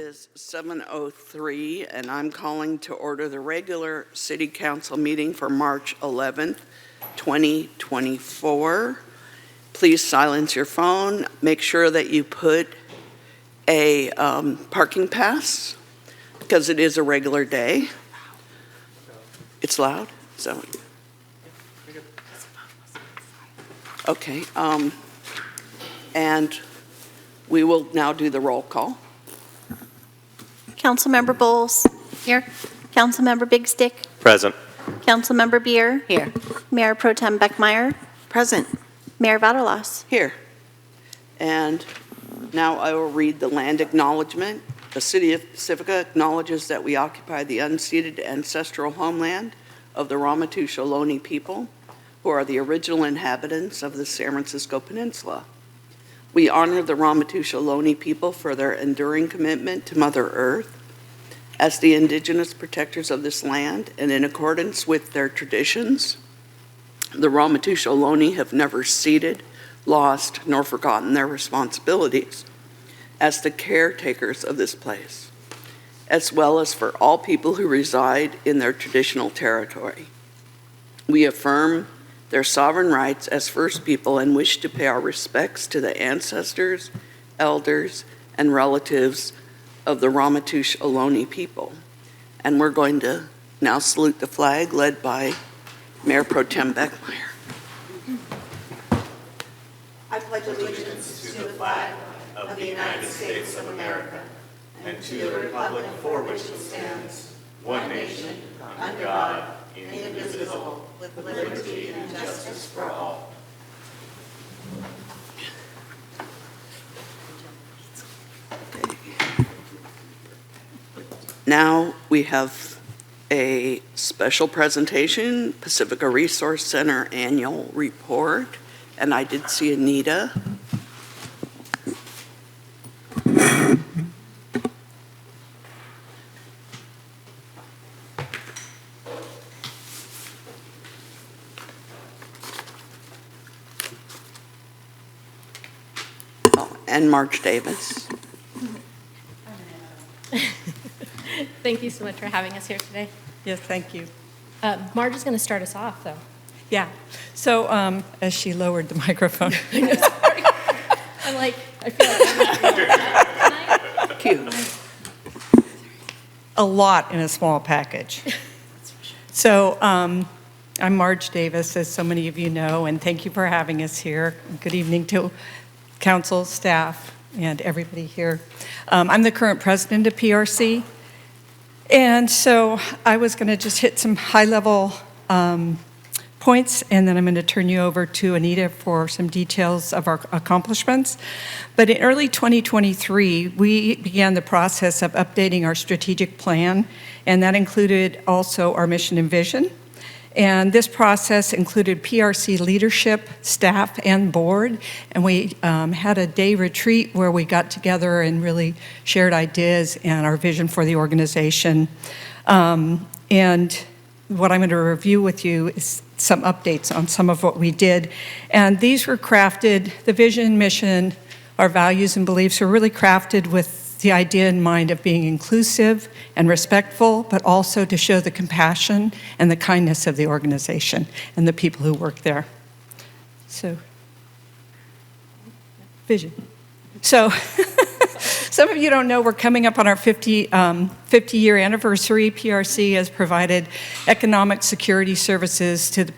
is 7:03, and I'm calling to order the regular City Council meeting for March 11th, 2024. Please silence your phone. Make sure that you put a parking pass, because it is a regular day. It's loud? So, okay. And we will now do the roll call. Councilmember Bowles. Here. Councilmember Big Stick. Present. Councilmember Beer. Here. Mayor Pro Tem Beckmeyer. Present. Mayor Vaterlos. Here. And now I will read the land acknowledgement. The City of Pacifica acknowledges that we occupy the unceded ancestral homeland of the Ramaytush Ohlone people, who are the original inhabitants of the San Francisco Peninsula. We honor the Ramaytush Ohlone people for their enduring commitment to Mother Earth. As the indigenous protectors of this land, and in accordance with their traditions, the Ramaytush Ohlone have never ceded, lost, nor forgotten their responsibilities as the caretakers of this place, as well as for all people who reside in their traditional territory. We affirm their sovereign rights as First People and wish to pay our respects to the ancestors, elders, and relatives of the Ramaytush Ohlone people. And we're going to now salute the flag led by Mayor Pro Tem Beckmeyer. I pledge allegiance to the flag of the United States of America and to the republic for which it stands, one nation, under God, indivisible, with liberty and justice for all. Now we have a special presentation, Pacifica Resource Center Annual Report, and I did see Anita. And Marge Davis. Thank you so much for having us here today. Yes, thank you. Marge is going to start us off, though. Yeah. So as she lowered the microphone. Sorry. I'm like, I feel like Cute. A lot in a small package. So I'm Marge Davis, as so many of you know, and thank you for having us here. Good evening to council, staff, and everybody here. I'm the current president of PRC, and so I was going to just hit some high-level points, and then I'm going to turn you over to Anita for some details of our accomplishments. But in early 2023, we began the process of updating our strategic plan, and that included also our mission and vision. And this process included PRC leadership, staff, and board. And we had a day retreat where we got together and really shared ideas and our vision for the organization. And what I'm going to review with you is some updates on some of what we did. And these were crafted, the vision, mission, our values and beliefs were really crafted with the idea in mind of being inclusive and respectful, but also to show the compassion and the kindness of the organization and the people who work there. So, vision. So, some of you don't know we're coming up on our 50-year anniversary. PRC has provided economic security services to the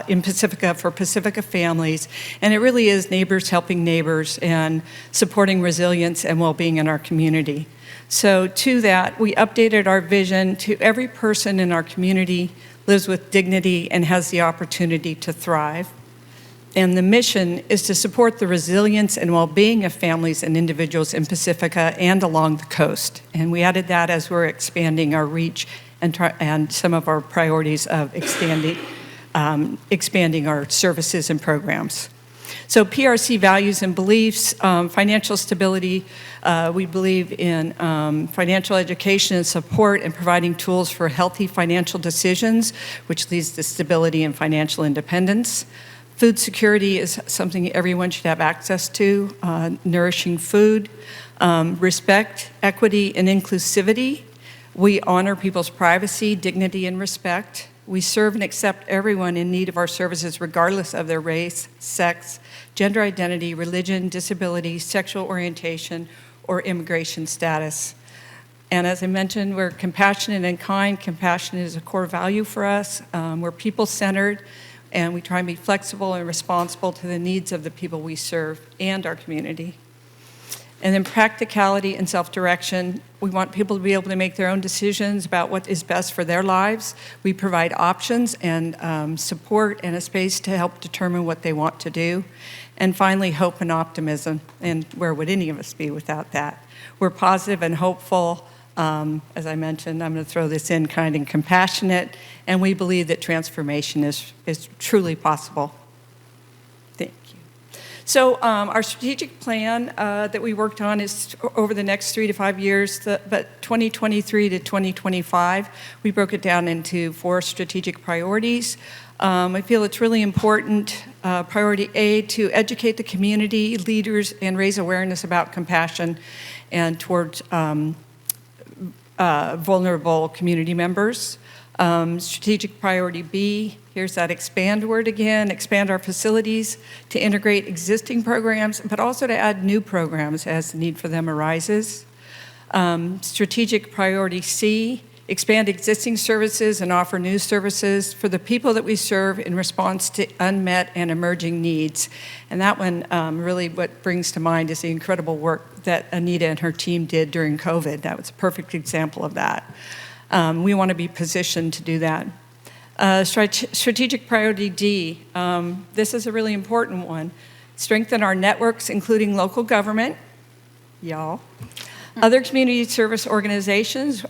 in Pacifica for Pacifica families, and it really is neighbors helping neighbors and supporting resilience and well-being in our community. So to that, we updated our vision to every person in our community lives with dignity and has the opportunity to thrive. And the mission is to support the resilience and well-being of families and individuals in Pacifica and along the coast. And we added that as we're expanding our reach and some of our priorities of expanding our services and programs. So PRC values and beliefs, financial stability. We believe in financial education and support and providing tools for healthy financial decisions, which leads to stability and financial independence. Food security is something everyone should have access to, nourishing food, respect, equity, and inclusivity. We honor people's privacy, dignity, and respect. We serve and accept everyone in need of our services regardless of their race, sex, gender identity, religion, disability, sexual orientation, or immigration status. And as I mentioned, we're compassionate and kind. Compassion is a core value for us. We're people-centered, and we try and be flexible and responsible to the needs of the people we serve and our community. And then practicality and self-direction. We want people to be able to make their own decisions about what is best for their lives. We provide options and support and a space to help determine what they want to do. And finally, hope and optimism. And where would any of us be without that? We're positive and hopeful. As I mentioned, I'm going to throw this in, kind and compassionate. And we believe that transformation is truly possible. Thank you. So our strategic plan that we worked on is over the next 3 to 5 years, but 2023 to 2025, we broke it down into 4 strategic priorities. I feel it's really important, priority A, to educate the community, leaders, and raise awareness about compassion and towards vulnerable community members. Strategic priority B, here's that expand word again, expand our facilities to integrate existing programs, but also to add new programs as the need for them arises. Strategic priority C, expand existing services and offer new services for the people that we serve in response to unmet and emerging needs. And that one, really what brings to mind is the incredible work that Anita and her team did during COVID. That was a perfect example of that. We want to be positioned to do that. Strategic priority D, this is a really important one. Strengthen our networks, including local government, y'all, other community service organizations,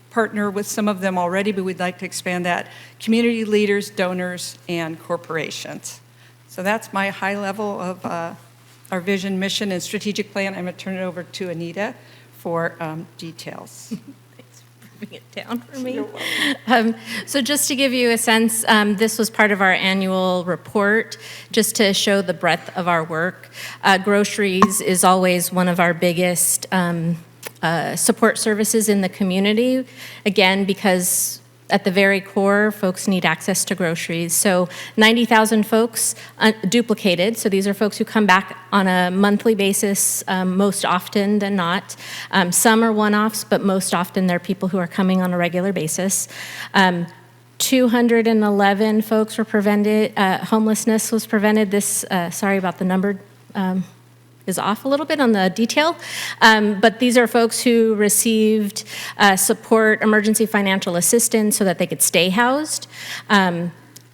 partner with some of them already, but we'd like to expand that, community leaders, donors, and corporations. So that's my high level of our vision, mission, and strategic plan. I'm going to turn it over to Anita for details. It down for me. So just to give you a sense, this was part of our annual report, just to show the breadth of our work. Groceries is always one of our biggest support services in the community, again, because at the very core, folks need access to groceries. So 90,000 folks duplicated. So these are folks who come back on a monthly basis, most often than not. Some are one-offs, but most often they're people who are coming on a regular basis. 211 folks were prevented, homelessness was prevented. This, sorry about the number, is off a little bit on the detail, but these are folks who received support, emergency financial assistance so that they could stay housed.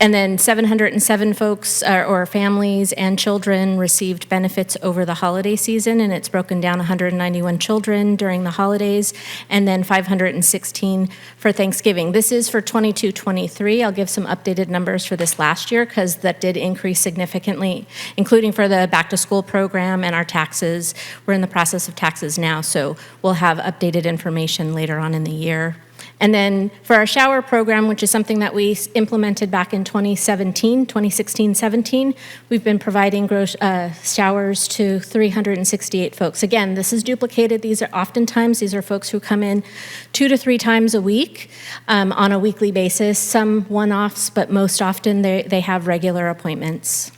And then 707 folks or families and children received benefits over the holiday season, and it's broken down 191 children during the holidays, and then 516 for Thanksgiving. This is for 22-23. I'll give some updated numbers for this last year because that did increase significantly, including for the back to school program and our taxes. We're in the process of taxes now, so we'll have updated information later on in the year. And then for our shower program, which is something that we implemented back in 2016-17, we've been providing showers to 368 folks. Again, this is duplicated. These are folks who come in 2 to 3 times a week on a weekly basis, some one-offs, but most often they have regular appointments.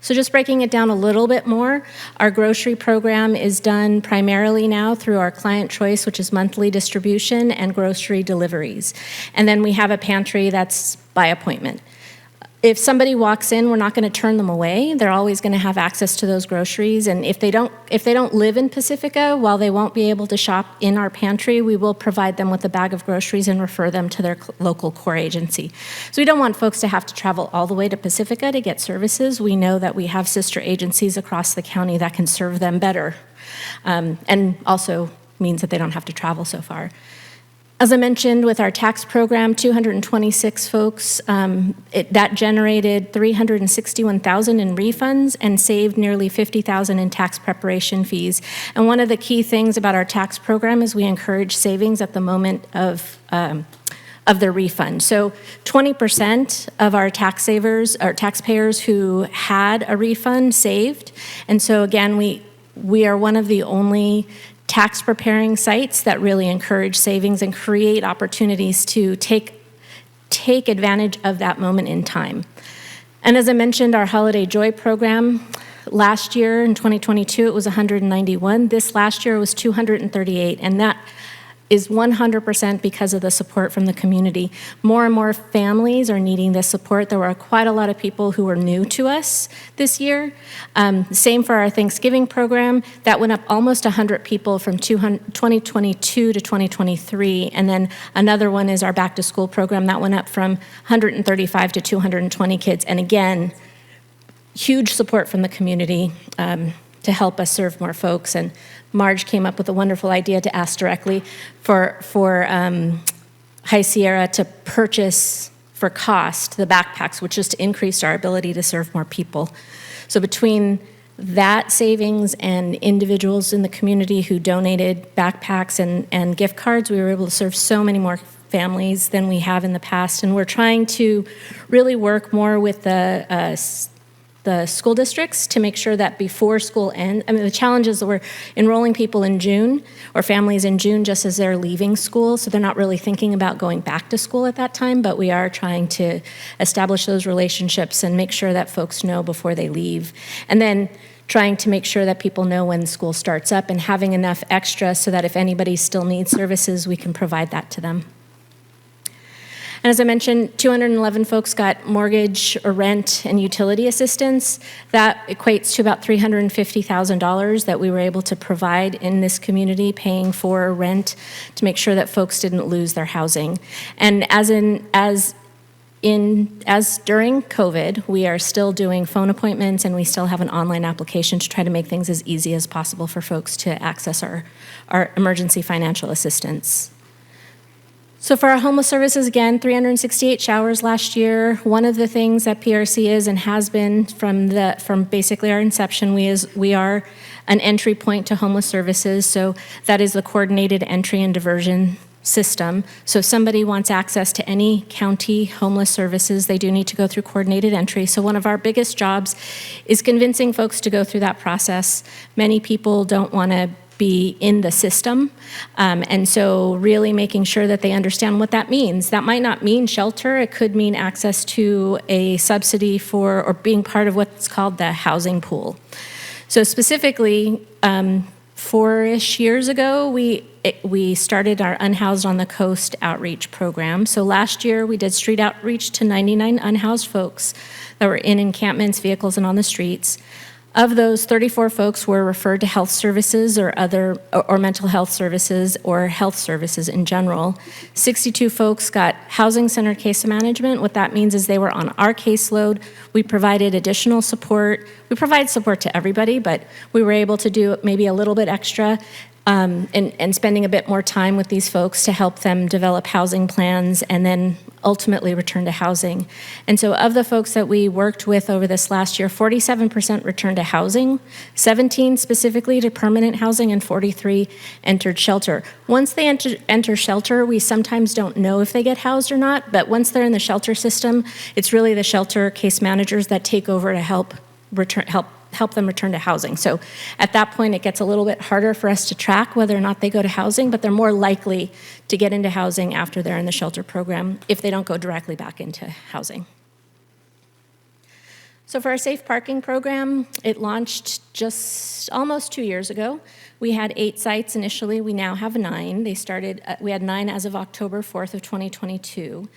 So just breaking it down a little bit more, our grocery program is done primarily now through our client choice, which is monthly distribution and grocery deliveries. And then we have a pantry that's by appointment. If somebody walks in, we're not going to turn them away. They're always going to have access to those groceries. And if they don't live in Pacifica, while they won't be able to shop in our pantry, we will provide them with a bag of groceries and refer them to their local core agency. So we don't want folks to have to travel all the way to Pacifica to get services. We know that we have sister agencies across the county that can serve them better, and also means that they don't have to travel so far. As I mentioned, with our tax program, 226 folks, that generated $361,000 in refunds and saved nearly $50,000 in tax preparation fees. And one of the key things about our tax program is we encourage savings at the moment of of the refund. So 20% of our taxpayers who had a refund saved. And so again, we are one of the only tax preparing sites that really encourage savings and create opportunities to take advantage of that moment in time. And as I mentioned, our Holiday Joy program, last year in 2022, it was 191. This last year was 238, and that is 100% because of the support from the community. More and more families are needing this support. There were quite a lot of people who were new to us this year. Same for our Thanksgiving program. That went up almost 100 people from 2022 to 2023. And then another one is our Back to School program. That went up from 135 to 220 kids. And again, huge support from the community to help us serve more folks. And Marge came up with a wonderful idea to ask directly for High Sierra to purchase for cost the backpacks, which is to increase our ability to serve more people. So between that savings and individuals in the community who donated backpacks and gift cards, we were able to serve so many more families than we have in the past. And we're trying to really work more with the school districts to make sure that before school ends, I mean, the challenge is that we're enrolling people in June or families in June just as they're leaving school, so they're not really thinking about going back to school at that time, but we are trying to establish those relationships and make sure that folks know before they leave. And then trying to make sure that people know when school starts up and having enough extra so that if anybody still needs services, we can provide that to them. And as I mentioned, 211 folks got mortgage or rent and utility assistance. That equates to about $350,000 that we were able to provide in this community, paying for rent to make sure that folks didn't lose their housing. And as during COVID, we are still doing phone appointments and we still have an online application to try to make things as easy as possible for folks to access our emergency financial assistance. So for our homeless services, again, 368 showers last year. One of the things that PRC is and has been from basically our inception, we are an entry point to homeless services. So that is the coordinated entry and diversion system. So if somebody wants access to any county homeless services, they do need to go through coordinated entry. So one of our biggest jobs is convincing folks to go through that process. Many people don't want to be in the system. And so really making sure that they understand what that means. That might not mean shelter. It could mean access to a subsidy for, or being part of what's called the housing pool. So specifically, 4-ish years ago, we started our Unhoused on the Coast outreach program. So last year, we did street outreach to 99 unhoused folks that were in encampments, vehicles, and on the streets. Of those, 34 folks were referred to health services or mental health services or health services in general. 62 folks got housing-centered case management. What that means is they were on our caseload. We provided additional support. We provide support to everybody, but we were able to do maybe a little bit extra and spending a bit more time with these folks to help them develop housing plans and then ultimately return to housing. And so of the folks that we worked with over this last year, 47% returned to housing, 17 specifically to permanent housing, and 43 entered shelter. Once they enter shelter, we sometimes don't know if they get housed or not, but once they're in the shelter system, it's really the shelter case managers that take over to help them return to housing. So at that point, it gets a little bit harder for us to track whether or not they go to housing, but they're more likely to get into housing after they're in the shelter program if they don't go directly back into housing. So for our safe parking program, it launched just almost 2 years ago. We had 8 sites initially. We now have 9. We had 9 as of October 4th of 2022.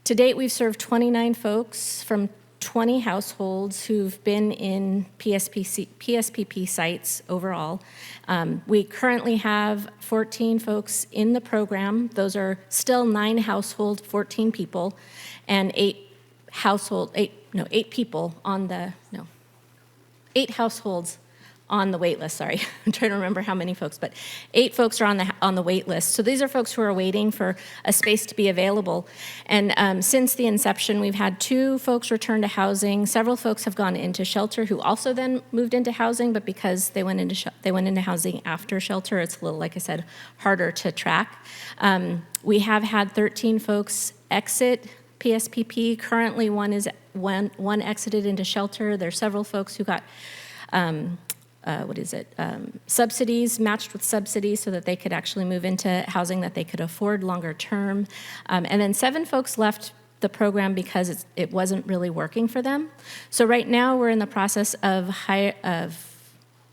To date, we've served 29 folks from 20 households who've been in PSPP sites overall. We currently have 14 folks in the program. Those are still 9 households, 14 people, and 8 households on the wait list, sorry. I'm trying to remember how many folks, but 8 folks are on the wait list. So these are folks who are waiting for a space to be available. And since the inception, we've had 2 folks return to housing. Several folks have gone into shelter who also then moved into housing, but because they went into housing after shelter, it's a little, like I said, harder to track. We have had 13 folks exit PSPP. Currently, one exited into shelter. There's several folks who got subsidies, matched with subsidies so that they could actually move into housing that they could afford longer term. And then 7 folks left the program because it wasn't really working for them. So right now we're in the process of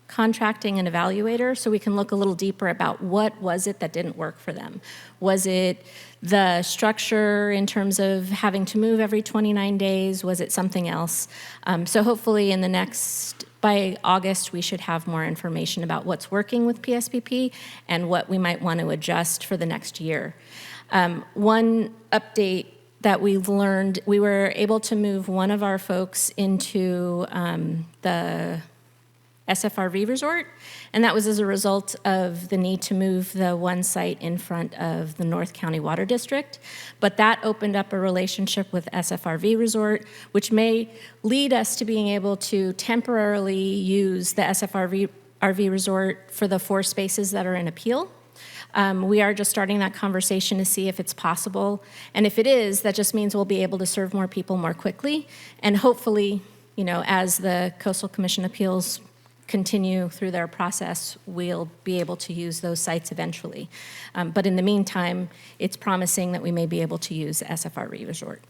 contracting an evaluator so we can look a little deeper about what was it that didn't work for them. Was it the structure in terms of having to move every 29 days? Was it something else? So hopefully by August, we should have more information about what's working with PSPP and what we might want to adjust for the next year. One update that we've learned, we were able to move one of our folks into the SFRV resort, and that was as a result of the need to move the one site in front of the North County Water District. But that opened up a relationship with SFRV resort, which may lead us to being able to temporarily use the SFRV resort for the 4 spaces that are in appeal. We are just starting that conversation to see if it's possible. And if it is, that just means we'll be able to serve more people more quickly. And hopefully, as the Coastal Commission appeals continue through their process, we'll be able to use those sites eventually. But in the meantime, it's promising that we may be able to use SFRE Resort,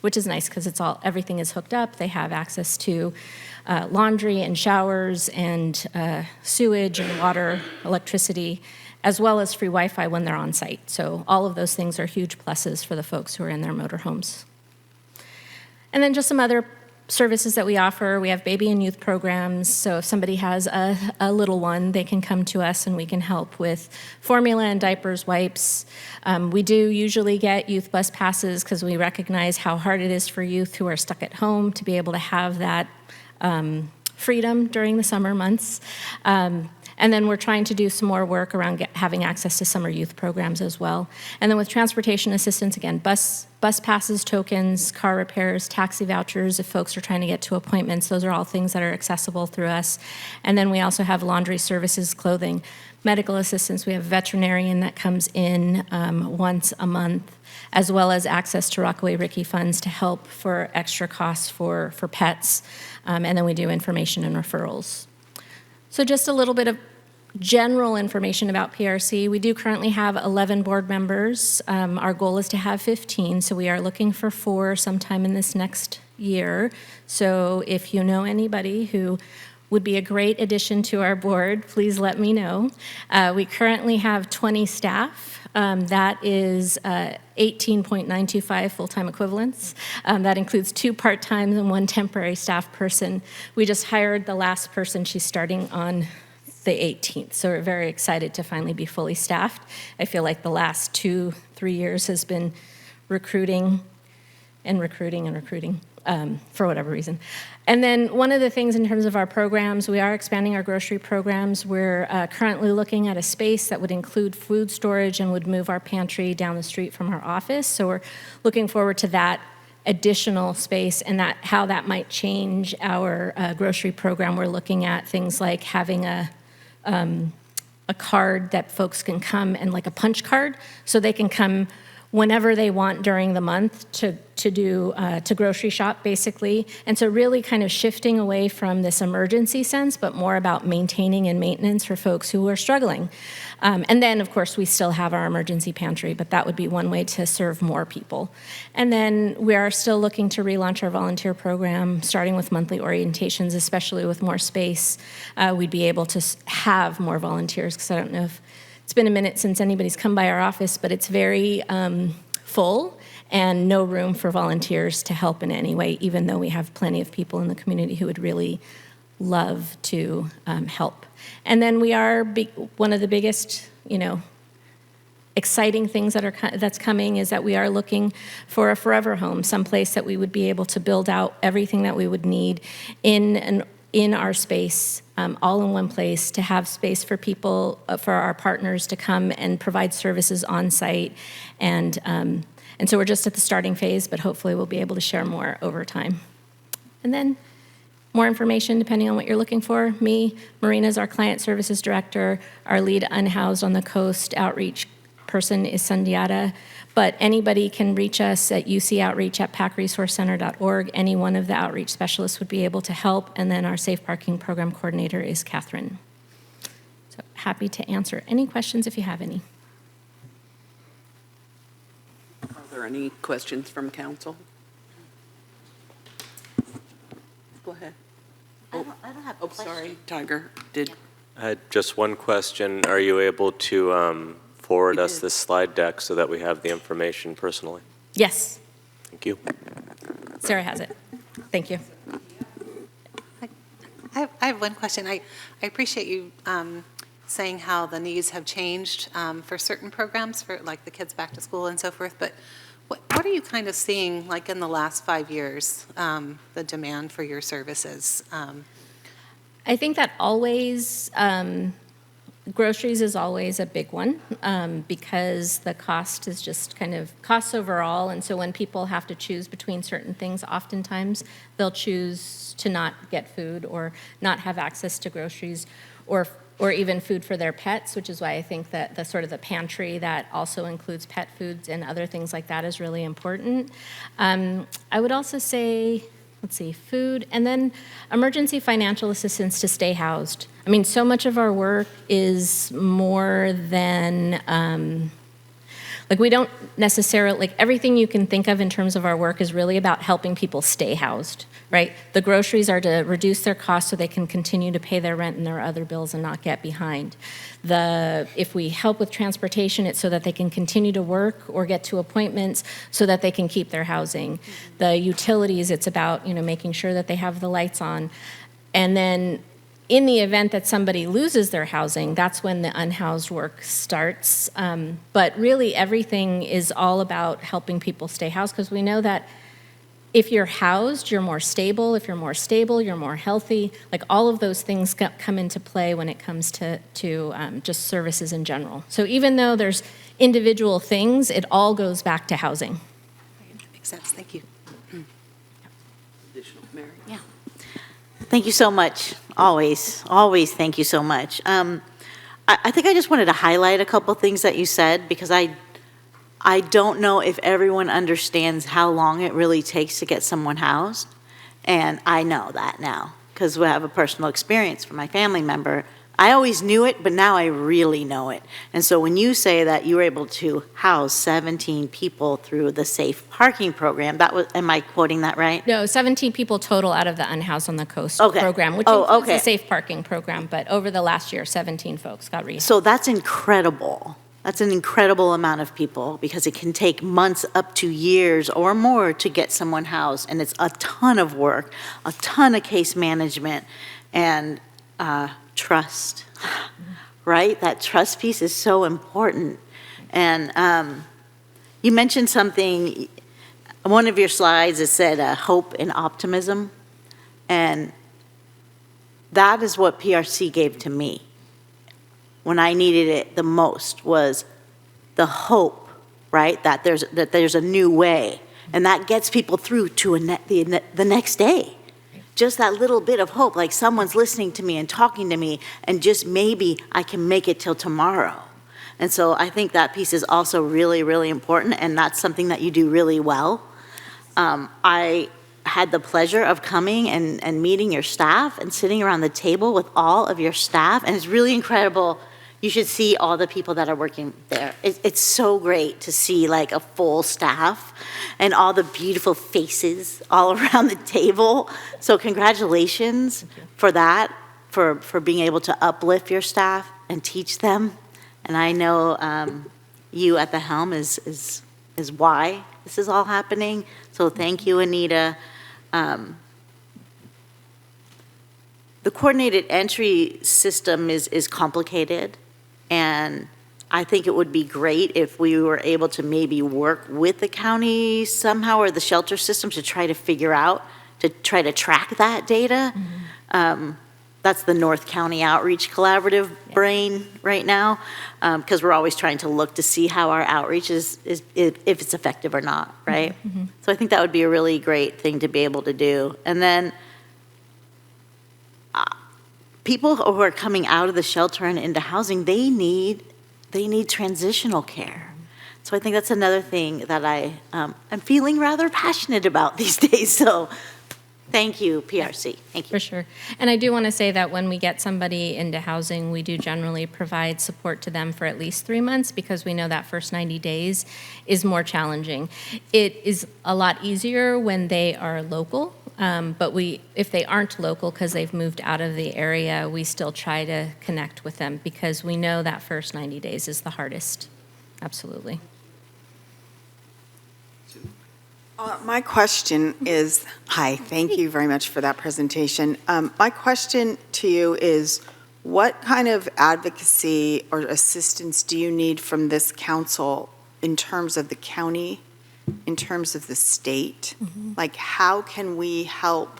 which is nice because everything is hooked up. They have access to laundry and showers and sewage and water, electricity, as well as free Wi-Fi when they're on site. So all of those things are huge pluses for the folks who are in their motorhomes. And then just some other services that we offer. We have baby and youth programs, so if somebody has a little one, they can come to us and we can help with formula and diapers, wipes. We do usually get youth bus passes because we recognize how hard it is for youth who are stuck at home to be able to have that freedom during the summer months. And then we're trying to do some more work around having access to summer youth programs as well. And then with transportation assistance, again, bus passes, tokens, car repairs, taxi vouchers, if folks are trying to get to appointments, those are all things that are accessible through us. And then we also have laundry services, clothing, medical assistance. We have a veterinarian that comes in once a month, as well as access to Rockaway Ricky funds to help for extra costs for pets. And then we do information and referrals. So just a little bit of general information about PRC. We do currently have 11 board members. Our goal is to have 15, so we are looking for 4 sometime in this next year. So if you know anybody who would be a great addition to our board, please let me know. We currently have 20 staff. That is 18.925 full-time equivalents. That includes 2 part-time and 1 temporary staff person. We just hired the last person. She's starting on the 18th, so we're very excited to finally be fully staffed. I feel like the last 2-3 years has been recruiting for whatever reason. And then one of the things in terms of our programs, we are expanding our grocery programs. We're currently looking at a space that would include food storage and would move our pantry down the street from our office. So we're looking forward to that additional space and how that might change our grocery program. We're looking at things like having a card that folks can come, and like a punch card, so they can come whenever they want during the month to grocery shop, basically. And so really kind of shifting away from this emergency sense, but more about maintaining and maintenance for folks who are struggling. And then, of course, we still have our emergency pantry, but that would be one way to serve more people. And then we are still looking to relaunch our volunteer program, starting with monthly orientations, especially with more space. We'd be able to have more volunteers, because I don't know if it's been a minute since anybody's come by our office, but it's very full and no room for volunteers to help in any way, even though we have plenty of people in the community who would really love to help. And then we are one of the biggest, exciting things that's coming is that we are looking for a forever home, someplace that we would be able to build out everything that we would need in our space, all in one place, to have space for people, for our partners to come and provide services on site. And so we're just at the starting phase, but hopefully we'll be able to share more over time. And then more information, depending on what you're looking for. Me, Marina's our client services director, our lead unhoused on the coast outreach person is Sundiata, but anybody can reach us at ucoutreach@pacresourcecenter.org. Any one of the outreach specialists would be able to help, and then our Safe Parking Program Coordinator is Catherine. So happy to answer any questions if you have any. Are there any questions from council? Go ahead. I don't have a Oh, question. sorry, Tiger, did, I had just one question. Are you able to forward We us did. this slide deck so that we have the information personally? Yes, Thank you. Sarah has it. Thank you. I have one question. I appreciate you saying how the needs have changed for certain programs, for like the kids back to school and so forth, but what are you kind of seeing, like in the last 5 years, the demand for your services? I think that always, groceries is always a big one because the cost is just kind of costs overall. And so when people have to choose between certain things, oftentimes they'll choose to not get food or not have access to groceries or even food for their pets, which is why I think that the sort of the pantry that also includes pet foods and other things like that is really important. I would also say, let's see, food, and then emergency financial assistance to stay housed. I mean, so much of our work is more than, like we don't necessarily, like everything you can think of in terms of our work is really about helping people stay housed, right? The groceries are to reduce their costs so they can continue to pay their rent and their other bills and not get behind. If we help with transportation, it's so that they can continue to work or get to appointments so that they can keep their housing. The utilities, it's about, making sure that they have the lights on. And then in the event that somebody loses their housing, that's when the unhoused work starts. But really, everything is all about helping people stay housed because we know that if you're housed, you're more stable. If you're more stable, you're more healthy. Like all of those things come into play when it comes to just services in general. So even though there's individual things, it all goes back to housing. Makes sense. Thank you. additional, Mary? Yeah. Thank you so much. Always thank you so much. I think I just wanted to highlight a couple things that you said because I don't know if everyone understands how long it really takes to get someone housed. And I know that now because we have a personal experience from my family member. I always knew it, but now I really know it. And so when you say that you were able to house 17 people through the Safe Parking Program, am I quoting that right? No, 17 people total out of the Unhoused on the Coast Okay. program, which Oh, includes okay. the Safe Parking program. But over the last year, 17 folks got rehoused. So that's incredible. That's an incredible amount of people because it can take months up to years or more to get someone housed. And it's a ton of work, a ton of case management, and trust, right? That trust piece is so important. And you mentioned something, one of your slides, it said hope and optimism. And that is what PRC gave to me when I needed it the most, was the hope, right? That there's a new way. And that gets people through to the next day. Just that little bit of hope, like someone's listening to me and talking to me, and just maybe I can make it till tomorrow. And so I think that piece is also really, really important, and that's something that you do really well. I had the pleasure of coming and meeting your staff and sitting around the table with all of your staff, and it's really incredible. You should see all the people that are working there. It's so great to see like a full staff and all the beautiful faces all around the table. So congratulations for that, for being able to uplift your staff and teach them. And I know you at the helm is why this is all happening. So thank you, Anita. The coordinated entry system is complicated. And I think it would be great if we were able to maybe work with the county somehow or the shelter system to try to figure out, to try to track that data. Mm-hmm. That's the North County Outreach Collaborative brain right now, because we're always trying to look to see how our outreach is if it's effective or not, right? Mm-hmm. So I think that would be a really great thing to be able to do. And then people who are coming out of the shelter and into housing, they need they need transitional care. So I think that's another thing that I'm feeling rather passionate about these days. So thank you, PRC. Thank you. For sure. And I do want to say that when we get somebody into housing, we do generally provide support to them for at least 3 months because we know that first 90 days is more challenging. It is a lot easier when they are local, but if they aren't local because they've moved out of the area, we still try to connect with them because we know that first 90 days is the hardest. Absolutely. My question is, hi, thank you very much for that presentation. My question to you is, what kind of advocacy or assistance do you need from this council in terms of the county, in terms of the state? Like, how can we help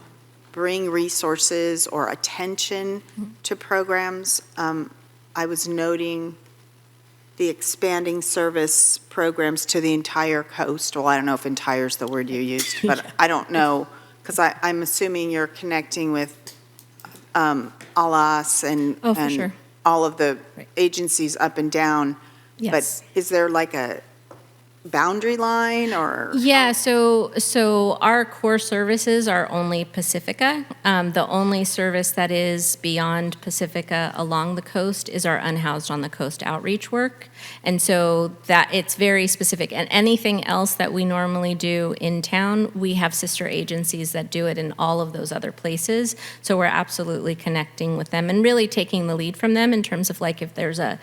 bring resources or attention to programs? I was noting the expanding service programs to the entire coast. Well, I don't know if entire is the word you used, but I don't know, because I'm assuming you're connecting with ALAS and Oh, for sure. all of the Right. agencies up and down. Yes. But is there like a boundary line or? Yeah, so our core services are only Pacifica. The only service that is beyond Pacifica along the coast is our unhoused on the coast outreach work. And so that it's very specific. And anything else that we normally do in town, we have sister agencies that do it in all of those other places. So we're absolutely connecting with them and really taking the lead from them in terms of like if there's a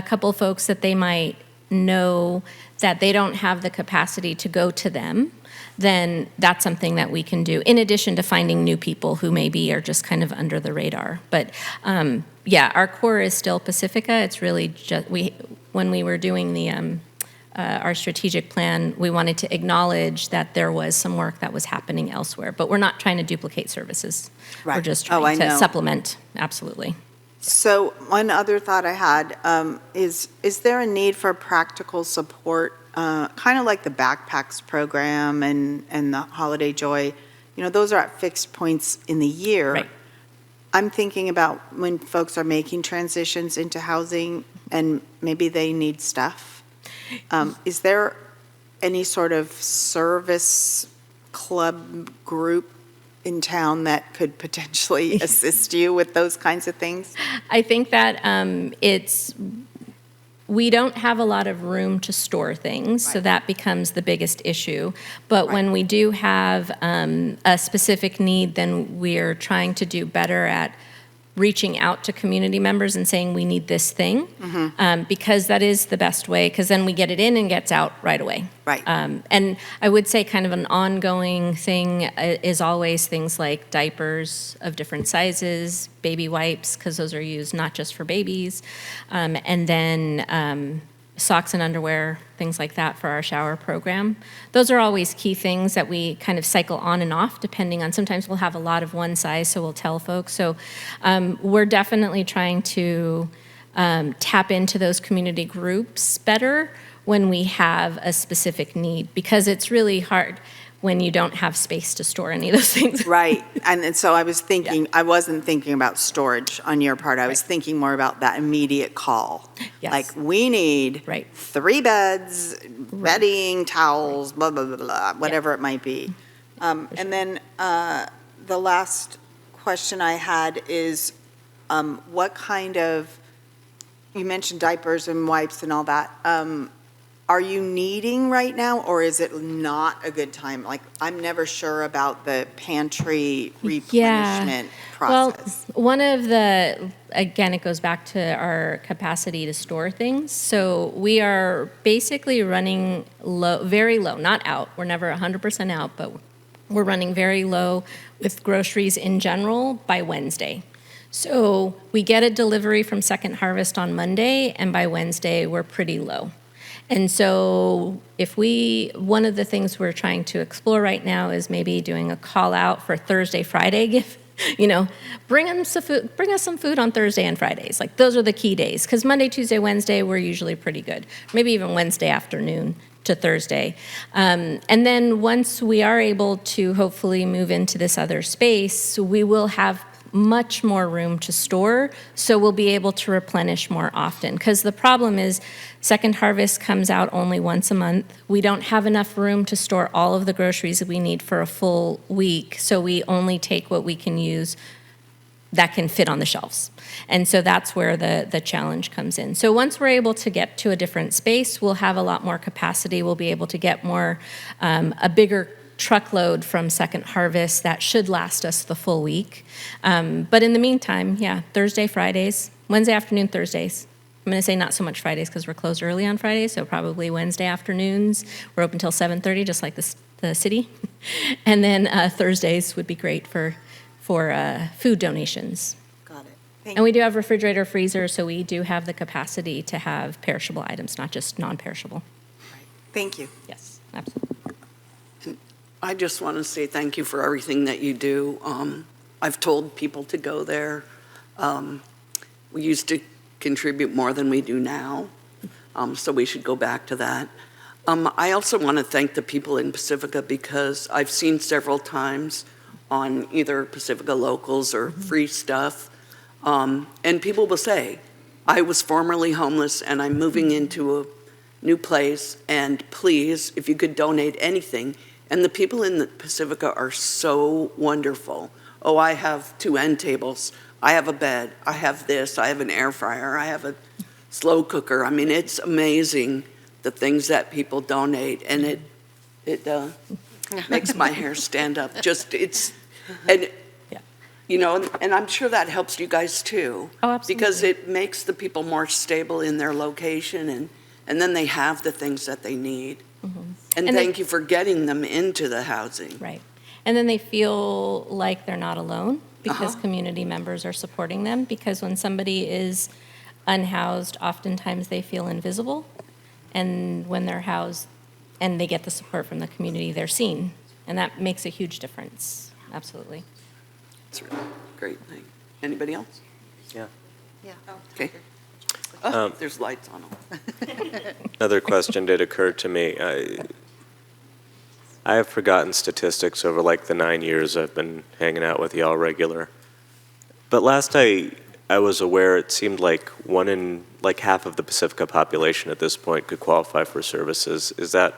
couple folks that they might know that they don't have the capacity to go to them, then that's something that we can do, in addition to finding new people who maybe are just kind of under the radar. But yeah, our core is still Pacifica. It's really just, when we were doing the our strategic plan, we wanted to acknowledge that there was some work that was happening elsewhere, but we're not trying to duplicate services. We're Right. just Oh, I trying to know. supplement, absolutely. So one other thought I had is there a need for practical support, kind of like the backpacks program and the Holiday Joy? You know, those are at fixed points in the year. Right. I'm thinking about when folks are making transitions into housing and maybe they need stuff. Is there any sort of service club group in town that could potentially assist you with those kinds of things? I think that we don't have a lot of room to store things, so Right. that becomes the biggest issue. But Right. when we do have a specific need, then we're trying to do better at reaching out to community members and saying, we need this thing, because that is the best way, because then we get it in and gets out right away. Right. And I would say kind of an ongoing thing is always things like diapers of different sizes, baby wipes, because those are used not just for babies, and then socks and underwear, things like that for our shower program. Those are always key things that we kind of cycle on and off depending on, sometimes we'll have a lot of one size, so we'll tell folks. So we're definitely trying to tap into those community groups better when we have a specific need, because it's really hard when you don't have space to store any of those things. Right, and so I was thinking, I wasn't thinking about storage on your part, I was thinking more about that immediate call. Yes. Like, we need Right. 3 beds, bedding, towels, blah, blah, blah, blah, whatever it might be. And then the last question I had is, what kind of, you mentioned diapers and wipes and all that, are you needing right now, or is it not a good time? Like, I'm never sure about the pantry replenishment process. Well, one of the, again, it goes back to our capacity to store things. So we are basically running low, very low, not out. We're never 100% out, but we're running very low with groceries in general by Wednesday. So we get a delivery from Second Harvest on Monday, and by Wednesday, we're pretty low. And so one of the things we're trying to explore right now is maybe doing a call out for Thursday, Friday, bring us some food on Thursday and Fridays. Like, those are the key days, because Monday, Tuesday, Wednesday, we're usually pretty good. Maybe even Wednesday afternoon to Thursday. And then once we are able to hopefully move into this other space, we will have much more room to store, so we'll be able to replenish more often. Because the problem is, Second Harvest comes out only once a month. We don't have enough room to store all of the groceries that we need for a full week, so we only take what we can use that can fit on the shelves. And so that's where the challenge comes in. So once we're able to get to a different space, we'll have a lot more capacity. We'll be able to get more, a bigger truckload from Second Harvest that should last us the full week. But in the meantime, yeah, Thursday, Fridays, Wednesday afternoon, Thursdays. I'm going to say not so much Fridays because we're closed early on Fridays, so probably Wednesday afternoons. We're open till 7:30, just like the city. And then Thursdays would be great for food donations. Got it. And we do have refrigerator, freezer, so we do have the capacity to have perishable items, not just non-perishable. Thank you. Yes, absolutely. I just want to say thank you for everything that you do. I've told people to go there. We used to contribute more than we do now, so we should go back to that. I also want to thank the people in Pacifica because I've seen several times on either Pacifica Locals or free stuff, and people will say, I was formerly homeless and I'm moving into a new place, and please, if you could donate anything. And the people in the Pacifica are so wonderful. Oh, I have 2 end tables. I have a bed. I have this. I have an air fryer. I have a slow cooker. I mean, it's amazing the things that people donate, and it makes my hair stand up. And you know, and I'm sure that helps you guys too. Oh, absolutely. Because it makes the people more stable in their location, and then they have the things that they need. And thank you for getting them into the housing. Right. And then they feel like they're not alone because community members are supporting them. Because when somebody is unhoused, oftentimes they feel invisible. And when they're housed and they get the support from the community, they're seen. And that makes a huge difference. Absolutely. It's a really great thing. Anybody else? Yeah. Yeah. Okay. Oh, there's lights on them. Another question did occur to me. I have forgotten statistics over like the 9 years I've been hanging out with y'all regular. But last I was aware, it seemed like half of the Pacifica population at this point could qualify for services. Is that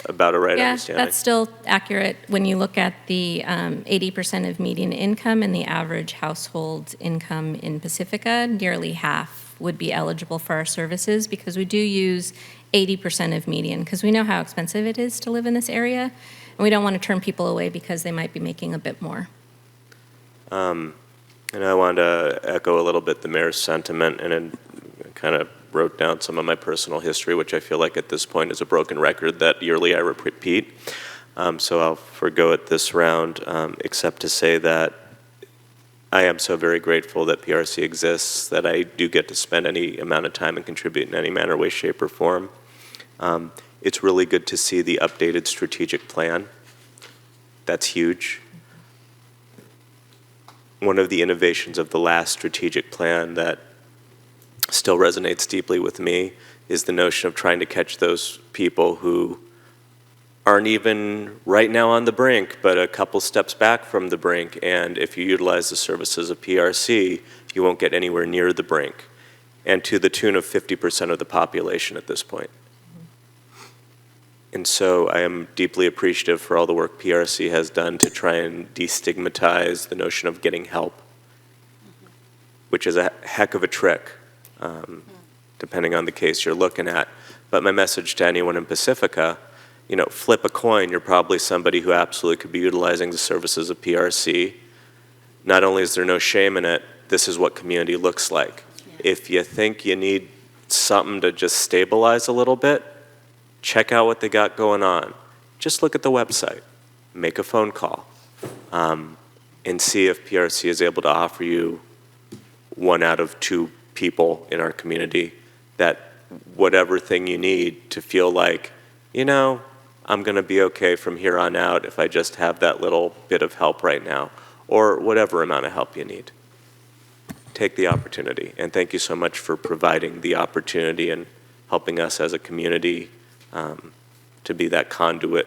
about a right understanding? Yeah, that's still accurate when you look at the 80% of median income and the average household income in Pacifica. Nearly half would be eligible for our services because we do use 80% of median because we know how expensive it is to live in this area, and we don't want to turn people away because they might be making a bit more. And I wanted to echo a little bit the mayor's sentiment, and then kind of wrote down some of my personal history, which I feel like at this point is a broken record that yearly I repeat. So I'll forgo it this round, except to say that I am so very grateful that PRC exists, that I do get to spend any amount of time and contribute in any manner, way, shape, or form. It's really good to see the updated strategic plan. That's huge. One of the innovations of the last strategic plan that still resonates deeply with me is the notion of trying to catch those people who aren't even right now on the brink, but a couple steps back from the brink. And if you utilize the services of PRC, you won't get anywhere near the brink, and to the tune of 50% of the population at this point. And so I am deeply appreciative for all the work PRC has done to try and destigmatize the notion of getting help, which is a heck of a trick, depending on the case you're looking at. But my message to anyone in Pacifica, you know, flip a coin, you're probably somebody who absolutely could be utilizing the services of PRC. Not only is there no shame in it, this is what community looks like. Yeah. If you think you need something to just stabilize a little bit, check out what they got going on. Just look at the website, make a phone call, and see if PRC is able to offer you 1 out of 2 people in our community that whatever thing you need to feel like, you know, I'm going to be okay from here on out if I just have that little bit of help right now, or whatever amount of help you need. Take the opportunity, and thank you so much for providing the opportunity and helping us as a community to be that conduit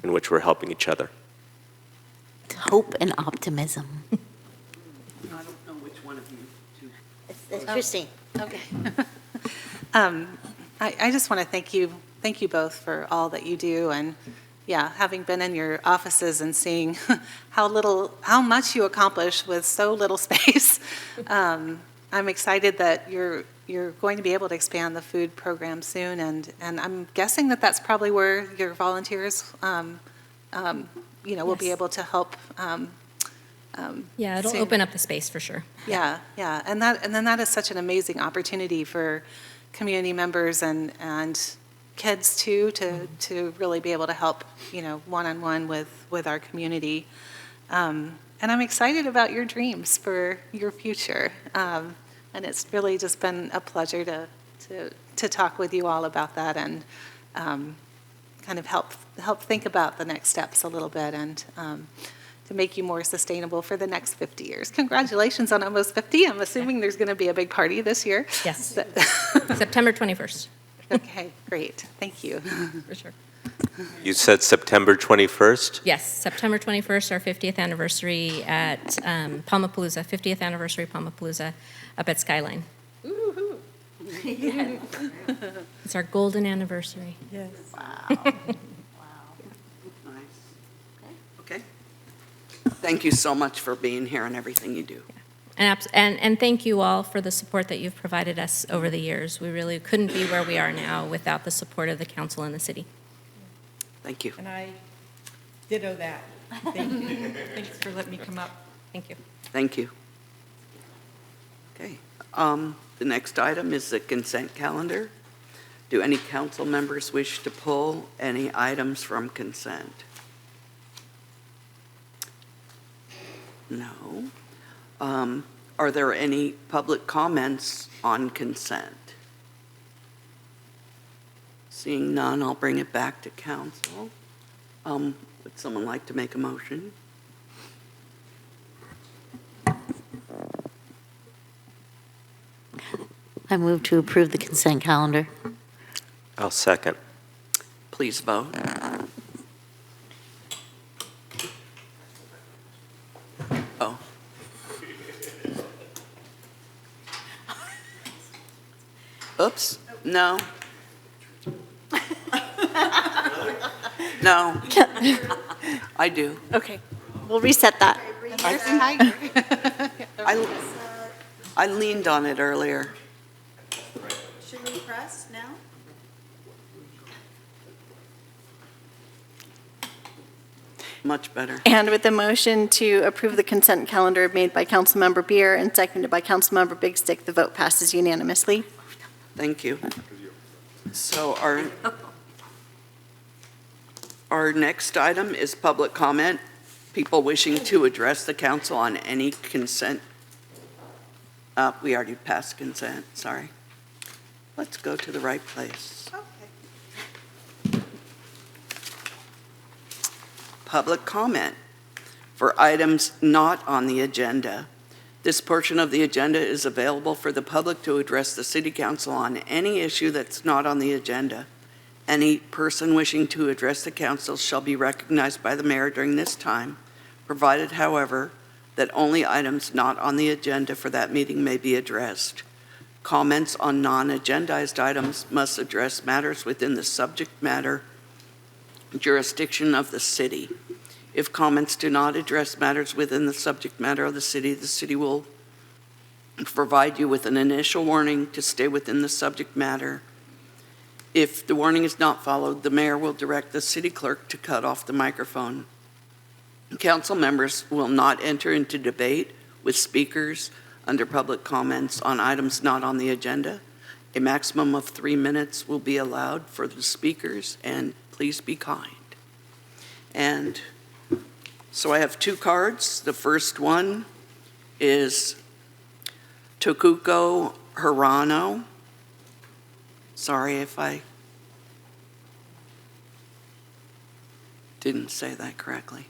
in which we're helping each other. Hope and optimism. Christine. Okay. I just want to thank you both for all that you do, and yeah, having been in your offices and seeing how much you accomplish with so little space. I'm excited that you're going to be able to expand the food program soon, and I'm guessing that that's probably where your volunteers, will be Yes. able to help. Yeah, it'll soon. open up the space for sure. Yeah, and then that is such an amazing opportunity for community members and kids too to really be able to help, one-on-one with our community. And I'm excited about your dreams for your future. And it's really just been a pleasure to talk with you all about that and kind of help think about the next steps a little bit and to make you more sustainable for the next 50 years. Congratulations on almost 50. I'm assuming there's going to be a big party this year. Yes. September 21st, Okay, great. Thank you. for sure. You said September 21st? Yes, September 21st, our 50th anniversary at Palmapalooza, 50th anniversary Palmapalooza up at Skyline. It's our golden anniversary. Yes. Nice. Okay. Thank you so much for being here and everything you do. And thank you all for the support that you've provided us over the years. We really couldn't be where we are now without the support of the council and the city. Thank you. And I ditto that. Thank you. Thanks for letting me come up. Thank you. Thank you. Okay. The next item is the consent calendar. Do any council members wish to pull any items from consent? No. Are there any public comments on consent? Seeing none, I'll bring it back to council. Would someone like to make a motion? I move to approve the consent calendar. I'll second. Please vote. Oh. Oops, no. No. I do. Okay, we'll reset that. I leaned on it earlier. Should we press now? Much better. And with the motion to approve the consent calendar made by Councilmember Beer and seconded by Councilmember Big Stick, the vote passes unanimously. Thank you. So our next item is public comment. People wishing to address the council on any consent. We already passed consent, sorry. Let's go to the right place. Public comment for items not on the agenda. This portion of the agenda is available for the public to address the city council on any issue that's not on the agenda. Any person wishing to address the council shall be recognized by the mayor during this time, provided, however, that only items not on the agenda for that meeting may be addressed. Comments on non-agendized items must address matters within the subject matter jurisdiction of the city. If comments do not address matters within the subject matter of the city will provide you with an initial warning to stay within the subject matter. If the warning is not followed, the mayor will direct the city clerk to cut off the microphone. Council members will not enter into debate with speakers under public comments on items not on the agenda. A maximum of 3 minutes will be allowed for the speakers, and please be kind. And so I have 2 cards. The first one is Tokuko Hirano. Sorry if I didn't say that correctly.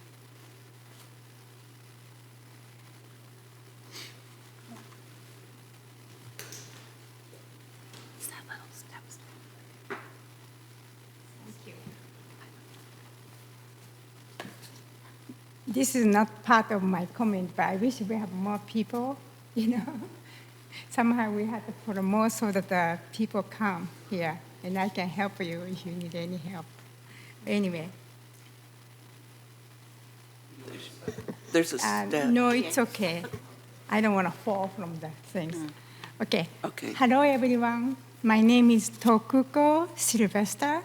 This is not part of my comment, but I wish we have more people, somehow we had to promote so that the people come here, and I can help you if you need any help. Anyway, There's a step. no, it's okay. I don't want to fall from the things. Okay. Okay. Hello, everyone. My name is Tokuko Sylvester,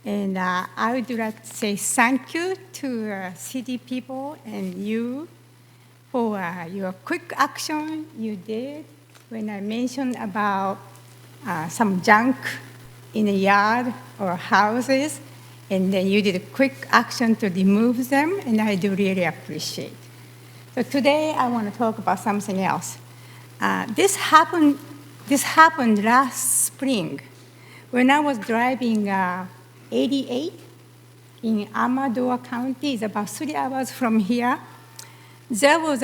and I would like to say thank you to city people and you for your quick action you did when I mentioned about some junk in the yard or houses, and then you did a quick action to remove them, and I do really appreciate. So today I want to talk about something else. This happened last spring when I was driving 88 in Amador County. It's about 3 hours from here. There was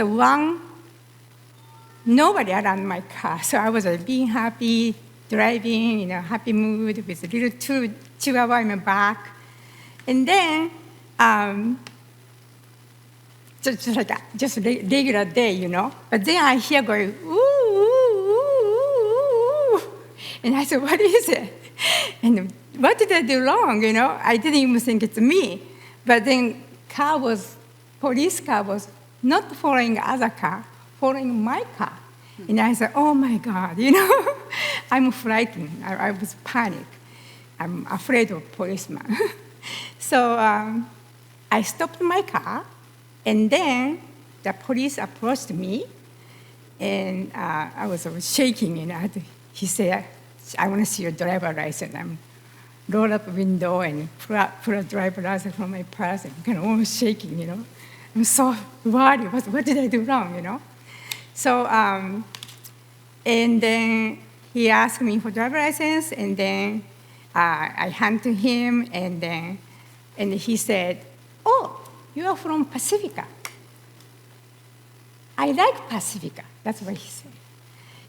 nobody around my car, so I was being happy, driving in a happy mood with a little chihuahua in my back. And then, just regular day, you know. But then I hear going, ooh, ooh, ooh, ooh. And I said, what is it? And what did I do wrong, you know? I didn't even think it's me. But then police car was not following other car, following my car. And I said, oh my God, you know? I'm frightened. I was panicked. I'm afraid of policemen. So I stopped my car, and then the police approached me, and I was shaking, and he said, I want to see your driver's license. I'm roll up window and pull a driver's license from my purse, and kind of almost shaking, you know. I'm so worried. What did I do wrong, you know? So, and then he asked me for driver's license, and then I handed to him, and he said, oh, you are from Pacifica. I like Pacifica. That's what he said.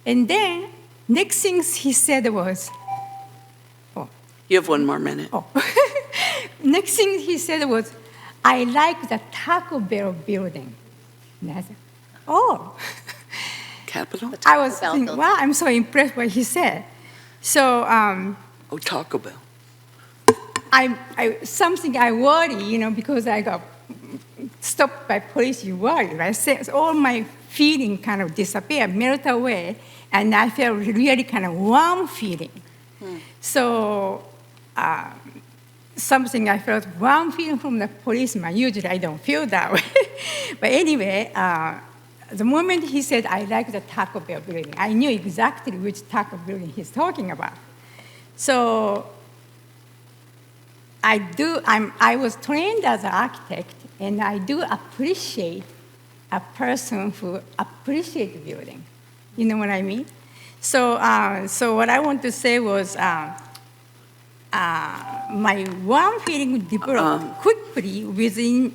And then next thing he said was, oh. You have 1 more minute. Oh. Next thing he said was, I like the Taco Bell building. And I said, oh. Capital? I was thinking, wow, I'm so impressed what he said. So, Oh, Taco Bell. something I worry, you know, because I got stopped by police, you worry, right? So all my feeling kind of disappeared, melt away, and I felt really kind of warm feeling. So something I felt warm feeling from the policeman. Usually I don't feel that way. But anyway, the moment he said, I like the Taco Bell building, I knew exactly which Taco building he's talking about. So I was trained as an architect, and I do appreciate a person who appreciates the building. You know what I mean? So what I want to say was my warm feeling developed quickly within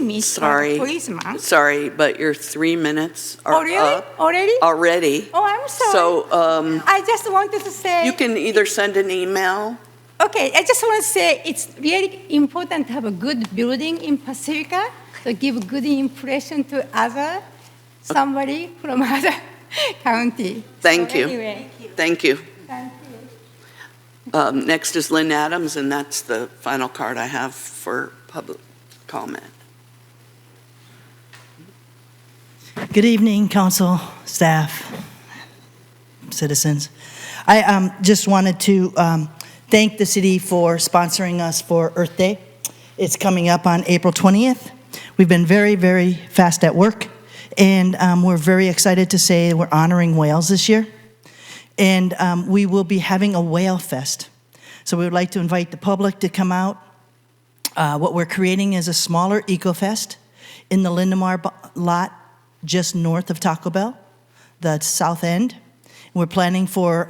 me. Sorry. Policeman. Sorry, but your 3 minutes are up. Already? Already. Oh, I'm sorry. So I just wanted to say. you can either send an email. Okay, I just want to say it's really important to have a good building in Pacifica to give a good impression to somebody from other county. Thank So you. Anyway, Thank you. thank you. Next is Lynn Adams, and that's the final card I have for public comment. Good evening, council, staff, citizens. I just wanted to thank the city for sponsoring us for Earth Day. It's coming up on April 20th. We've been very, very fast at work, and we're very excited to say we're honoring whales this year. And we will be having a whale fest. So we would like to invite the public to come out. What we're creating is a smaller eco-fest in the Lindemar lot just north of Taco Bell, the south end. We're planning for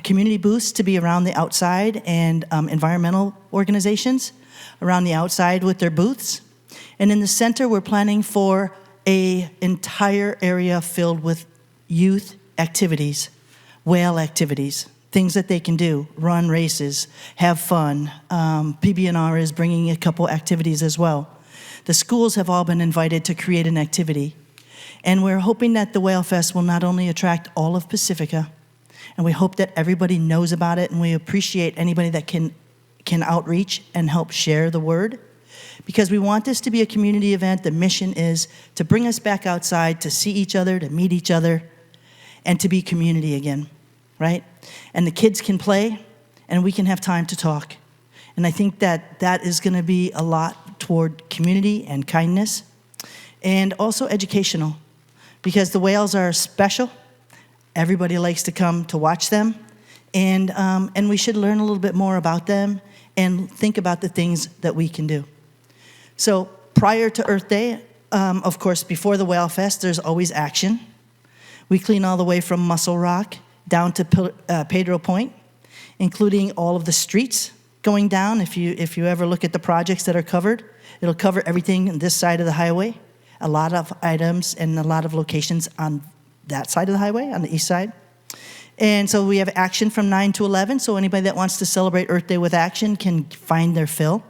community booths to be around the outside and environmental organizations around the outside with their booths. And in the center, we're planning for an entire area filled with youth activities, whale activities, things that they can do, run races, have fun. PBNR is bringing a couple activities as well. The schools have all been invited to create an activity. And we're hoping that the Whale Fest will not only attract all of Pacifica, and we hope that everybody knows about it, and we appreciate anybody that can outreach and help share the word, because we want this to be a community event. The mission is to bring us back outside, to see each other, to meet each other, and to be community again, right? And the kids can play, and we can have time to talk. And I think that that is going to be a lot toward community and kindness, and also educational, because the whales are special. Everybody likes to come to watch them, and we should learn a little bit more about them and think about the things that we can do. So prior to Earth Day, of course, before the Whale Fest, there's always action. We clean all the way from Muscle Rock down to Pedro Point, including all of the streets going down. If you ever look at the projects that are covered, it'll cover everything on this side of the highway, a lot of items and a lot of locations on that side of the highway, on the east side. And so we have action from 9 to 11, so anybody that wants to celebrate Earth Day with action can find their fill.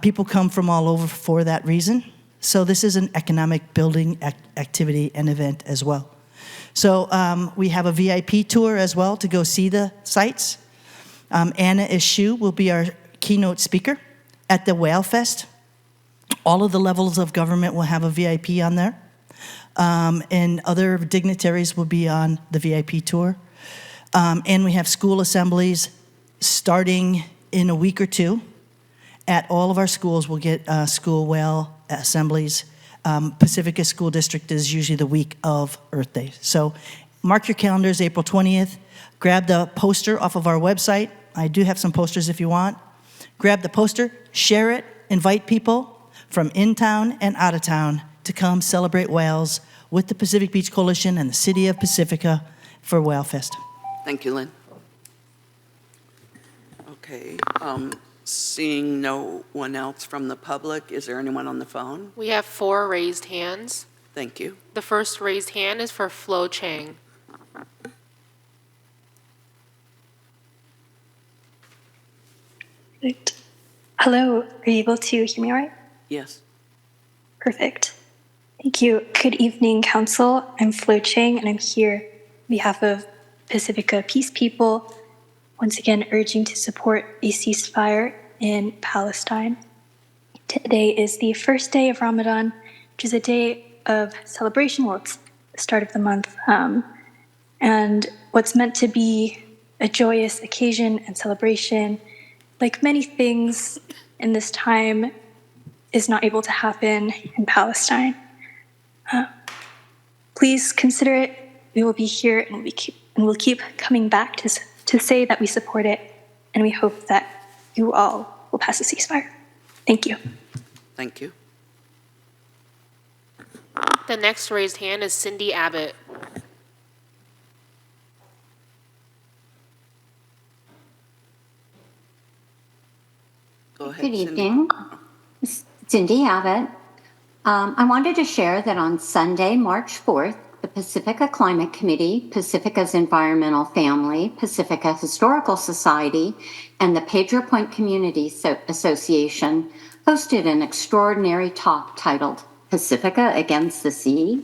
People come from all over for that reason. So this is an economic building activity and event as well. So we have a VIP tour as well to go see the sites. Anna Ishu will be our keynote speaker at the Whale Fest. All of the levels of government will have a VIP on there. And other dignitaries will be on the VIP tour. And we have school assemblies starting in a week or two. At all of our schools, we'll get school whale assemblies. Pacifica School District is usually the week of Earth Day. So mark your calendars, April 20th. Grab the poster off of our website. I do have some posters if you want. Grab the poster, share it, invite people from in town and out of town to come celebrate whales with the Pacific Beach Coalition and the City of Pacifica for Whale Fest. Thank you, Lynn. Okay, seeing no one else from the public, is there anyone on the phone? We have 4 raised hands. Thank you. The first raised hand is for Flo Chang. Perfect. Hello, are you able to hear me all right? Yes. Perfect. Thank you. Good evening, Council. I'm Flo Chang, and I'm here on behalf of Pacifica Peace People, once again urging to support a ceasefire in Palestine. Today is the first day of Ramadan, which is a day of celebration. Well, it's the start of the month, and what's meant to be a joyous occasion and celebration, like many things in this time, is not able to happen in Palestine. Please consider it. We will be here, and we'll keep coming back to say that we support it, and we hope that you all will pass a ceasefire. Thank you. Thank you. The next raised hand is Cindy Abbott. Go ahead, Good Cindy. evening. Cindy Abbott. I wanted to share that on Sunday, March 4th, the Pacifica Climate Committee, Pacifica's Environmental Family, Pacifica Historical Society, and the Pedro Point Community Association hosted an extraordinary talk titled Pacifica Against the Sea?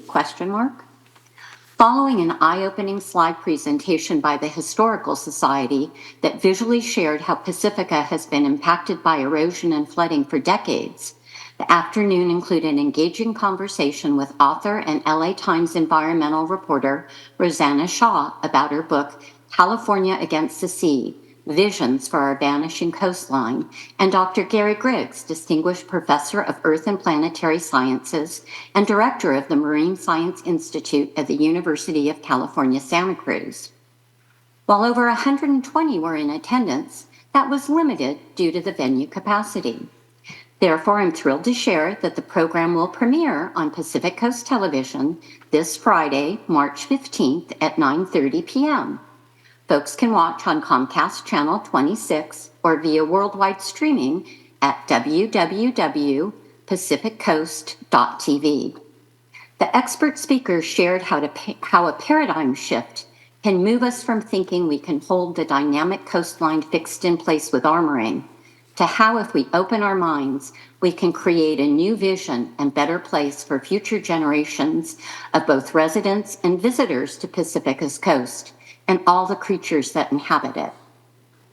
Following an eye-opening slide presentation by the Historical Society that visually shared how Pacifica has been impacted by erosion and flooding for decades, the afternoon included an engaging conversation with author and LA Times environmental reporter Rosanna Shaw about her book, California Against the Sea, Visions for Our Vanishing Coastline, and Dr. Gary Griggs, Distinguished Professor of Earth and Planetary Sciences and Director of the Marine Science Institute at the University of California, Santa Cruz. While over 120 were in attendance, that was limited due to the venue capacity. Therefore, I'm thrilled to share that the program will premiere on Pacific Coast Television this Friday, March 15th at 9:30 p.m. Folks can watch on Comcast Channel 26 or via worldwide streaming at www.pacificcoast.tv. The expert speakers shared how a paradigm shift can move us from thinking we can hold the dynamic coastline fixed in place with armoring to how, if we open our minds, we can create a new vision and better place for future generations of both residents and visitors to Pacifica's coast and all the creatures that inhabit it.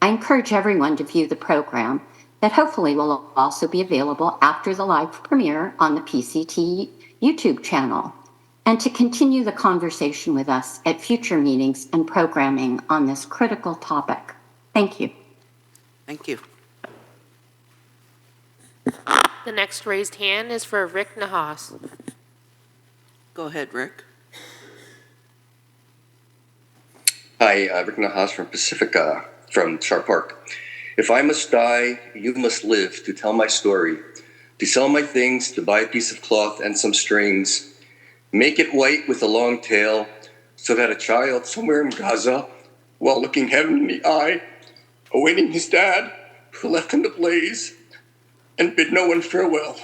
I encourage everyone to view the program that hopefully will also be available after the live premiere on the PCT YouTube channel, and to continue the conversation with us at future meetings and programming on this critical topic. Thank you. Thank you. The next raised hand is for Rick Nahas. Go ahead, Rick. Hi, Rick Nahas from Pacifica, from Sharp Park. If I must die, you must live to tell my story, to sell my things, to buy a piece of cloth and some strings, make it white with a long tail, so that a child somewhere in Gaza, while looking heaven in the eye, awaiting his dad, who left him to blaze, and bid no one farewell,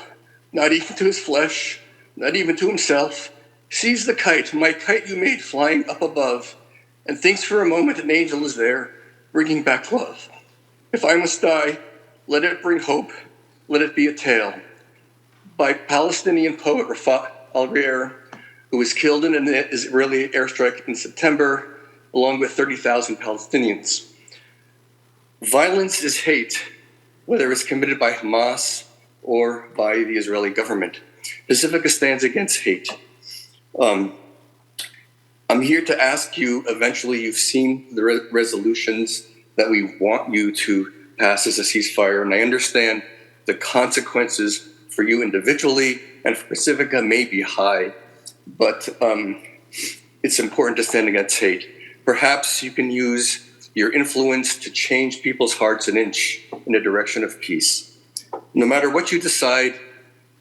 not even to his flesh, not even to himself, sees the kite, my kite you made, flying up above, and thinks for a moment an angel is there, bringing back love. If I must die, let it bring hope, let it be a tale. By Palestinian poet Rafat al-Reer, who was killed in an Israeli airstrike in September, along with 30,000 Palestinians. Violence is hate, whether it's committed by Hamas or by the Israeli government. Pacifica stands against hate. I'm here to ask you, eventually you've seen the resolutions that we want you to pass as a ceasefire, and I understand the consequences for you individually and for Pacifica may be high, but it's important to stand against hate. Perhaps you can use your influence to change people's hearts an inch in the direction of peace. No matter what you decide,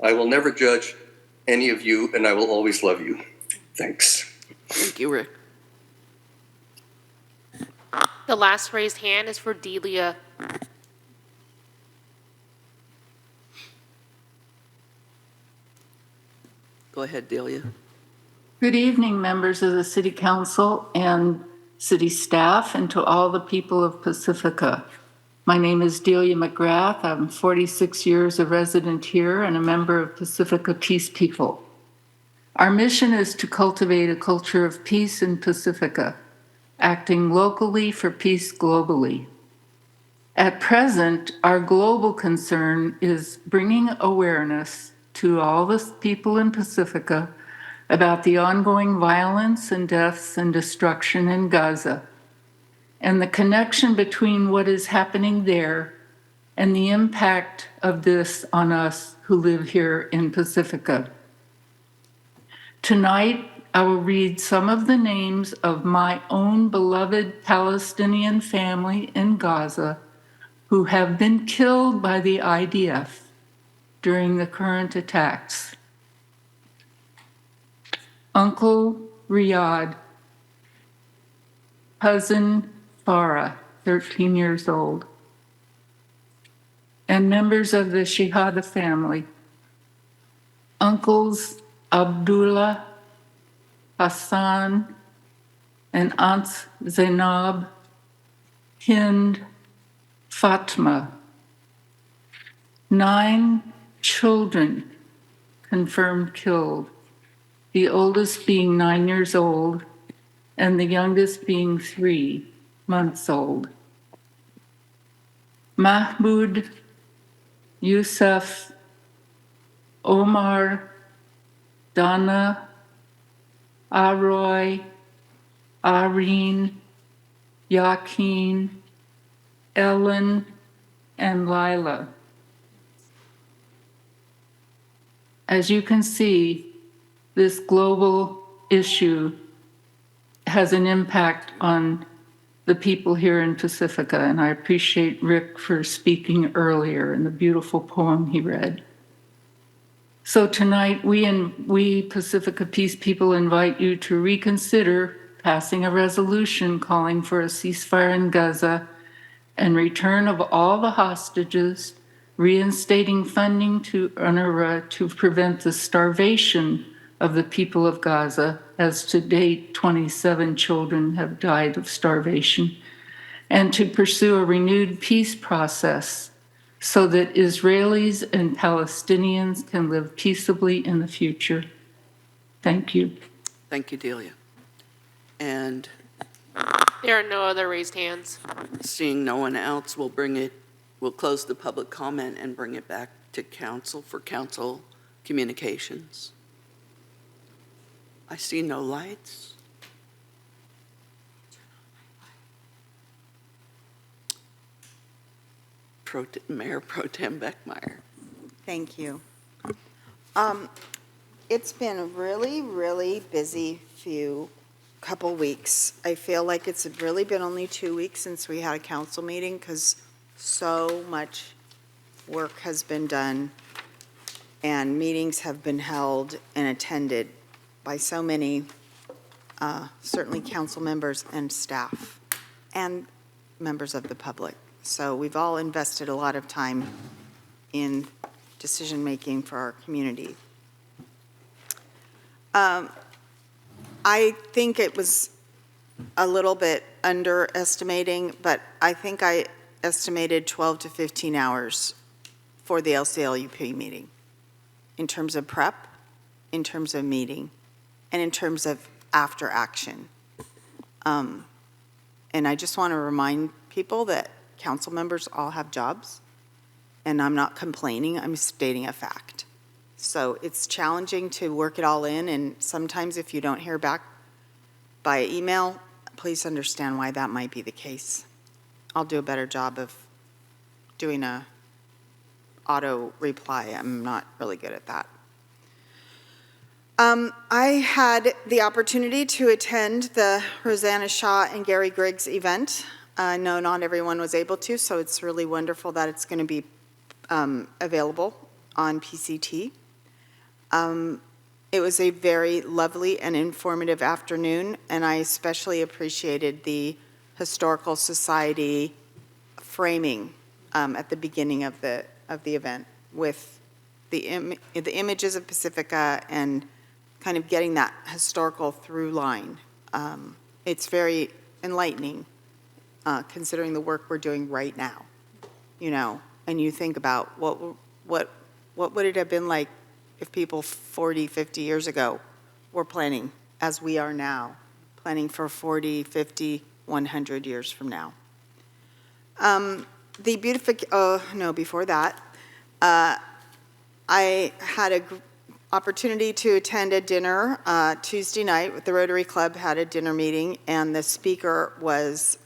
I will never judge any of you, and I will always love you. Thanks. Thank you, Rick. The last raised hand is for Delia. Go ahead, Delia. Good evening, members of the City Council and City staff, and to all the people of Pacifica. My name is Delia McGrath. I'm 46 years a resident here and a member of Pacifica Peace People. Our mission is to cultivate a culture of peace in Pacifica, acting locally for peace globally. At present, our global concern is bringing awareness to all the people in Pacifica about the ongoing violence and deaths and destruction in Gaza, and the connection between what is happening there and the impact of this on us who live here in Pacifica. Tonight, I will read some of the names of my own beloved Palestinian family in Gaza who have been killed by the IDF during the current attacks. Uncle Riyad, cousin Farah, 13 years old, and members of the Shihada family, uncles Abdullah, Hassan, and aunts Zainab, Hind, Fatma. 9 children confirmed killed, the oldest being 9 years old and the youngest being 3 months old. Mahmoud, Yusuf, Omar, Dana, Aroy, Areen, Yakin, Ellen, and Lila. As you can see, this global issue has an impact on the people here in Pacifica, and I appreciate Rick for speaking earlier and the beautiful poem he read. So tonight, we Pacifica Peace People invite you to reconsider passing a resolution calling for a ceasefire in Gaza and return of all the hostages, reinstating funding to UNRWA to prevent the starvation of the people of Gaza, as to date 27 children have died of starvation, and to pursue a renewed peace process so that Israelis and Palestinians can live peaceably in the future. Thank you. Thank you, Delia. And There are no other raised hands. seeing no one else, we'll close the public comment and bring it back to council for council communications. I see no lights. Mayor Pro Tem Beckmeyer. Thank you. It's been a really, really busy couple weeks. I feel like it's really been only 2 weeks since we had a council meeting because so much work has been done and meetings have been held and attended by so many, certainly council members and staff and members of the public. So we've all invested a lot of time in decision-making for our community. I think it was a little bit underestimating, but I think I estimated 12 to 15 hours for the LCLUP meeting in terms of prep, in terms of meeting, and in terms of after action. And I just want to remind people that council members all have jobs, and I'm not complaining, I'm stating a fact. So it's challenging to work it all in, and sometimes if you don't hear back by email, please understand why that might be the case. I'll do a better job of doing a auto reply. I'm not really good at that. I had the opportunity to attend the Rosanna Shaw and Gary Griggs event. I know not everyone was able to, so it's really wonderful that it's going to be available on PCT. It was a very lovely and informative afternoon, and I especially appreciated the Historical Society framing at the beginning of the event with the images of Pacifica and kind of getting that historical through line. It's very enlightening considering the work we're doing right now, you know, and you think about what would it have been like if people 40, 50 years ago were planning, as we are now, planning for 40, 50, 100 years from now. Before that, I had an opportunity to attend a dinner Tuesday night with the Rotary Club, had a dinner meeting, and the speaker was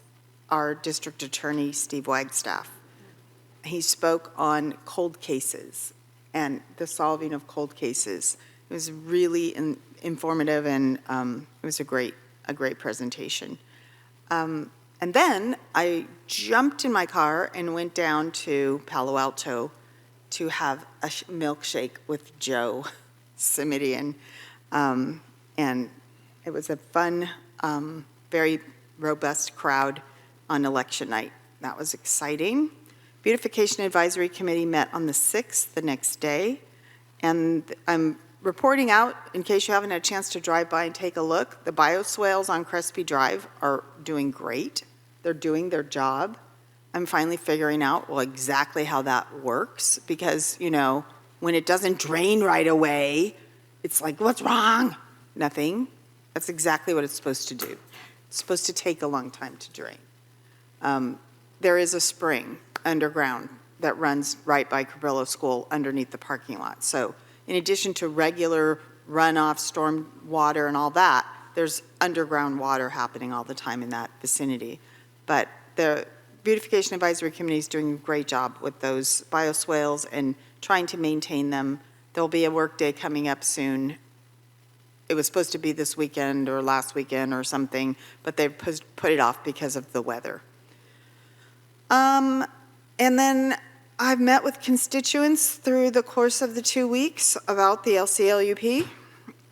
our district attorney, Steve Wagstaff. He spoke on cold cases and the solving of cold cases. It was really informative, and it was a great presentation. And then I jumped in my car and went down to Palo Alto to have a milkshake with Joe Simidian. And it was a fun, very robust crowd on election night. That was exciting. Beautification Advisory Committee met on the 6th, the next day, and I'm reporting out, in case you haven't had a chance to drive by and take a look, the bioswales on Crespi Drive are doing great. They're doing their job. I'm finally figuring out, well, exactly how that works, because, you know, when it doesn't drain right away, it's like, what's wrong? Nothing. That's exactly what it's supposed to do. It's supposed to take a long time to drain. There is a spring underground that runs right by Cabrillo School underneath the parking lot. So in addition to regular runoff, storm water and all that, there's underground water happening all the time in that vicinity. But the Beautification Advisory Committee is doing a great job with those bioswales and trying to maintain them. There'll be a work day coming up soon. It was supposed to be this weekend or last weekend or something, but they've put it off because of the weather. And then I've met with constituents through the course of the 2 weeks about the LCLUP,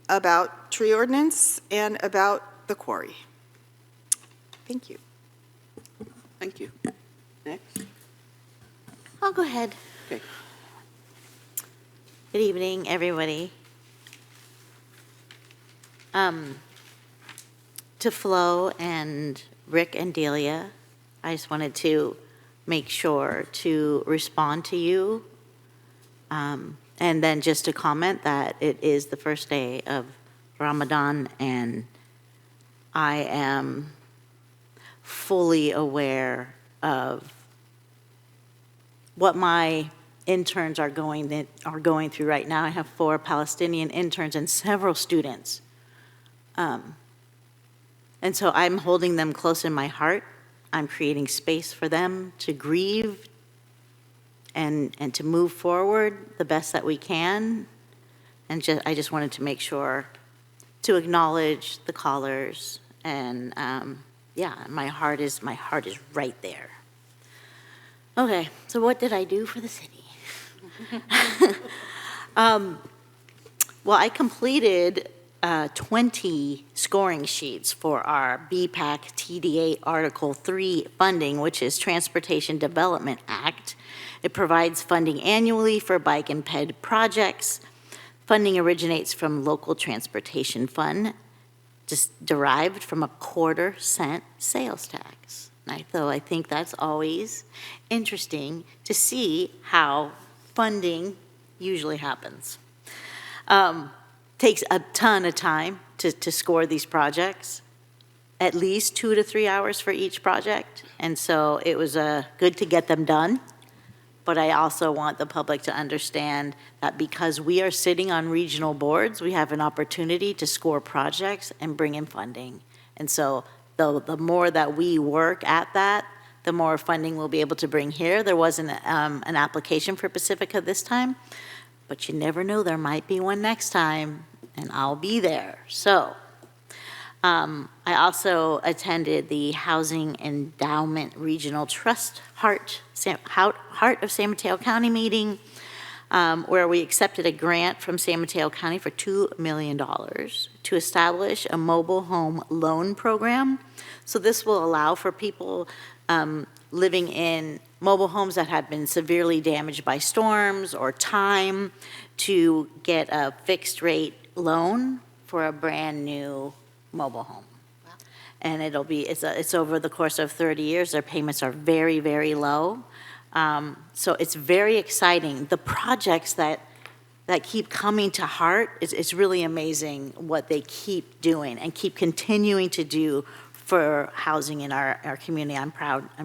about tree ordinance, and about the quarry. Thank you. Thank you. Next. I'll go ahead. Okay. Good evening, everybody. To Flo and Rick and Delia, I just wanted to make sure to respond to you. And then just to comment that it is the first day of Ramadan, and I am fully aware of what my interns are going through right now. I have 4 Palestinian interns and several students. And so I'm holding them close in my heart. I'm creating space for them to grieve and to move forward the best that we can. And I just wanted to make sure to acknowledge the callers, and yeah, my heart is right there. Okay, so what did I do for the city? Well, I completed 20 scoring sheets for our BPAC TDA Article 3 funding, which is Transportation Development Act. It provides funding annually for bike and ped projects. Funding originates from local transportation fund, just derived from a 1/4 cent sales tax. So I think that's always interesting to see how funding usually happens. Takes a ton of time to score these projects, at least 2 to 3 hours for each project. And so it was good to get them done. But I also want the public to understand that because we are sitting on regional boards, we have an opportunity to score projects and bring in funding. And so the more that we work at that, the more funding we'll be able to bring here. There wasn't an application for Pacifica this time, but you never know, there might be one next time, and I'll be there. So I also attended the Housing Endowment Regional Trust Heart of San Mateo County meeting, where we accepted a grant from San Mateo County for $2 million to establish a mobile home loan program. So this will allow for people living in mobile homes that have been severely damaged by storms or time to get a fixed rate loan for a brand new mobile home. Wow. And it's over the course of 30 years. Their payments are very, very low. So it's very exciting. The projects that keep coming to heart, it's really amazing what they keep doing and keep continuing to do for housing in our community. I'm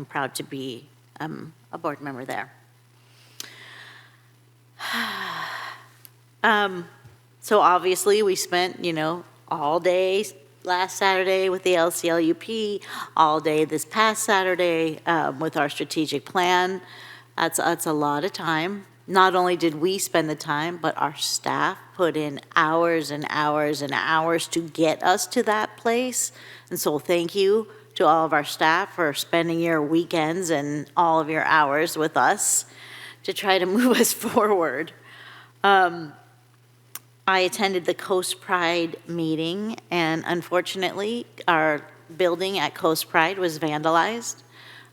proud to be a board member there. So obviously we spent, all day last Saturday with the LCLUP, all day this past Saturday with our strategic plan. That's a lot of time. Not only did we spend the time, but our staff put in hours and hours and hours to get us to that place. And so thank you to all of our staff for spending your weekends and all of your hours with us to try to move us forward. I attended the Coast Pride meeting, and unfortunately, our building at Coast Pride was vandalized.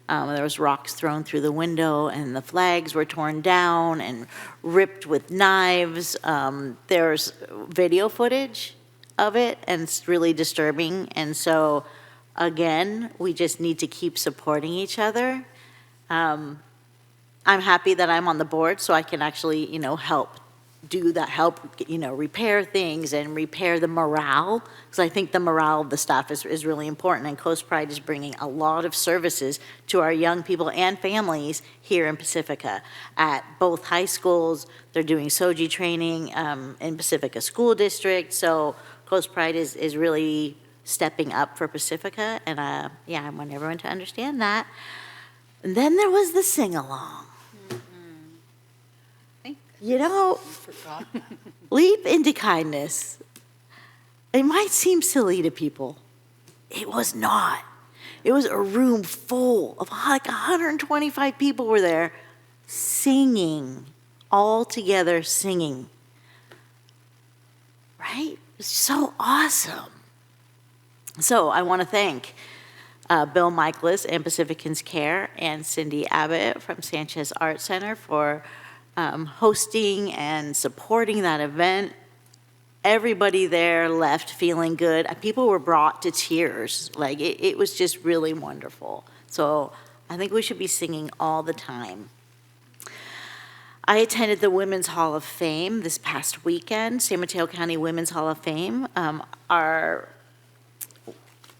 There was rocks thrown through the window, and the flags were torn down and ripped with knives. There's video footage of it, and it's really disturbing. And so, again, we just need to keep supporting each other. I'm happy that I'm on the board, so I can actually, help repair things and repair the morale, because I think the morale of the staff is really important, and Coast Pride is bringing a lot of services to our young people and families here in Pacifica at both high schools. They're doing SOGI training in Pacifica School District, so Coast Pride is really stepping up for Pacifica, and I want everyone to understand that. And then there was the sing-along. Leap into kindness. It might seem silly to people. It was not. It was a room full of like 125 people were there singing, all together singing. Right? It was so awesome. So I want to thank Bill Michaelis and Pacificans Care and Cindy Abbott from Sanchez Art Center for hosting and supporting that event. Everybody there left feeling good. People were brought to tears. Like, it was just really wonderful. So I think we should be singing all the time. I attended the Women's Hall of Fame this past weekend, San Mateo County Women's Hall of Fame.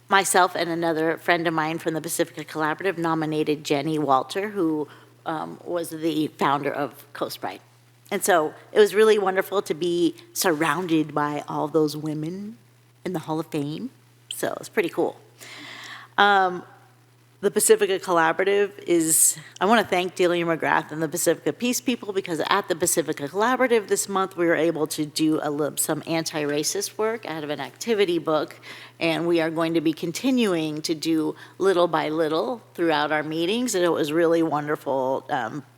Myself and another friend of mine from the Pacifica Collaborative nominated Jenny Walter, who was the founder of Coast Bride. And so it was really wonderful to be surrounded by all those women in the Hall of Fame. So it's pretty cool. The Pacifica Collaborative I want to thank Delia McGrath and the Pacifica Peace People, because at the Pacifica Collaborative this month, we were able to do some anti-racist work out of an activity book, and we are going to be continuing to do little by little throughout our meetings, and it was really wonderful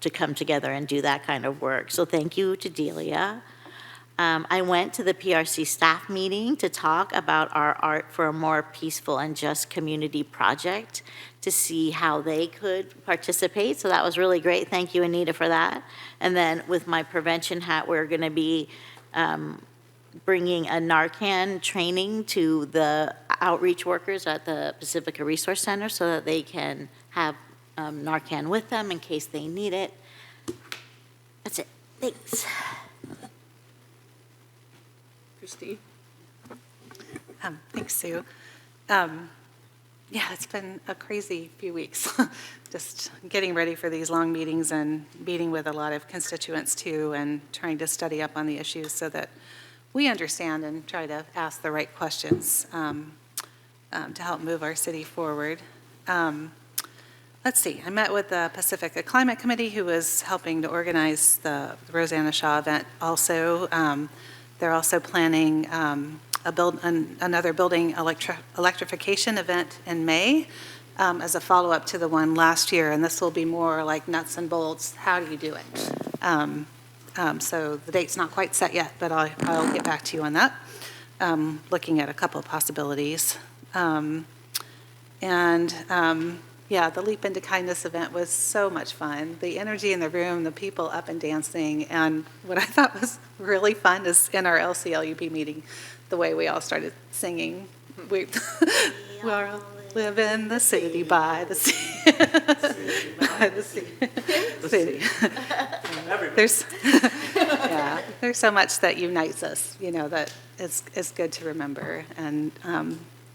to come together and do that kind of work. So thank you to Delia. I went to the PRC staff meeting to talk about our Art for a More Peaceful and Just Community project to see how they could participate. So that was really great. Thank you, Anita, for that. And then with my prevention hat, we're going to be bringing a Narcan training to the outreach workers at the Pacifica Resource Center so that they can have Narcan with them in case they need it. That's it. Thanks. Christine? Thanks, Sue. Yeah, it's been a crazy few weeks, just getting ready for these long meetings and meeting with a lot of constituents too, and trying to study up on the issues so that we understand and try to ask the right questions to help move our city forward. Let's see, I met with the Pacifica Climate Committee, who was helping to organize the Rosanna Shaw event also. They're also planning another building electrification event in May as a follow-up to the one last year, and this will be more like nuts and bolts. How do you do it? So the date's not quite set yet, but I'll get back to you on that. Looking at a couple of possibilities. Yeah, the Leap into Kindness event was so much fun. The energy in the room, the people up and dancing, and what I thought was really fun is in our LCLUP meeting, the way we all started singing. We all live in the city by the sea. By the sea. City. There's so much that unites us, that is good to remember, and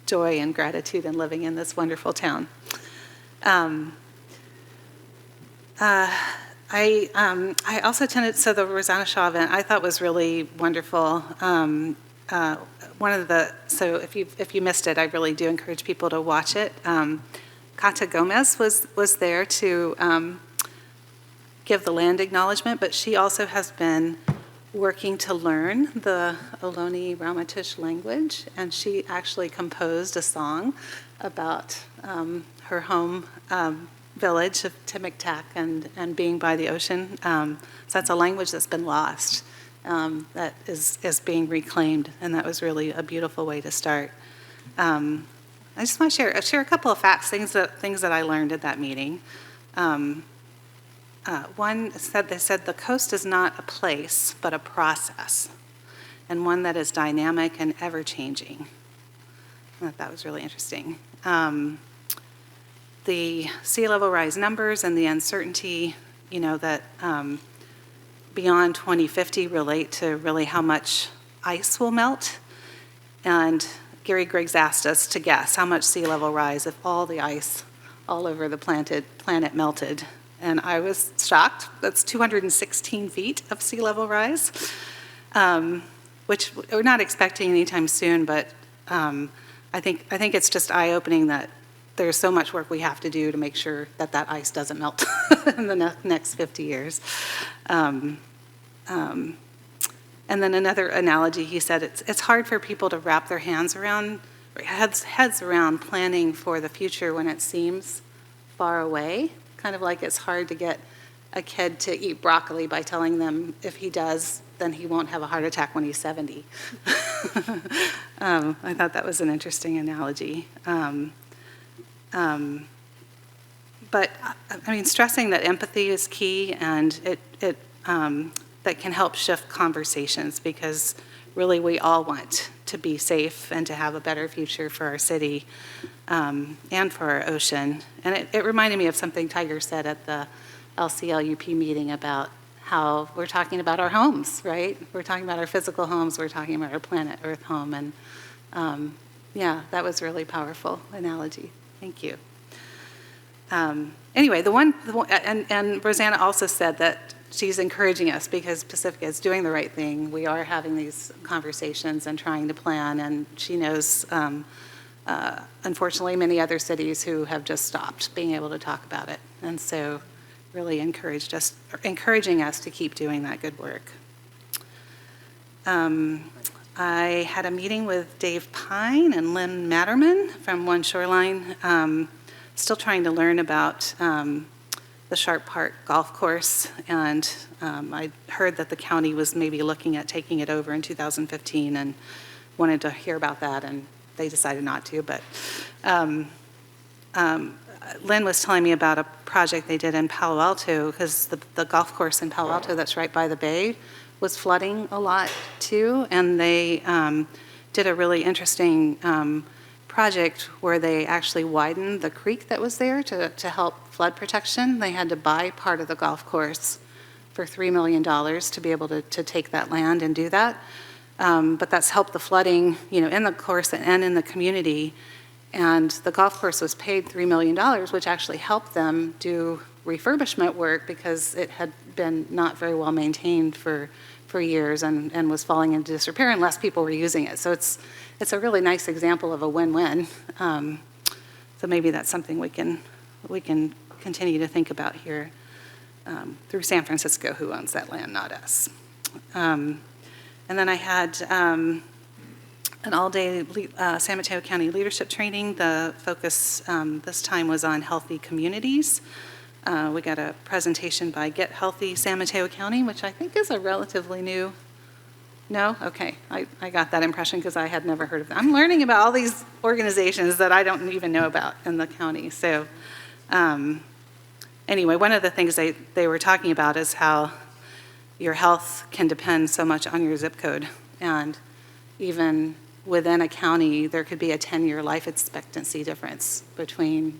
joy and gratitude in living in this wonderful town. I also attended, so the Rosanna Shaw event I thought was really wonderful. So if you missed it, I really do encourage people to watch it. Kata Gomez was there to give the land acknowledgement, but she also has been working to learn the Ohlone Ramaytush language, and she actually composed a song about her home village of Timictac and being by the ocean. So that's a language that's been lost, that is being reclaimed, and that was really a beautiful way to start. I just want to share a couple of facts, things that I learned at that meeting. One they said the coast is not a place, but a process, and one that is dynamic and ever-changing. I thought that was really interesting. The sea level rise numbers and the uncertainty, that beyond 2050 relate to really how much ice will melt. And Gary Griggs asked us to guess how much sea level rise if all the ice all over the planet melted. And I was shocked. That's 216 feet of sea level rise, which we're not expecting anytime soon, but I think it's just eye-opening that there's so much work we have to do to make sure that ice doesn't melt in the next 50 years. And then another analogy, he said, it's hard for people to wrap their heads around planning for the future when it seems far away. Kind of like it's hard to get a kid to eat broccoli by telling them if he does, then he won't have a heart attack when he's 70. I thought that was an interesting analogy. But I mean, stressing that empathy is key, and that can help shift conversations, because really we all want to be safe and to have a better future for our city and for our ocean. And it reminded me of something Tiger said at the LCLUP meeting about how we're talking about our homes, right? We're talking about our physical homes, we're talking about our planet Earth home. And yeah, that was a really powerful analogy. Thank you. Anyway, and Rosanna also said that she's encouraging us because Pacifica is doing the right thing. We are having these conversations and trying to plan, and she knows, unfortunately, many other cities who have just stopped being able to talk about it. And so really encouraging us to keep doing that good work. I had a meeting with Dave Pine and Lynn Matterman from One Shoreline, still trying to learn about the Sharp Park Golf Course, and I heard that the county was maybe looking at taking it over in 2015 and wanted to hear about that, and they decided not to. But Lynn was telling me about a project they did in Palo Alto, because the golf course in Palo Alto that's right by the bay was flooding a lot too, and they did a really interesting project where they actually widened the creek that was there to help flood protection. They had to buy part of the golf course for $3 million to be able to take that land and do that. But that's helped the flooding, in the course and in the community. And the golf course was paid $3 million, which actually helped them do refurbishment work because it had been not very well maintained for years and was falling into disrepair, and less people were using it. So it's a really nice example of a win-win. So maybe that's something we can continue to think about here through San Francisco, who owns that land, not us. And then I had an all-day San Mateo County leadership training. The focus this time was on healthy communities. We got a presentation by Get Healthy San Mateo County, which I think is a relatively new. No? Okay. I got that impression because I had never heard of them. I'm learning about all these organizations that I don't even know about in the county. So anyway, one of the things they were talking about is how your health can depend so much on your zip code. And even within a county, there could be a 10-year life expectancy difference between,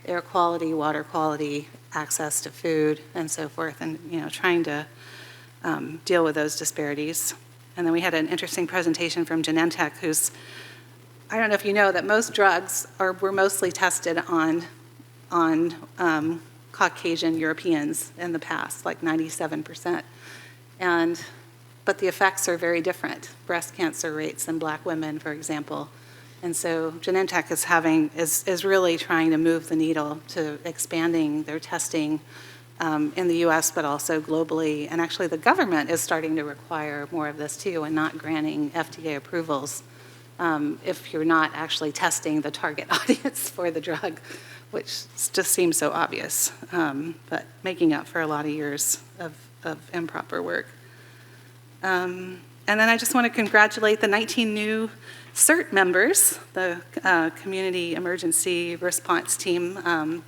air quality, water quality, access to food, and so forth, and trying to deal with those disparities. And then we had an interesting presentation from Genentech, who's, I don't know if you know that most drugs were mostly tested on Caucasian Europeans in the past, like 97%. But the effects are very different. Breast cancer rates in Black women, for example. And so Genentech is really trying to move the needle to expanding their testing in the US, but also globally. And actually the government is starting to require more of this too, and not granting FDA approvals if you're not actually testing the target audience for the drug, which just seems so obvious, but making up for a lot of years of improper work. And then I just want to congratulate the 19 new CERT members, the Community Emergency Response Team.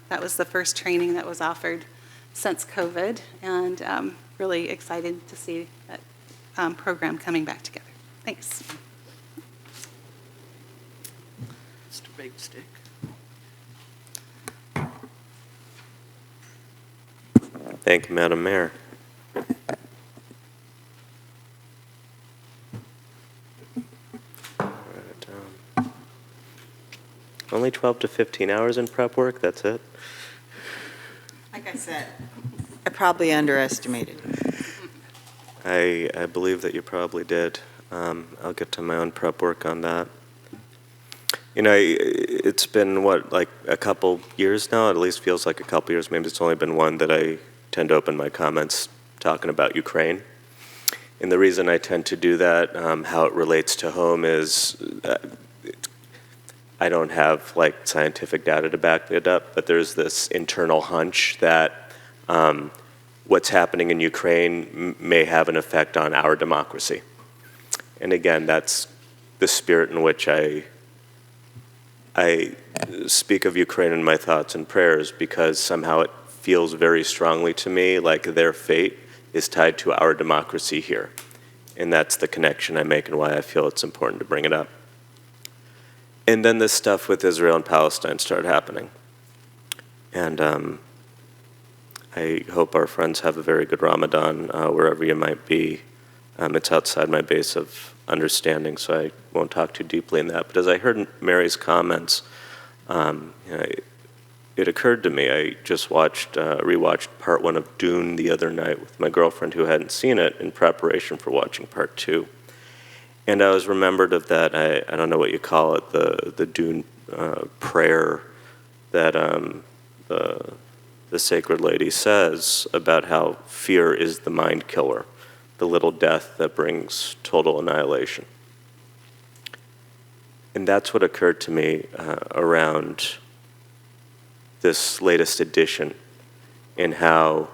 That was the first training that was offered since COVID, and really excited to see that program coming back together. Thanks. Mr. Big Stick. Thank you, Madam Mayor. Only 12 to 15 hours in prep work, that's it? Like I said, I probably underestimated. I believe that you probably did. I'll get to my own prep work on that. It's been, like a couple years now? It at least feels like a couple years. Maybe it's only been one that I tend to open my comments talking about Ukraine. And the reason I tend to do that, how it relates to home, is I don't have scientific data to back it up, but there's this internal hunch that what's happening in Ukraine may have an effect on our democracy. And again, that's the spirit in which I speak of Ukraine in my thoughts and prayers, because somehow it feels very strongly to me like their fate is tied to our democracy here. And that's the connection I make and why I feel it's important to bring it up. And then this stuff with Israel and Palestine started happening. And I hope our friends have a very good Ramadan wherever you might be. It's outside my base of understanding, so I won't talk too deeply in that. But as I heard Mary's comments, it occurred to me, I just rewatched part 1 of Dune the other night with my girlfriend who hadn't seen it in preparation for watching part 2. And I was remembered of that, I don't know what you call it, the Dune prayer that the Sacred Lady says about how fear is the mind killer, the little death that brings total annihilation. And that's what occurred to me around this latest edition, in how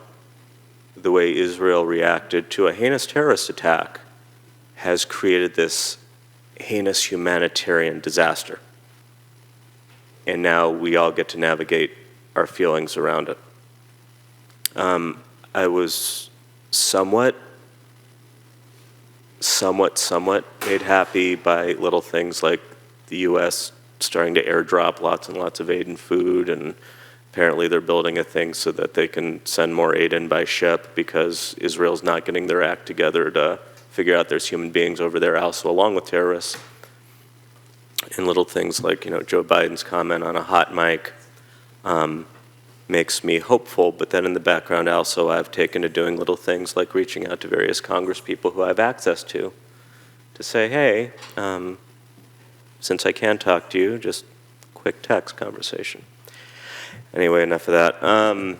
the way Israel reacted to a heinous terrorist attack has created this heinous humanitarian disaster. And now we all get to navigate our feelings around it. I was somewhat made happy by little things like the U.S. starting to airdrop lots and lots of aid and food, and apparently they're building a thing so that they can send more aid in by ship because Israel's not getting their act together to figure out there's human beings over there also along with terrorists. And little things like, Joe Biden's comment on a hot mic makes me hopeful, but then in the background also I've taken to doing little things like reaching out to various Congress people who I have access to say, hey, since I can talk to you, just quick text conversation. Anyway, enough of that.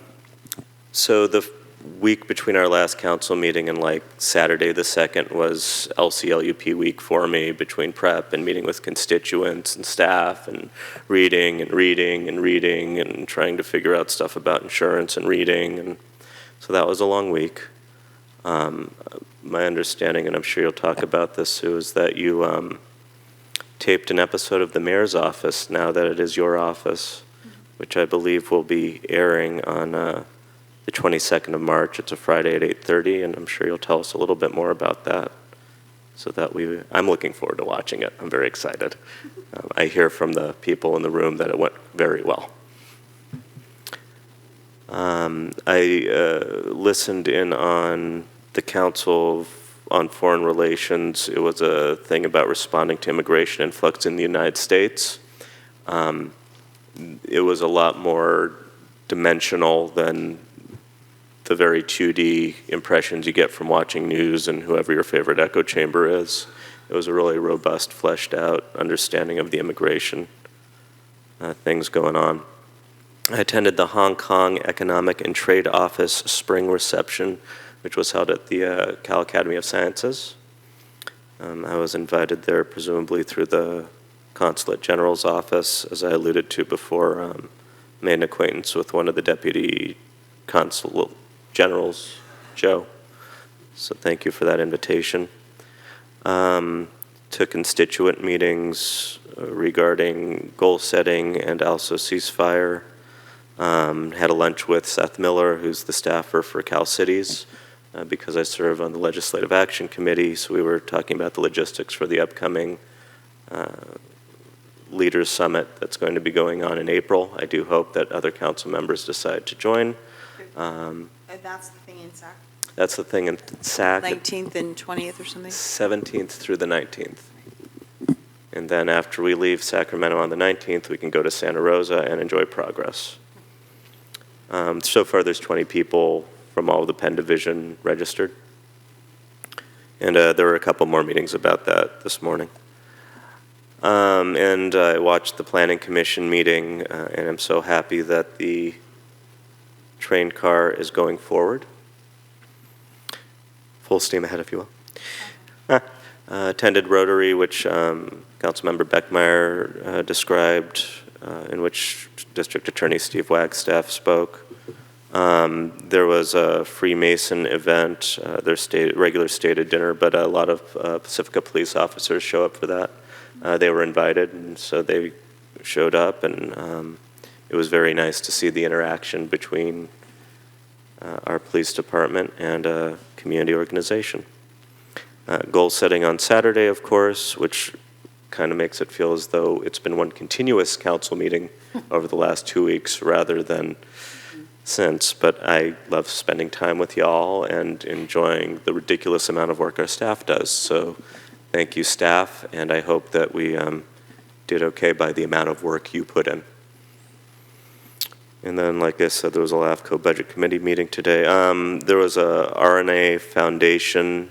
So the week between our last council meeting and Saturday the 2nd was LCLUP week for me, between prep and meeting with constituents and staff and reading and trying to figure out stuff about insurance and reading. And so that was a long week. My understanding, and I'm sure you'll talk about this, Sue, is that you taped an episode of The Mayor's Office now that it is your office, which I believe will be airing on the 22nd of March. It's a Friday at 8:30, and I'm sure you'll tell us a little bit more about that. So that I'm looking forward to watching it. I'm very excited. I hear from the people in the room that it went very well. I listened in on the Council on Foreign Relations. It was a thing about responding to immigration influx in the United States. It was a lot more dimensional than the very 2D impressions you get from watching news and whoever your favorite echo chamber is. It was a really robust, fleshed out understanding of the immigration things going on. I attended the Hong Kong Economic and Trade Office spring reception, which was held at the Cal Academy of Sciences. I was invited there presumably through the Consulate General's office. As I alluded to before, made an acquaintance with one of the Deputy Consulate Generals, Joe. So thank you for that invitation. To constituent meetings regarding goal setting and also ceasefire. Had a lunch with Seth Miller, who's the staffer for Cal Cities, because I serve on the Legislative Action Committee, so we were talking about the logistics for the upcoming Leaders Summit that's going to be going on in April. I do hope that other council members decide to join. And that's the thing in SAC? That's the thing in SAC. 19th and 20th or something? 17th through the 19th. And then after we leave Sacramento on the 19th, we can go to Santa Rosa and enjoy progress. So far, there's 20 people from all of the Penn Division registered. And there were a couple more meetings about that this morning. And I watched the Planning Commission meeting, and I'm so happy that the train car is going forward. Full steam ahead, if you will. Attended Rotary, which Councilmember Beckmeyer described, in which District Attorney Steve Wagstaff spoke. There was a Freemason event, their regular stated dinner, but a lot of Pacifica police officers show up for that. They were invited, and so they showed up, and it was very nice to see the interaction between our police department and a community organization. Goal setting on Saturday, of course, which kind of makes it feel as though it's been one continuous council meeting over the last 2 weeks rather than since. But I love spending time with y'all and enjoying the ridiculous amount of work our staff does. So thank you, staff, and I hope that we did okay by the amount of work you put in. And then, like I said, there was a LAFCO Budget Committee meeting today. There was a RNA Foundation,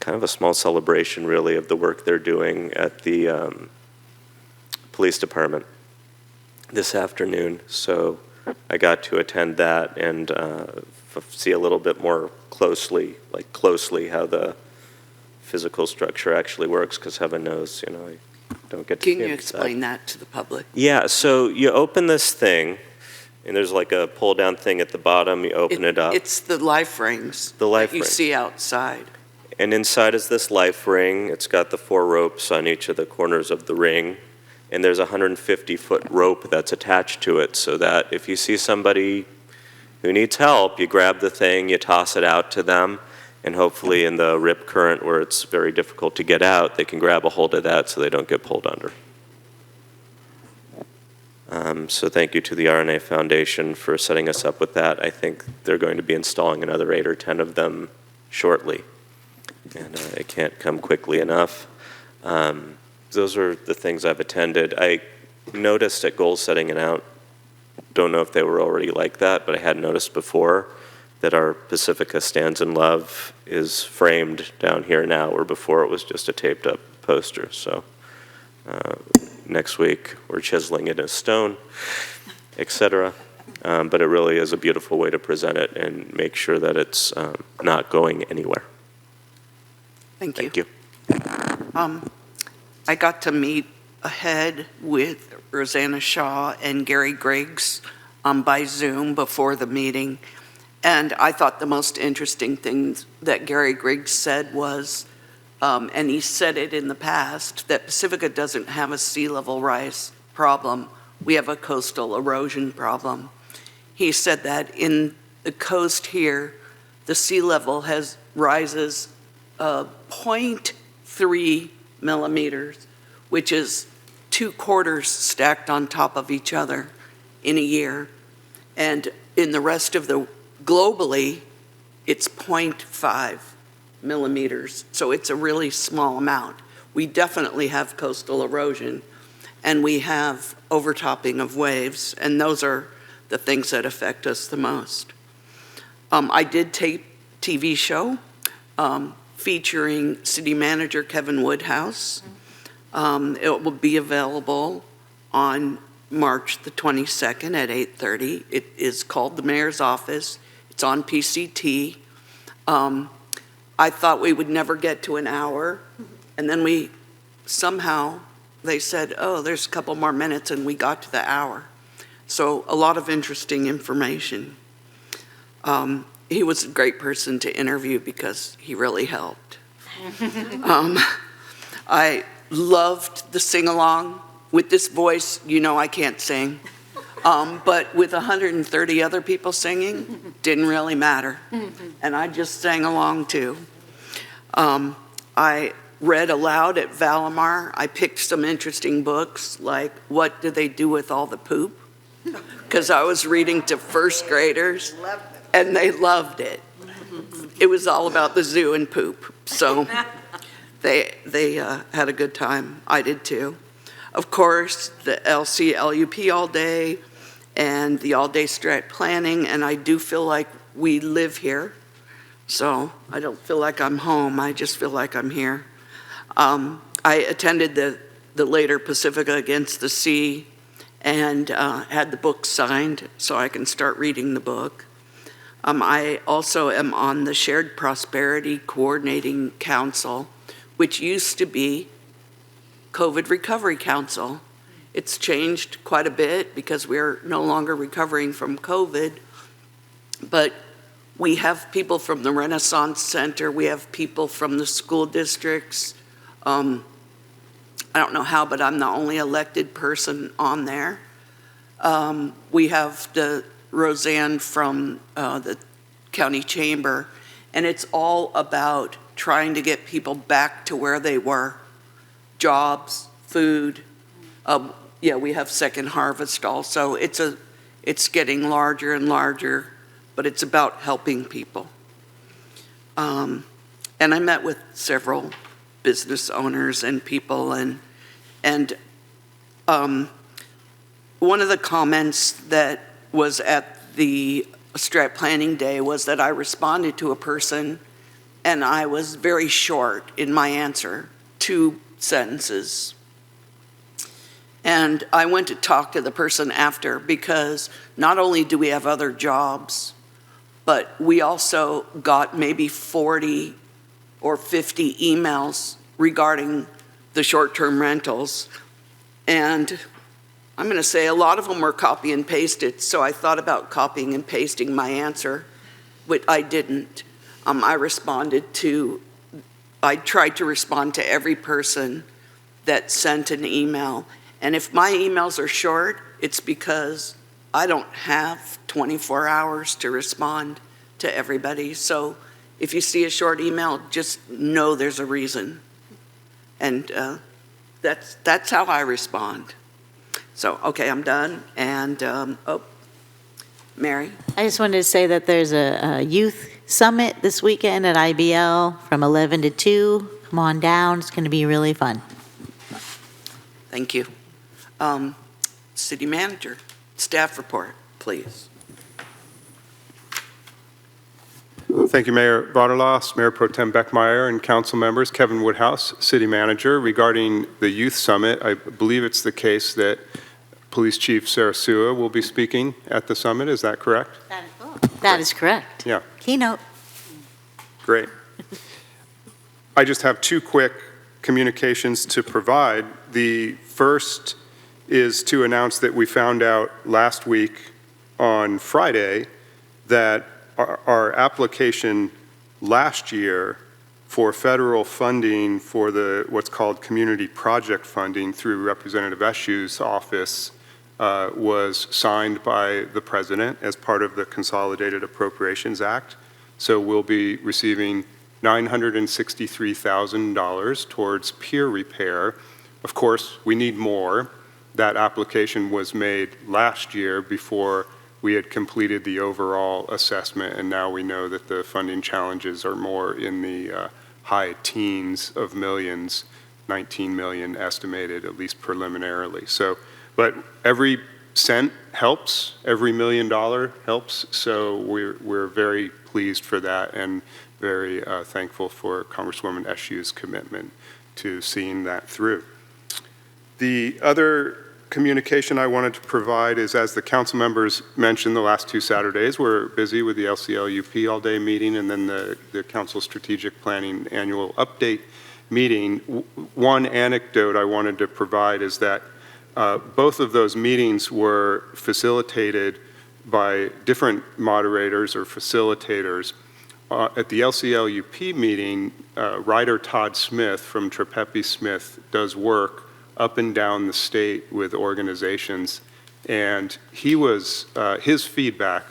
kind of a small celebration, really, of the work they're doing at the police department this afternoon. So I got to attend that and see a little bit more closely how the physical structure actually works, because heaven knows, I don't get to Can see you it. explain that to the public? Yeah, so you open this thing, and there's like a pull-down thing at the bottom. You open it up. It's the life rings The life that you rings. see outside. And inside is this life ring. It's got the 4 ropes on each of the corners of the ring. And there's a 150-foot rope that's attached to it, so that if you see somebody who needs help, you grab the thing, you toss it out to them, and hopefully in the rip current where it's very difficult to get out, they can grab a hold of that so they don't get pulled under. So thank you to the RNA Foundation for setting us up with that. I think they're going to be installing another 8 or 10 of them shortly, and it can't come quickly enough. Those are the things I've attended. I noticed at goal setting, and I don't know if they were already like that, but I had noticed before that our Pacifica Stands in Love is framed down here now, where before it was just a taped up poster. So next week we're chiseling it in stone, etc. But it really is a beautiful way to present it and make sure that it's not going anywhere. Thank you. Thank you. I got to meet ahead with Rosanna Shaw and Gary Griggs by Zoom before the meeting. And I thought the most interesting thing that Gary Griggs said was, and he said it in the past, that Pacifica doesn't have a sea level rise problem. We have a coastal erosion problem. He said that in the coast here, the sea level rises 0.3 millimeters, which is 2 quarters stacked on top of each other in a year. And in the rest of the globally, it's 0.5 millimeters. So it's a really small amount. We definitely have coastal erosion, and we have overtopping of waves, and those are the things that affect us the most. I did tape TV show featuring City Manager Kevin Woodhouse. It will be available on March the 22nd at 8:30. It is called The Mayor's Office. It's on PCT. I thought we would never get to an hour, and then they said, oh, there's a couple more minutes, and we got to the hour. So a lot of interesting information. He was a great person to interview because he really helped. I loved the sing-along. With this voice, I can't sing. But with 130 other people singing, didn't really matter. And I just sang along too. I read aloud at Valimar. I picked some interesting books, like What Do They Do with All the Poop? Because I was reading to first graders, and they loved it. It was all about the zoo and poop. So they had a good time. I did too. Of course, the LCLUP all day and the all-day strat planning, and I do feel like we live here. So I don't feel like I'm home. I just feel like I'm here. I attended the later Pacifica Against the Sea and had the book signed so I can start reading the book. I also am on the Shared Prosperity Coordinating Council, which used to be COVID Recovery Council. It's changed quite a bit because we're no longer recovering from COVID, but we have people from the Renaissance Center, we have people from the school districts. I don't know how, but I'm the only elected person on there. We have the Roseanne from the county chamber, And it's all about trying to get people back to where they were. Jobs, food. Yeah, we have Second Harvest also. It's getting larger and larger, but it's about helping people. And I met with several business owners and people, and one of the comments that was at the strat planning day was that I responded to a person and I was very short in my answer, 2 sentences. And I went to talk to the person after, because not only do we have other jobs, but we also got maybe 40 or 50 emails regarding the short-term rentals. And I'm going to say a lot of them were copy and pasted, so I thought about copying and pasting my answer, but I didn't. I tried to respond to every person that sent an email. And if my emails are short, it's because I don't have 24 hours to respond to everybody. So if you see a short email, just know there's a reason. And that's how I respond. So, okay, I'm done. And, Mary? I just wanted to say that there's a youth summit this weekend at IBL from 11 to 2. Come on down. It's going to be really fun. Thank you. City Manager, staff report, please. Thank you, Mayor Vaterlos, Mayor Pro Tem Beckmeyer, and council members. Kevin Woodhouse, City Manager. Regarding the Youth Summit, I believe it's the case that Police Chief Sarasua will be speaking at the summit. Is that correct? That is correct. Yeah. Keynote. Great. I just have 2 quick communications to provide. The first is to announce that we found out last week on Friday that our application last year for federal funding for what's called community project funding through Representative Eshu's office was signed by the President as part of the Consolidated Appropriations Act. So we'll be receiving $963,000 towards pier repair. Of course, we need more. That application was made last year before we had completed the overall assessment, and now we know that the funding challenges are more in the high teens of millions, 19 million estimated, at least preliminarily. So, but every cent helps, every $1 million helps, so we're very pleased for that and very thankful for Congresswoman Eshu's commitment to seeing that through. The other communication I wanted to provide is, as the council members mentioned, the last 2 Saturdays we're busy with the LCLUP all-day meeting and then the council strategic planning annual update meeting. One anecdote I wanted to provide is that both of those meetings were facilitated by different moderators or facilitators. At the LCLUP meeting, Ryder Todd Smith from Trepepe Smith does work up and down the state with organizations, and he was, his feedback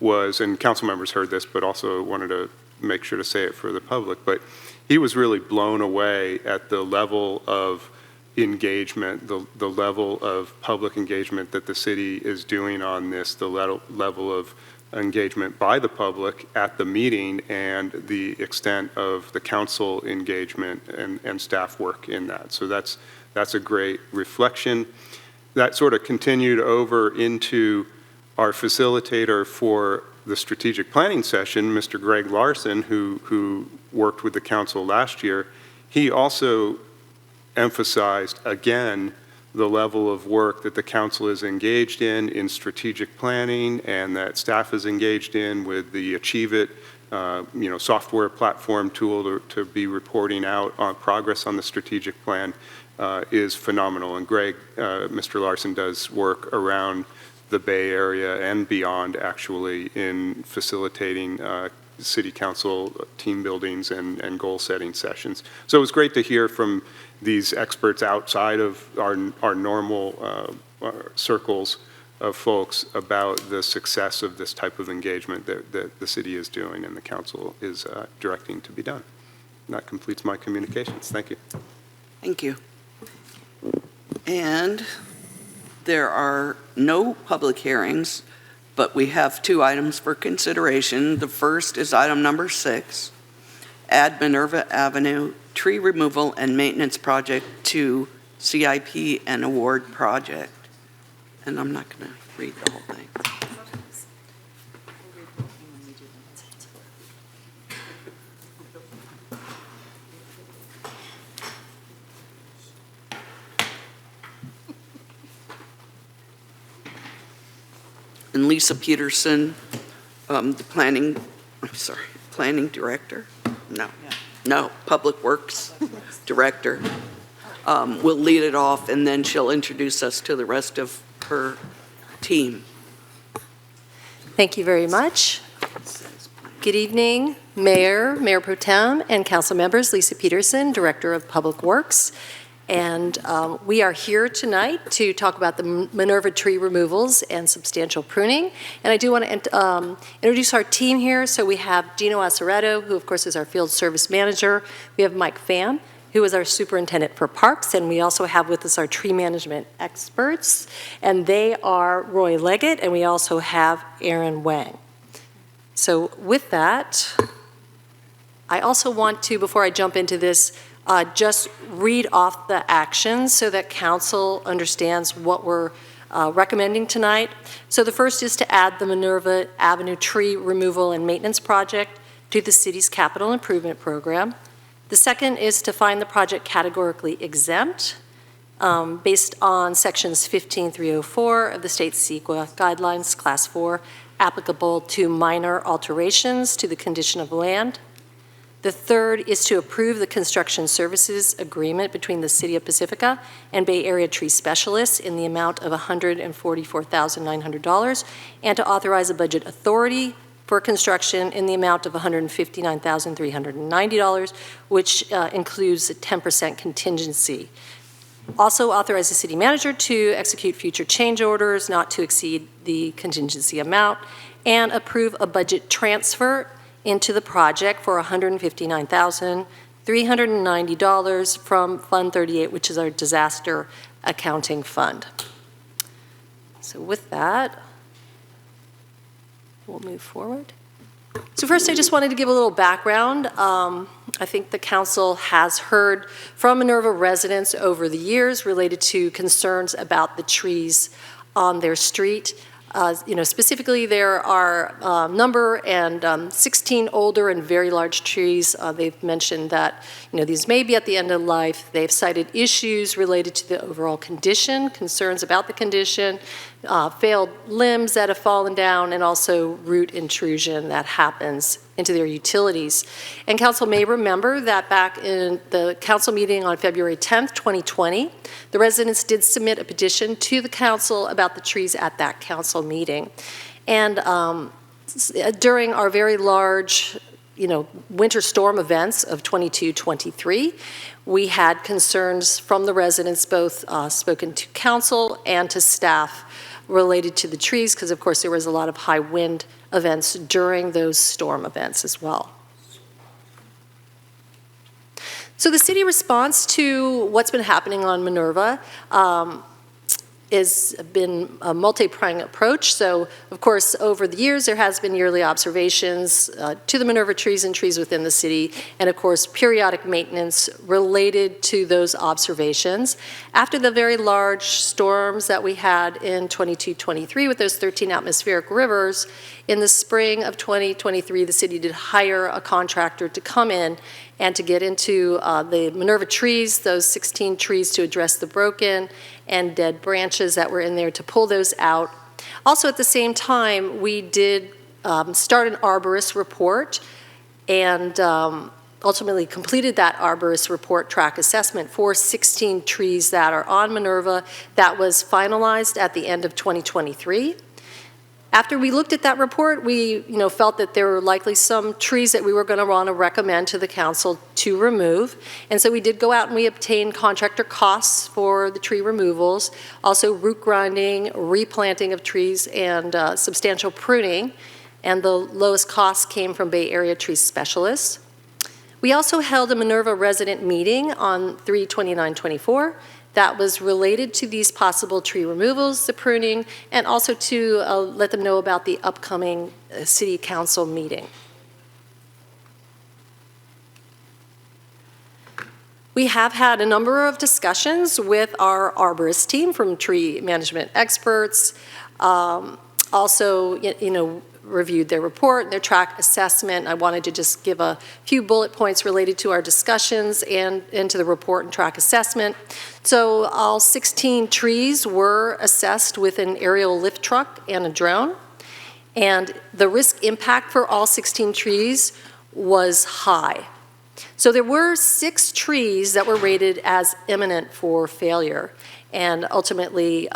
was, and council members heard this, but also wanted to make sure to say it for the public, but he was really blown away at the level of engagement, the level of public engagement that the city is doing on this, the level of engagement by the public at the meeting, and the extent of the council engagement and staff work in that. So that's a great reflection. That sort of continued over into our facilitator for the strategic planning session, Mr. Greg Larson, who worked with the council last year. He also emphasized again the level of work that the council is engaged in strategic planning, and that staff is engaged in with the Achieve It software platform tool to be reporting out on progress on the strategic plan is phenomenal. And Greg, Mr. Larson, does work around the Bay Area and beyond, actually, in facilitating city council team buildings and goal setting sessions. So it was great to hear from these experts outside of our normal circles of folks about the success of this type of engagement that the city is doing and the council is directing to be done. And that completes my communications. Thank you. Thank you. And there are no public hearings, but we have 2 items for consideration. The first is item number 6, add Minerva Avenue tree removal and maintenance project to CIP and award project. And I'm not going to read the whole thing. And Lisa Peterson, the planning director? No, Public Works Director, will lead it off, and then she'll introduce us to the rest of her team. Thank you very much. Good evening, Mayor Pro Tem, and council members. Lisa Peterson, Director of Public Works. And we are here tonight to talk about the Minerva tree removals and substantial pruning. And I do want to introduce our team here. So we have Dino Aceredo, who of course is our field service manager. We have Mike Pham, who is our superintendent for parks. And we also have with us our tree management experts. And they are Roy Leggett, and we also have Aaron Wang. So with that, I also want to, before I jump into this, just read off the actions so that council understands what we're recommending tonight. So the first is to add the Minerva Avenue tree removal and maintenance project to the city's capital improvement program. The second is to find the project categorically exempt based on sections 15304 of the state CEQA guidelines, class 4, applicable to minor alterations to the condition of land. The third is to approve the construction services agreement between the City of Pacifica and Bay Area Tree Specialists in the amount of $144,900 and to authorize a budget authority for construction in the amount of $159,390, which includes a 10% contingency. Also authorize the city manager to execute future change orders not to exceed the contingency amount and approve a budget transfer into the project for $159,390 from Fund 38, which is our disaster accounting fund. So with that, we'll move forward. So first, I just wanted to give a little background. I think the council has heard from Minerva residents over the years related to concerns about the trees on their street. Specifically, there are a number and 16 older and very large trees. They've mentioned that, these may be at the end of life. They've cited issues related to the overall condition, concerns about the condition, failed limbs that have fallen down, and also root intrusion that happens into their utilities. And council may remember that back in the council meeting on February 10th, 2020, the residents did submit a petition to the council about the trees at that council meeting. And during our very large, winter storm events of 22-23, we had concerns from the residents, both spoken to council and to staff related to the trees, because of course there was a lot of high wind events during those storm events as well. So the city response to what's been happening on Minerva has been a multi-pronged approach. So, of course, over the years, there has been yearly observations to the Minerva trees and trees within the city, and of course, periodic maintenance related to those observations. After the very large storms that we had in 22-23 with those 13 atmospheric rivers, in the spring of 2023, the city did hire a contractor to come in and to get into the Minerva trees, those 16 trees, to address the broken and dead branches that were in there, to pull those out. Also, at the same time, we did start an arborist report and ultimately completed that arborist report track assessment for 16 trees that are on Minerva. That was finalized at the end of 2023. After we looked at that report, we felt that there were likely some trees that we were going to want to recommend to the council to remove. And so we did go out and we obtained contractor costs for the tree removals, also root grinding, replanting of trees, and substantial pruning. And the lowest cost came from Bay Area tree specialists. We also held a Minerva resident meeting on 3/29/24 that was related to these possible tree removals, the pruning, and also to let them know about the upcoming city council meeting. We have had a number of discussions with our arborist team from tree management experts, also, reviewed their report, their track assessment. I wanted to just give a few bullet points related to our discussions and to the report and track assessment. So all 16 trees were assessed with an aerial lift truck and a drone. And the risk impact for all 16 trees was high. So there were 6 trees that were rated as imminent for failure. And ultimately,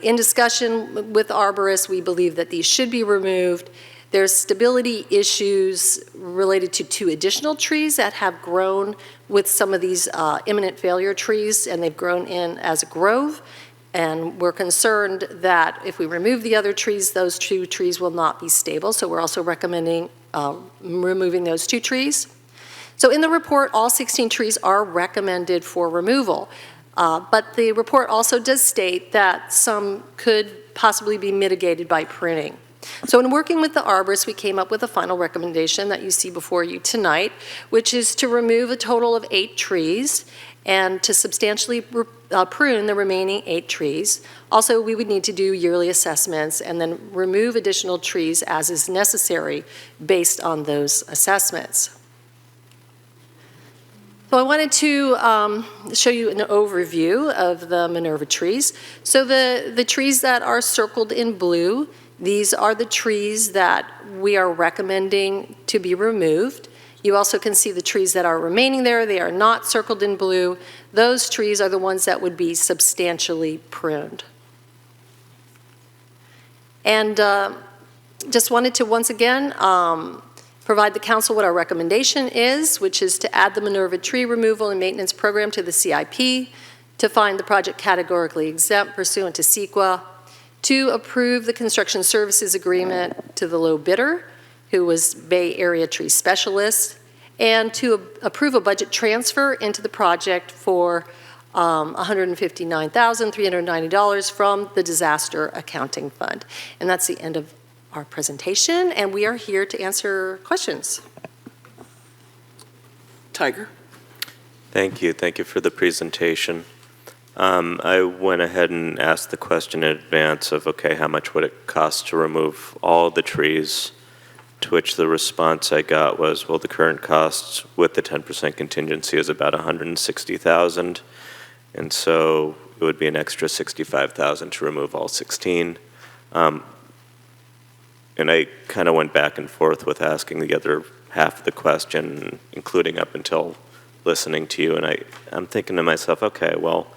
in discussion with arborists, we believe that these should be removed. There's stability issues related to 2 additional trees that have grown with some of these imminent failure trees, and they've grown in as a grove. And we're concerned that if we remove the other trees, those 2 trees will not be stable. So we're also recommending removing those 2 trees. So in the report, all 16 trees are recommended for removal. But the report also does state that some could possibly be mitigated by pruning. So in working with the arborists, we came up with a final recommendation that you see before you tonight, which is to remove a total of 8 trees and to substantially prune the remaining 8 trees. Also, we would need to do yearly assessments and then remove additional trees as is necessary based on those assessments. So I wanted to show you an overview of the Minerva trees. So the trees that are circled in blue, these are the trees that we are recommending to be removed. You also can see the trees that are remaining there. They are not circled in blue. Those trees are the ones that would be substantially pruned. And just wanted to once again provide the council what our recommendation is, which is to add the Minerva tree removal and maintenance program to the CIP, to find the project categorically exempt pursuant to CEQA, to approve the construction services agreement to the low bidder, who was Bay Area tree specialist, and to approve a budget transfer into the project for $159,390 from the disaster accounting fund. And that's the end of our presentation, and we are here to answer questions. Tiger? Thank you. Thank you for the presentation. I went ahead and asked the question in advance of, okay, how much would it cost to remove all the trees? To which the response I got was, well, the current cost with the 10% contingency is about $160,000, and so it would be an extra $65,000 to remove all 16. And I kind of went back and forth with asking the other half of the question, including up until listening to you, and I'm thinking to myself, okay, well,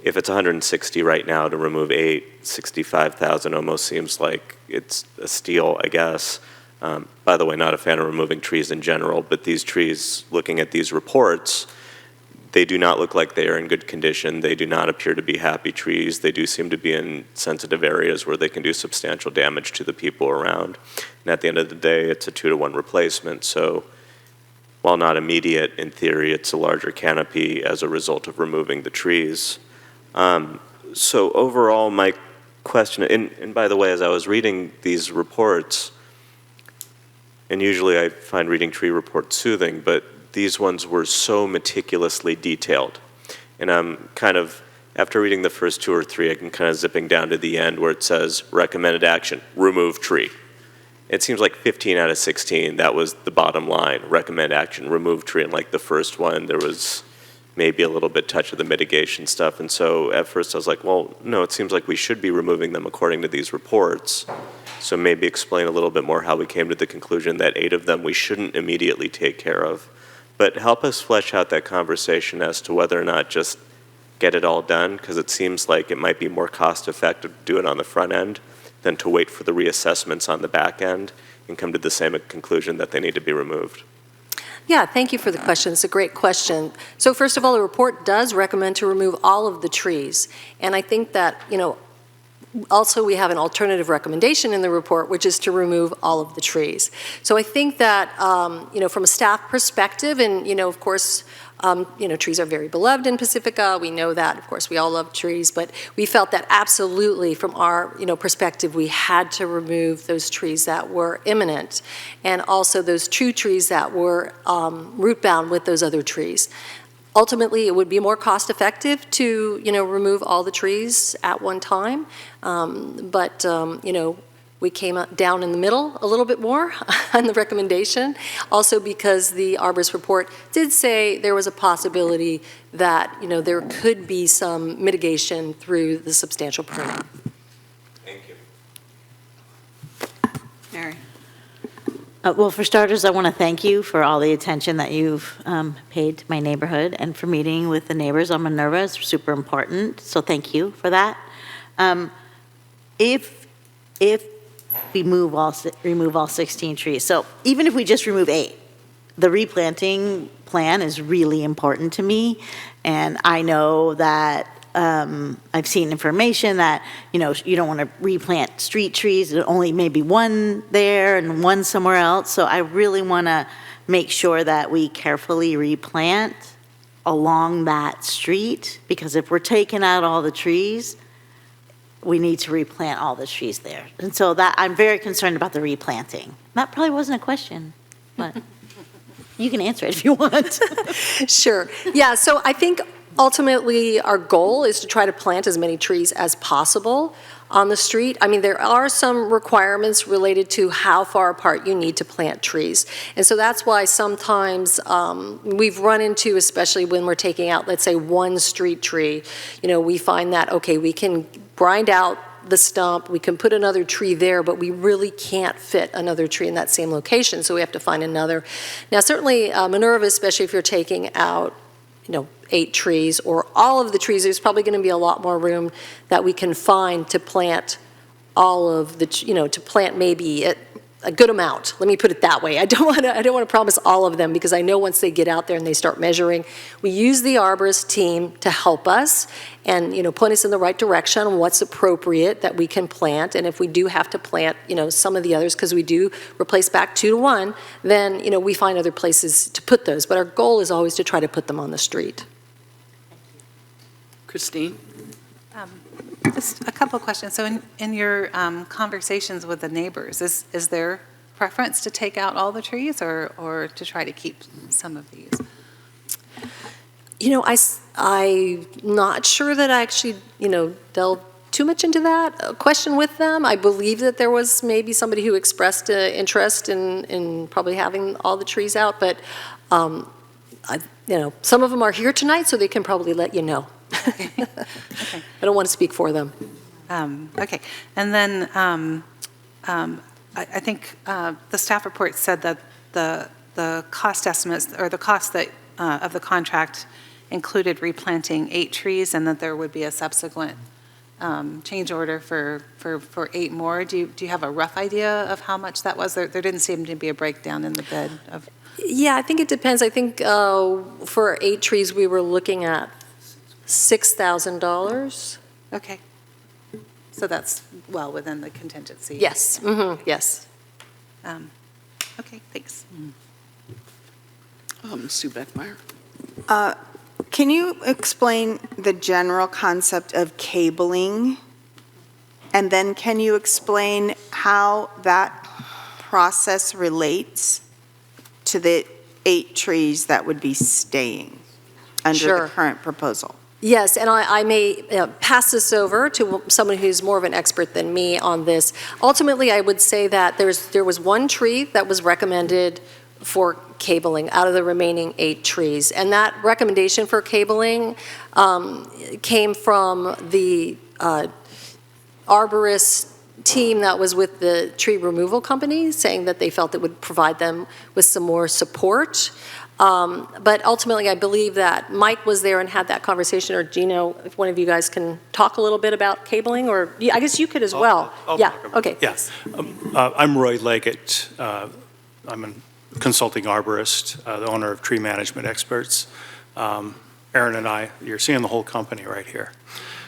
if it's 160 right now to remove 8, 65,000 almost seems like it's a steal, I guess. By the way, not a fan of removing trees in general, but these trees, looking at these reports, they do not look like they are in good condition. They do not appear to be happy trees. They do seem to be in sensitive areas where they can do substantial damage to the people around. And at the end of the day, it's a 2-to-1 replacement. So while not immediate, in theory, it's a larger canopy as a result of removing the trees. So overall, my question, and by the way, as I was reading these reports, and usually I find reading tree reports soothing, but these ones were so meticulously detailed. And I'm kind of, after reading the first 2 or 3, I can kind of zipping down to the end where it says recommended action, remove tree. It seems like 15 out of 16, that was the bottom line, recommend action, remove tree. And like the first one, there was maybe a little bit touch of the mitigation stuff. And so at first I was like, well, no, it seems like we should be removing them according to these reports. So maybe explain a little bit more how we came to the conclusion that 8 of them we shouldn't immediately take care of. But help us flesh out that conversation as to whether or not just get it all done, because it seems like it might be more cost effective to do it on the front end than to wait for the reassessments on the back end and come to the same conclusion that they need to be removed? Yeah, thank you for the question. It's a great question. So first of all, the report does recommend to remove all of the trees. And I think that, also we have an alternative recommendation in the report, which is to remove all of the trees. So I think that, from a staff perspective, and, of course, trees are very beloved in Pacifica. We know that, of course, we all love trees, but we felt that absolutely from our, perspective, we had to remove those trees that were imminent and also those true trees that were root bound with those other trees. Ultimately, it would be more cost effective to, remove all the trees at one time. We came down in the middle a little bit more on the recommendation, also because the arborist report did say there was a possibility that, there could be some mitigation through the substantial pruning. Thank you. Mary. Well, for starters, I want to thank you for all the attention that you've paid to my neighborhood and for meeting with the neighbors on Minerva. It's super important, so thank you for that. If we remove all 16 trees, so even if we just remove 8, the replanting plan is really important to me, and I know that I've seen information that, you don't want to replant street trees, only maybe one there and one somewhere else. So I really want to make sure that we carefully replant along that street, because if we're taking out all the trees, we need to replant all the trees there. And so that I'm very concerned about the replanting. That probably wasn't a question, but you can answer it if you want. Sure. Yeah, so I think ultimately our goal is to try to plant as many trees as possible on the street. I mean, there are some requirements related to how far apart you need to plant trees. And so that's why sometimes we've run into, especially when we're taking out, let's say, one street tree, we find that, okay, we can grind out the stump, we can put another tree there, but we really can't fit another tree in that same location, so we have to find another. Now, certainly Minerva, especially if you're taking out, 8 trees or all of the trees, there's probably going to be a lot more room that we can find to plant all of the, to plant maybe a good amount. Let me put it that way. I don't want to promise all of them, because I know once they get out there and they start measuring, we use the arborist team to help us and, point us in the right direction on what's appropriate that we can plant. And if we do have to plant, some of the others, because we do replace back 2 to 1, then, we find other places to put those. But our goal is always to try to put them on the street. Christine? Just a couple of questions. So in your conversations with the neighbors, is there preference to take out all the trees or to try to keep some of these? I'm not sure that I actually, delved too much into that question with them. I believe that there was maybe somebody who expressed interest in probably having all the trees out, but some of them are here tonight, so they can probably let you know. Okay. I don't want to speak for them. Okay. And then I think the staff report said that the cost estimates, or the cost that of the contract included replanting 8 trees, and that there would be a subsequent change order for 8 more. Do you have a rough idea of how much that was? There didn't seem to be a breakdown in the bid of. Yeah, I think it depends. I think for 8 trees, we were looking at $6,000. Okay. So that's well within the contingency. Yes. Mm-hmm. Yes. Okay, thanks. Sue Beckmeyer. Can you explain the general concept of cabling? And then can you explain how that process relates to the 8 trees that would be staying under the current proposal? Yes, and I may pass this over to someone who's more of an expert than me on this. Ultimately, I would say that there was 1 tree that was recommended for cabling out of the remaining 8 trees, and that recommendation for cabling came from the arborist team that was with the tree removal company, saying that they felt it would provide them with some more support. But ultimately, I believe that Mike was there and had that conversation, or Gino, if one of you guys can talk a little bit about cabling, or I guess you could as well. Yeah, okay. Yes. I'm Roy Leggett. I'm a consulting arborist, the owner of Tree Management Experts. Aaron and I, you're seeing the whole company right here.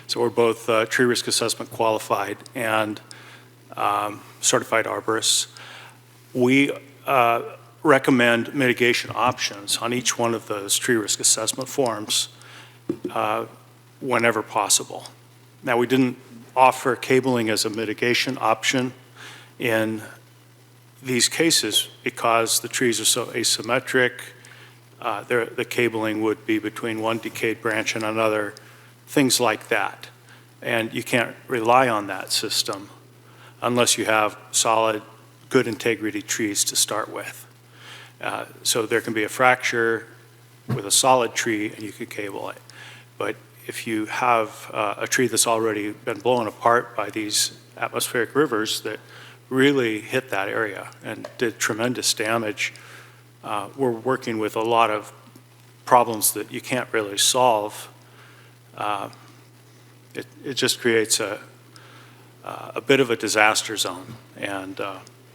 So we're both tree risk assessment qualified and certified arborists. We recommend mitigation options on each one of those tree risk assessment forms whenever possible. Now, we didn't offer cabling as a mitigation option in these cases because the trees are so asymmetric. The cabling would be between one decayed branch and another, things like that. And you can't rely on that system unless you have solid, good integrity trees to start with. So there can be a fracture with a solid tree and you could cable it. But if you have a tree that's already been blown apart by these atmospheric rivers that really hit that area and did tremendous damage, we're working with a lot of problems that you can't really solve. It just creates a bit of a disaster zone. And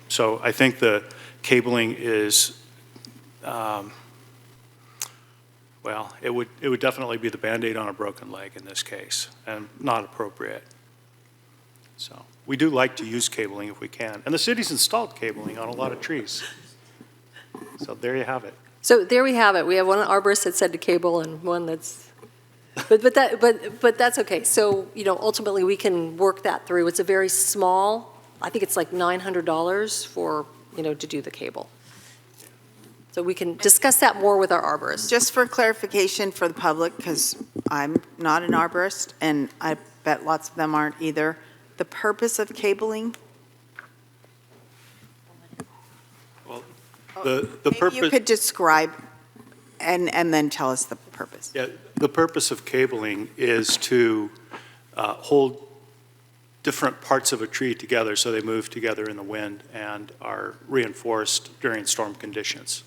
so I think the cabling is, well, it would definitely be the Band-Aid on a broken leg in this case, and not appropriate. So we do like to use cabling if we can. And the city's installed cabling on a lot of trees. So there you have it. So there we have it. We have one arborist that said to cable and one that's, but that's okay. So, you know, ultimately we can work that through. It's a very small, I think it's like $900 for, you know, to do the cable. So we can discuss that more with our arborist. Just for clarification for the public, because I'm not an arborist, and I bet lots of them aren't either, the purpose of cabling? Well, the Maybe purpose. you could describe and then tell us the purpose. Yeah, the purpose of cabling is to hold different parts of a tree together so they move together in the wind and are reinforced during storm conditions.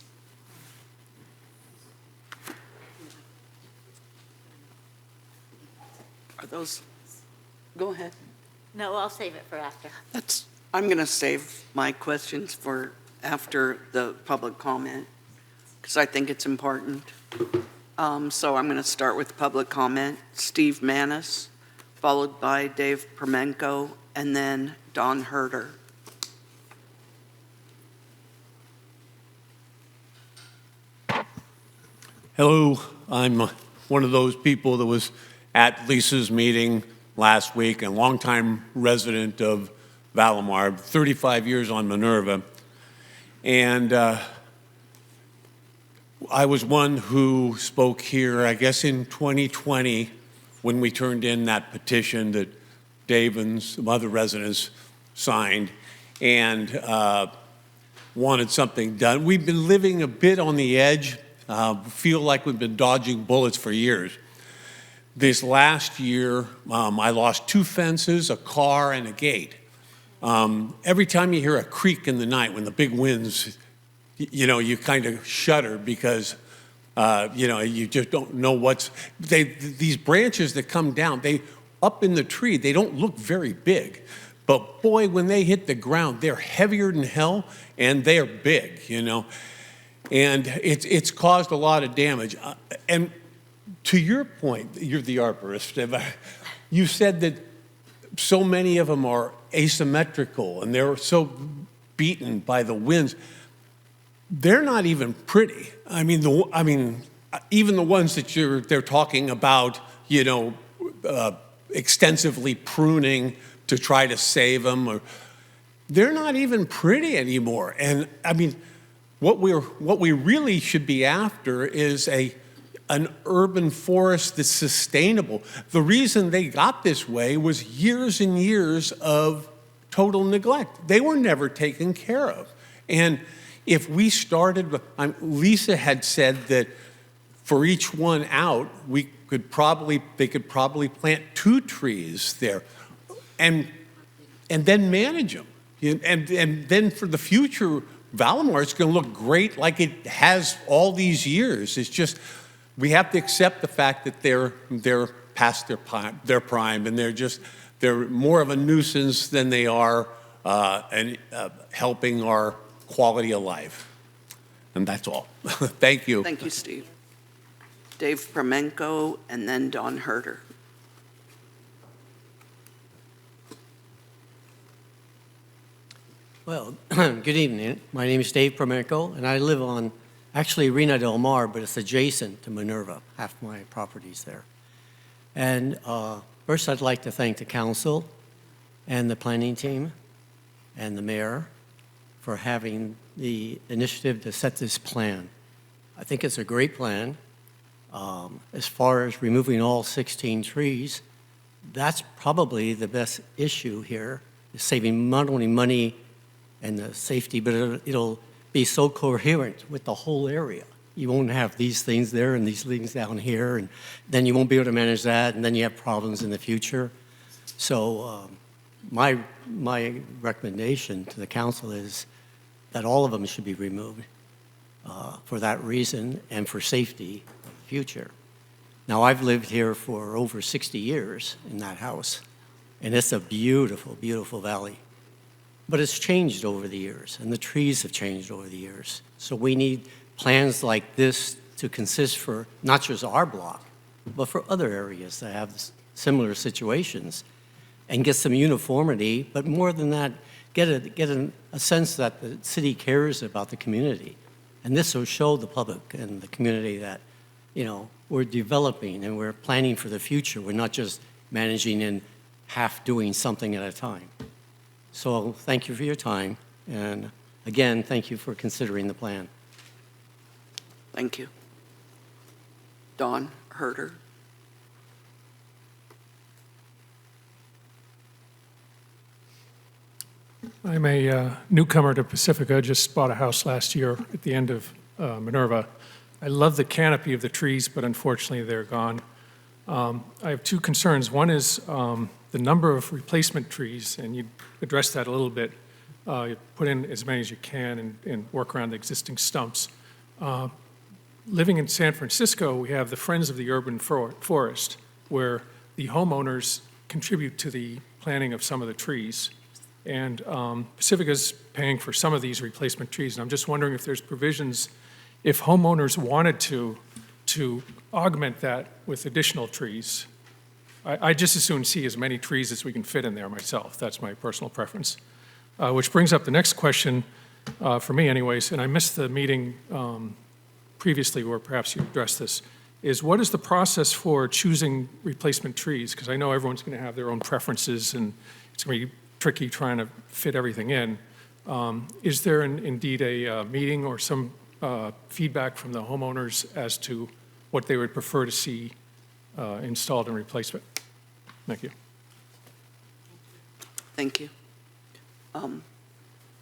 Are those, go ahead. No, I'll save it for after. I'm going to save my questions for after the public comment, because I think it's important. So I'm going to start with public comment. Steve Manis, followed by Dave Permenko, and then Don Herder. Hello, I'm one of those people that was at Lisa's meeting last week, and longtime resident of Valamar, 35 years on Minerva. And I was one who spoke here, I guess in 2020, when we turned in that petition that Dave and some other residents signed and wanted something done. We've been living a bit on the edge, feel like we've been dodging bullets for years. This last year, I lost 2 fences, a car, and a gate. Every time you hear a creak in the night when the big winds, you know, you kind of shudder because, you know, you just don't know what's, these branches that come down, up in the tree, they don't look very big. But boy, when they hit the ground, they're heavier than hell, and they're big, you know. And it's caused a lot of damage. And to your point, you're the arborist, you said that so many of them are asymmetrical and they're so beaten by the winds. They're not even pretty. I mean, even the ones that they're talking about, you know, extensively pruning to try to save them, they're not even pretty anymore. And I mean, what we really should be after is an urban forest that's sustainable. The reason they got this way was years and years of total neglect. They were never taken care of. And if we started, Lisa had said that for each one out, they could probably plant 2 trees there. And and then manage them. And then for the future, Valimar, it's going to look great like it has all these years. It's just, we have to accept the fact that they're past their prime, and they're more of a nuisance than they are helping our quality of life. And that's all. Thank you. Thank you, Steve. Dave Premenko, and then Don Herder. Well, good evening. My name is Dave Premenko, and I live on actually Rena Del Mar, but it's adjacent to Minerva. Half my property's there. And first, I'd like to thank the council and the planning team and the mayor for having the initiative to set this plan. I think it's a great plan. As far as removing all 16 trees, that's probably the best issue here, is saving not only money and the safety, but it'll be so coherent with the whole area. You won't have these things there and these things down here, and then you won't be able to manage that, and then you have problems in the future. So my recommendation to the council is that all of them should be removed for that reason and for safety of the future. Now, I've lived here for over 60 years in that house, and it's a beautiful, beautiful valley. But it's changed over the years, and the trees have changed over the years. So we need plans like this to consist for not just our block, but for other areas that have similar situations, and get some uniformity, but more than that, get a sense that the city cares about the community. And this will show the public and the community that, we're developing and we're planning for the future. We're not just managing and half doing something at a time. So thank you for your time, and again, thank you for considering the plan. Thank you. Don Herder. I'm a newcomer to Pacifica, just bought a house last year at the end of Minerva. I love the canopy of the trees, but unfortunately they're gone. I have two concerns. One is the number of replacement trees, and you addressed that a little bit. You put in as many as you can and work around the existing stumps. Living in San Francisco, we have the Friends of the Urban Forest, where the homeowners contribute to the planting of some of the trees. And Pacifica's paying for some of these replacement trees, and I'm just wondering if there's provisions, if homeowners wanted to augment that with additional trees. I just as soon see as many trees as we can fit in there myself. That's my personal preference. Which brings up the next question, for me anyways, and I missed the meeting previously where perhaps you addressed this, is what is the process for choosing replacement trees? Because I know everyone's going to have their own preferences, and it's going to be tricky trying to fit everything in. Is there indeed a meeting or some feedback from the homeowners as to what they would prefer to see installed in replacement? Thank you. Thank you.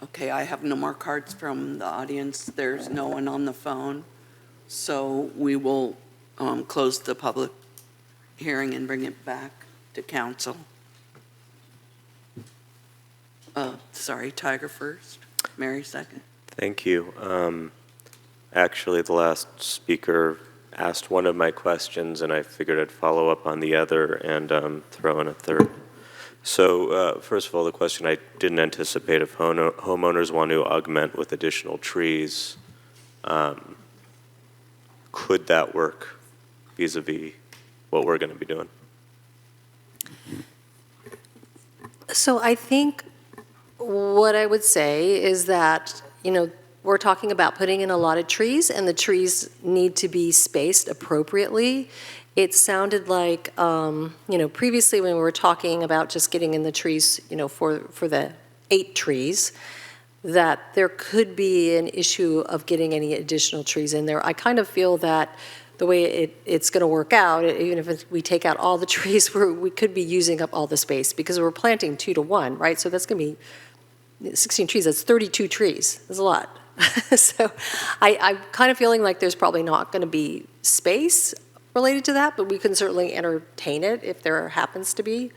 Okay, I have no more cards from the audience. There's no one on the phone. So we will close the public hearing and bring it back to council. Sorry, Tiger first, Mary second. Thank you. Actually, the last speaker asked one of my questions, and I figured I'd follow up on the other and throw in a third. So first of all, the question, I didn't anticipate if homeowners want to augment with additional trees, could that work vis-a-vis what we're going to be doing? So I think what I would say is that, we're talking about putting in a lot of trees, and the trees need to be spaced appropriately. It sounded like, previously when we were talking about just getting in the trees, for the 8 trees, that there could be an issue of getting any additional trees in there. I kind of feel that the way it's going to work out, even if we take out all the trees, we could be using up all the space because we're planting 2 to 1, right? So that's going to be 16 trees. That's 32 trees. That's a lot. So I'm kind of feeling like there's probably not going to be space related to that, but we can certainly entertain it if there happens to be.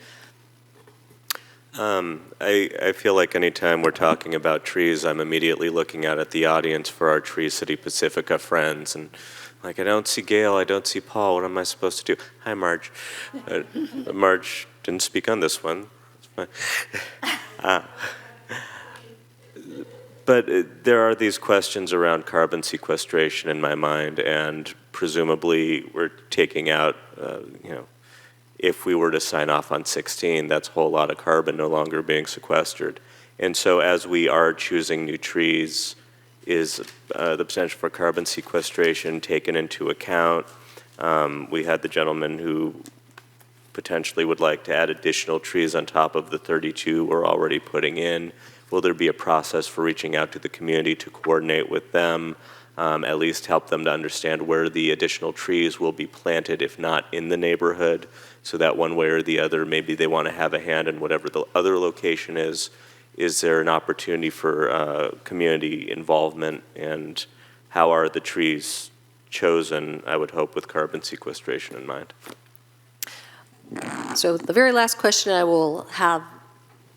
I feel like anytime we're talking about trees, I'm immediately looking out at the audience for our Tree City Pacifica friends, and like, I don't see Gail, I don't see Paul, what am I supposed to do? Hi, Marge. Marge didn't speak on this one. It's fine. But there are these questions around carbon sequestration in my mind, and presumably we're taking out, if we were to sign off on 16, that's a whole lot of carbon no longer being sequestered. And so as we are choosing new trees, is the potential for carbon sequestration taken into account? We had the gentleman who potentially would like to add additional trees on top of the 32 we're already putting in. Will there be a process for reaching out to the community to coordinate with them, at least help them to understand where the additional trees will be planted, if not in the neighborhood, so that one way or the other, maybe they want to have a hand in whatever the other location is. Is there an opportunity for community involvement, and how are the trees chosen, I would hope, with carbon sequestration in mind? So the very last question, I will have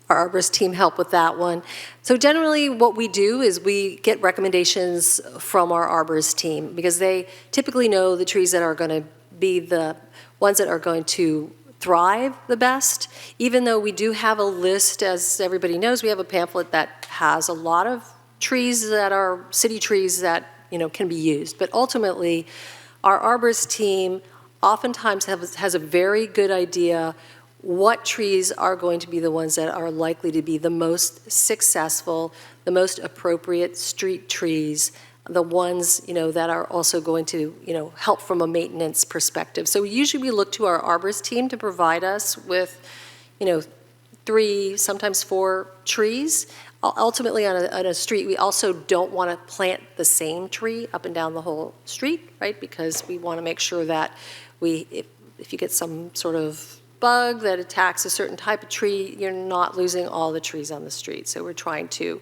our arborist team help with that one. So generally what we do is we get recommendations from our arborist team, because they typically know the trees that are going to be the ones that are going to thrive the best. Even though we do have a list, as everybody knows, we have a pamphlet that has a lot of trees that are city trees that can be used. But ultimately, our arborist team oftentimes has a very good idea what trees are going to be the ones that are likely to be the most successful, the most appropriate street trees, the ones that are also going to help from a maintenance perspective. So usually we look to our arborist team to provide us with 3, sometimes 4 trees. Ultimately on a street, we also don't want to plant the same tree up and down the whole street, right? Because we want to make sure that if you get some sort of bug that attacks a certain type of tree, you're not losing all the trees on the street. So we're trying to,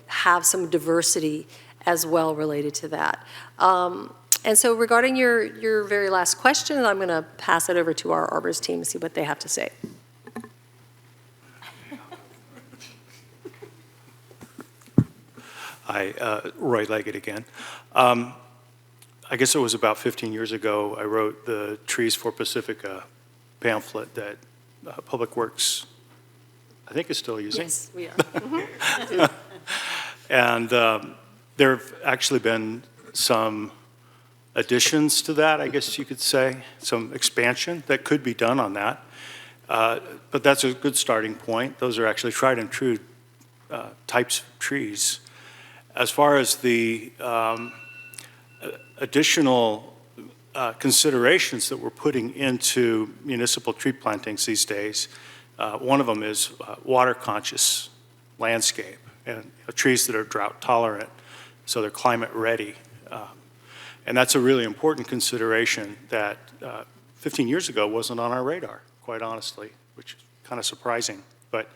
have some diversity as well related to that. And so regarding your very last question, I'm going to pass it over to our arborist team to see what they have to say. Hi, Roy Leggett again. I guess it was about 15 years ago, I wrote the Trees for Pacifica pamphlet that Public Works, I think, is still using. Yes, we are. And there have actually been some additions to that, I guess you could say, some expansion that could be done on that. But that's a good starting point. Those are actually tried and true types of trees. As far as the additional considerations that we're putting into municipal tree plantings these days, one of them is water-conscious landscape, and trees that are drought tolerant, so they're climate ready. And that's a really important consideration that 15 years ago wasn't on our radar, quite honestly, which is kind of surprising. But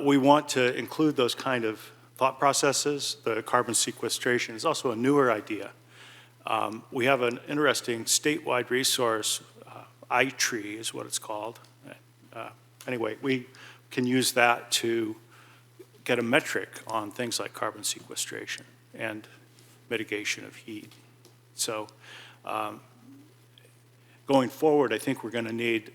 we want to include those kind of thought processes. The carbon sequestration is also a newer idea. We have an interesting statewide resource, iTree is what it's called. Anyway, we can use that to get a metric on things like carbon sequestration and mitigation of heat. So going forward, I think we're going to need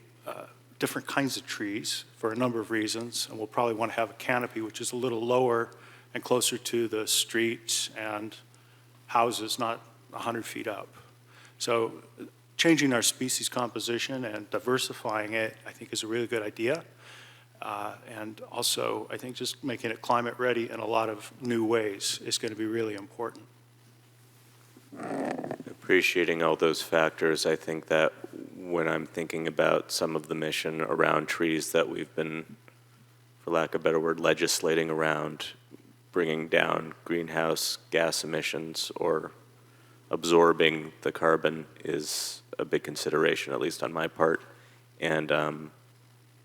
different kinds of trees for a number of reasons, and we'll probably want to have a canopy which is a little lower and closer to the streets and houses, not 100 feet up. So changing our species composition and diversifying it, I think, is a really good idea. And also, I think just making it climate ready in a lot of new ways is going to be really important. Appreciating all those factors, I think that when I'm thinking about some of the mission around trees that we've been, for lack of a better word, legislating around, bringing down greenhouse gas emissions or absorbing the carbon is a big consideration, at least on my part. And I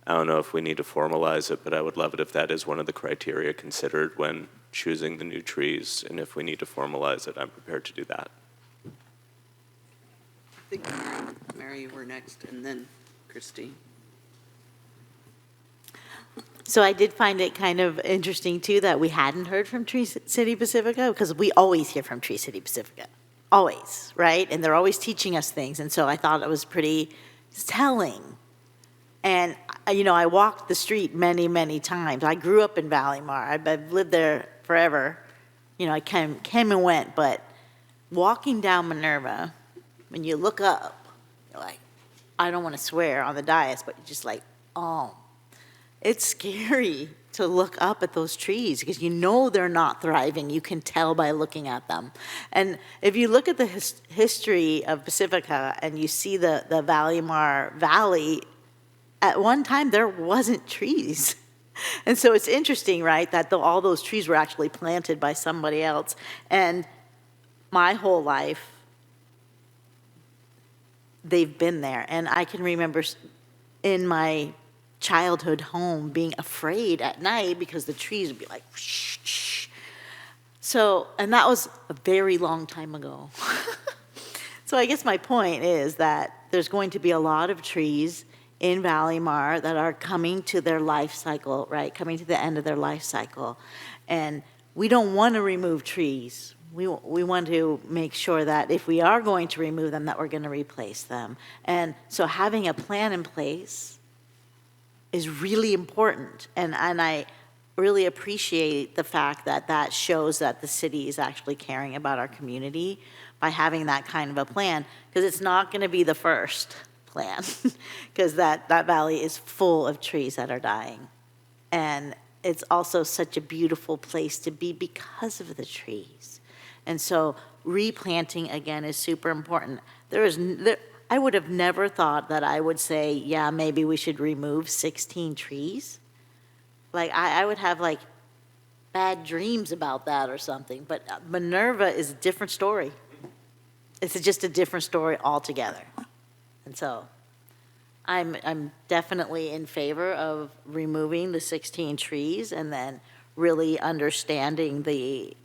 don't know if we need to formalize it, but I would love it if that is one of the criteria considered when choosing the new trees. And if we need to formalize it, I'm prepared to do that. I think, Mary, you were next, and then Christine. So I did find it kind of interesting too that we hadn't heard from Tree City Pacifica, because we always hear from Tree City Pacifica, always, right? And they're always teaching us things, and so I thought it was pretty telling. And, I walked the street many, many times. I grew up in Valleymar. I've lived there forever. I came and went, but walking down Minerva, when you look up, you're like, I don't want to swear on the dais, but you're just like, oh, it's scary to look up at those trees because they're not thriving. You can tell by looking at them. And if you look at the history of Pacifica and you see the Valleymar Valley, at one time there wasn't trees. And so it's interesting, right, that all those trees were actually planted by somebody else. And my whole life, they've been there. And I can remember in my childhood home being afraid at night because the trees would be like, shh, shh. So, and that was a very long time ago. So I guess my point is that there's going to be a lot of trees in Valleymar that are coming to their life cycle, right? Coming to the end of their life cycle. And we don't want to remove trees. We want to make sure that if we are going to remove them, that we're going to replace them. And so having a plan in place is really important. And I really appreciate the fact that that shows that the city is actually caring about our community by having that kind of a plan, because it's not going to be the first plan, because that valley is full of trees that are dying. And it's also such a beautiful place to be because of the trees. And so replanting, again, is super important. I would have never thought that I would say, yeah, maybe we should remove 16 trees. Like, I would have, like, bad dreams about that or something. But Minerva is a different story. It's just a different story altogether. And so I'm definitely in favor of removing the 16 trees and then really understanding the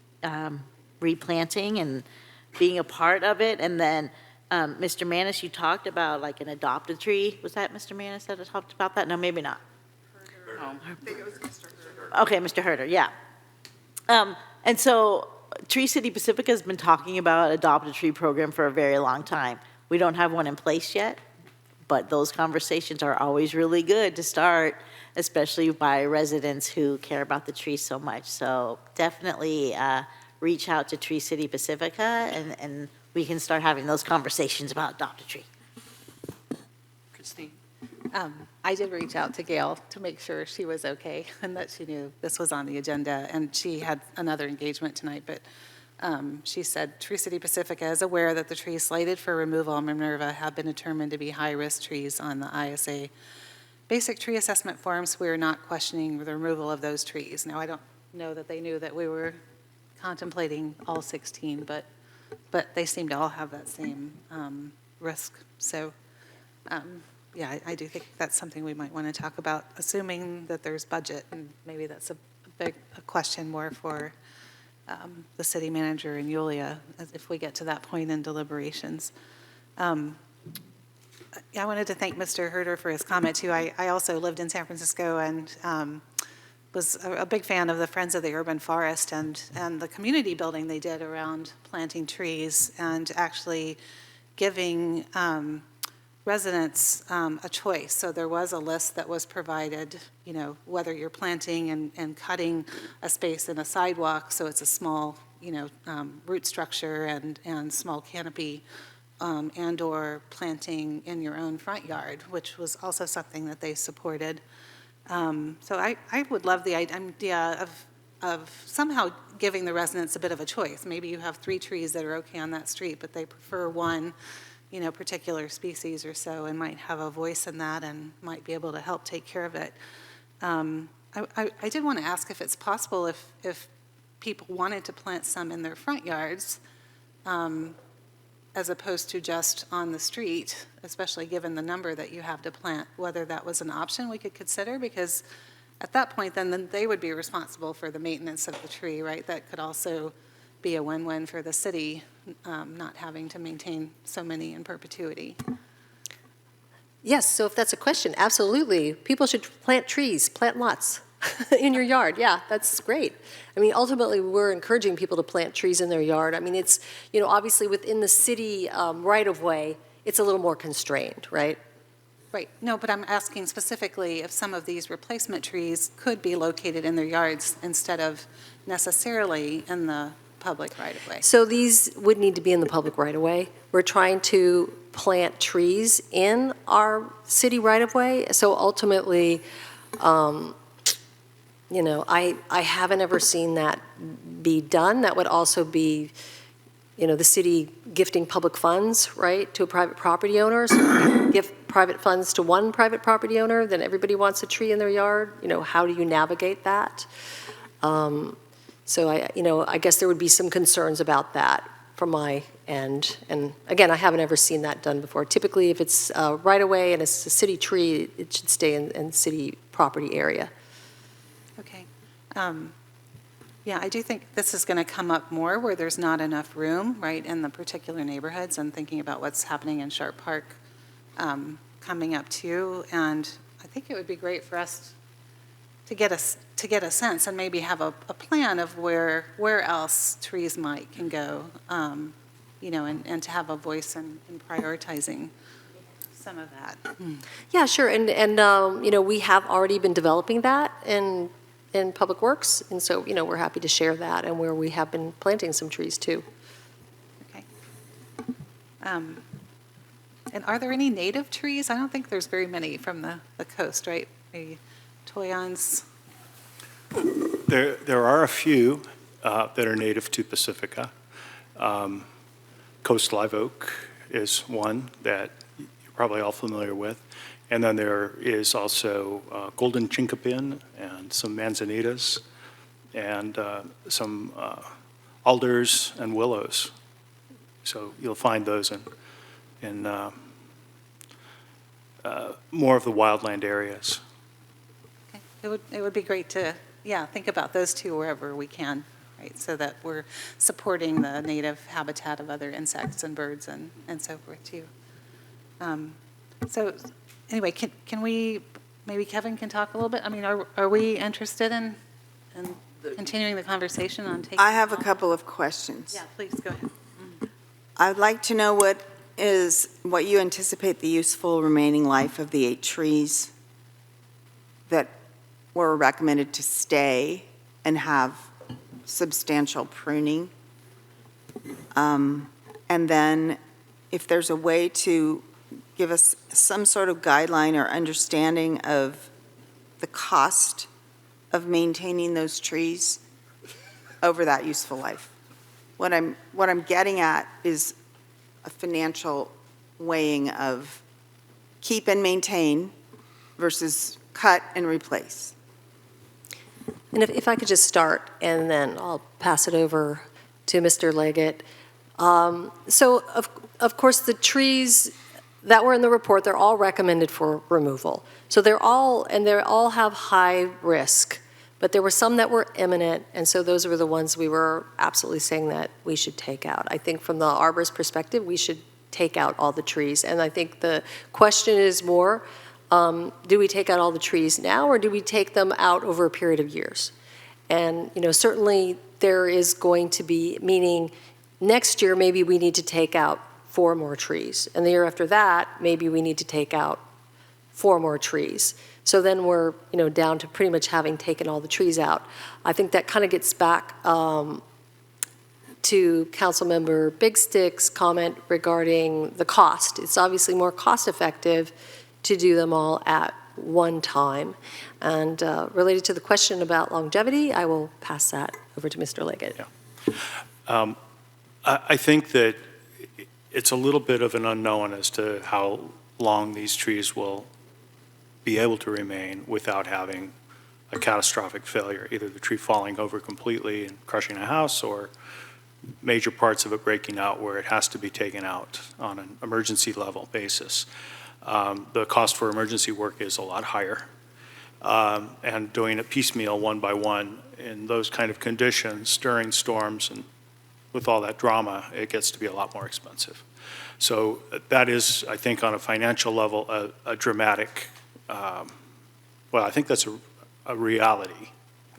replanting and being a part of it. And then, Mr. Manis, you talked about like an adopted tree. Was that Mr. Manis that talked about that? No, maybe not. Okay, Mr. Herder, yeah. And so Tree City Pacifica has been talking about adopted tree program for a very long time. We don't have one in place yet, but those conversations are always really good to start, especially by residents who care about the trees so much. So definitely reach out to Tree City Pacifica and we can start having those conversations about adopt a tree. Christine? I did reach out to Gail to make sure she was okay and that she knew this was on the agenda, and she had another engagement tonight, but she said Tree City Pacifica is aware that the trees slated for removal in Minerva have been determined to be high-risk trees on the ISA basic tree assessment forms. We are not questioning the removal of those trees. Now, I don't know that they knew that we were contemplating all 16, but they seem to all have that same risk. So, yeah, I do think that's something we might want to talk about, assuming that there's budget, and maybe that's a question more for the city manager and Yulia, if we get to that point in deliberations. I wanted to thank Mr. Herder for his comment, too. I also lived in San Francisco and was a big fan of the Friends of the Urban Forest and the community building they did around planting trees and actually giving residents a choice. So there was a list that was provided, whether you're planting and cutting a space in a sidewalk, so it's a small, root structure and small canopy, and or planting in your own front yard, which was also something that they supported. So I would love the idea of somehow giving the residents a bit of a choice. Maybe you have 3 trees that are okay on that street, but they prefer one, particular species or so, and might have a voice in that and might be able to help take care of it. I did want to ask if it's possible if people wanted to plant some in their front yards, as opposed to just on the street, especially given the number that you have to plant, whether that was an option we could consider, because at that point, then they would be responsible for the maintenance of the tree, right? That could also be a win-win for the city, not having to maintain so many in perpetuity. Yes, so if that's a question, absolutely. People should plant trees, plant lots. In your yard, yeah, that's great. I mean, ultimately, we're encouraging people to plant trees in their yard. I mean, it's, obviously within the city right-of-way, it's a little more constrained, right? Right, no, but I'm asking specifically if some of these replacement trees could be located in their yards instead of necessarily in the public right-of-way. So these would need to be in the public right-of-way. We're trying to plant trees in our city right-of-way, so ultimately, I haven't ever seen that be done. That would also be, the city gifting public funds, right, to a private property owner. So if you give private funds to one private property owner, then everybody wants a tree in their yard. How do you navigate that? So I guess there would be some concerns about that from my end. And again, I haven't ever seen that done before. Typically, if it's right away and it's a city tree, it should stay in city property area. Okay. Yeah, I do think this is going to come up more where there's not enough room, right, in the particular neighborhoods. I'm thinking about what's happening in Sharp Park coming up too. And I think it would be great for us to get a sense and maybe have a plan of where else trees can go, and to have a voice in prioritizing some of that. Yeah, sure. And we have already been developing that in Public Works, and so we're happy to share that and where we have been planting some trees too. Okay. And are there any native trees? I don't think there's very many from the coast, right? Maybe toyons. There are a few that are native to Pacifica. Coast live oak is one that you're probably all familiar with. And then there is also golden chinkapin and some manzanitas and some alders and willows. So you'll find those in more of the wildland areas. Okay. It would be great to, think about those two wherever we can, right? So that we're supporting the native habitat of other insects and birds and so forth too. So anyway, can we, maybe Kevin can talk a little bit? I mean, are we interested in continuing the conversation on taking? I have a couple of questions. Yeah, please, go ahead. I'd like to know what you anticipate the useful remaining life of the 8 trees that were recommended to stay and have substantial pruning. And then if there's a way to give us some sort of guideline or understanding of the cost of maintaining those trees over that useful life. What I'm getting at is a financial weighing of keep and maintain versus cut and replace. And if I could just start, and then I'll pass it over to Mr. Leggett. So, of course, the trees that were in the report, they're all recommended for removal. So they all have high risk, but there were some that were imminent, and so those were the ones we were absolutely saying that we should take out. I think from the arborist perspective, we should take out all the trees. And I think the question is more, do we take out all the trees now, or do we take them out over a period of years? And, certainly there is going to be, meaning next year maybe we need to take out 4 more trees. And the year after that, maybe we need to take out 4 more trees. So then we're, down to pretty much having taken all the trees out. I think that kind of gets back to Councilmember Big Stick's comment regarding the cost. It's obviously more cost effective to do them all at one time. And related to the question about longevity, I will pass that over to Mr. Leggett. Yeah. I think that it's a little bit of an unknown as to how long these trees will be able to remain without having a catastrophic failure, either the tree falling over completely and crushing a house, or major parts of it breaking out where it has to be taken out on an emergency level basis. The cost for emergency work is a lot higher. And doing it piecemeal, one by one, in those kind of conditions during storms and with all that drama, it gets to be a lot more expensive. So that is, I think, on a financial level, a dramatic, well, I think that's a reality.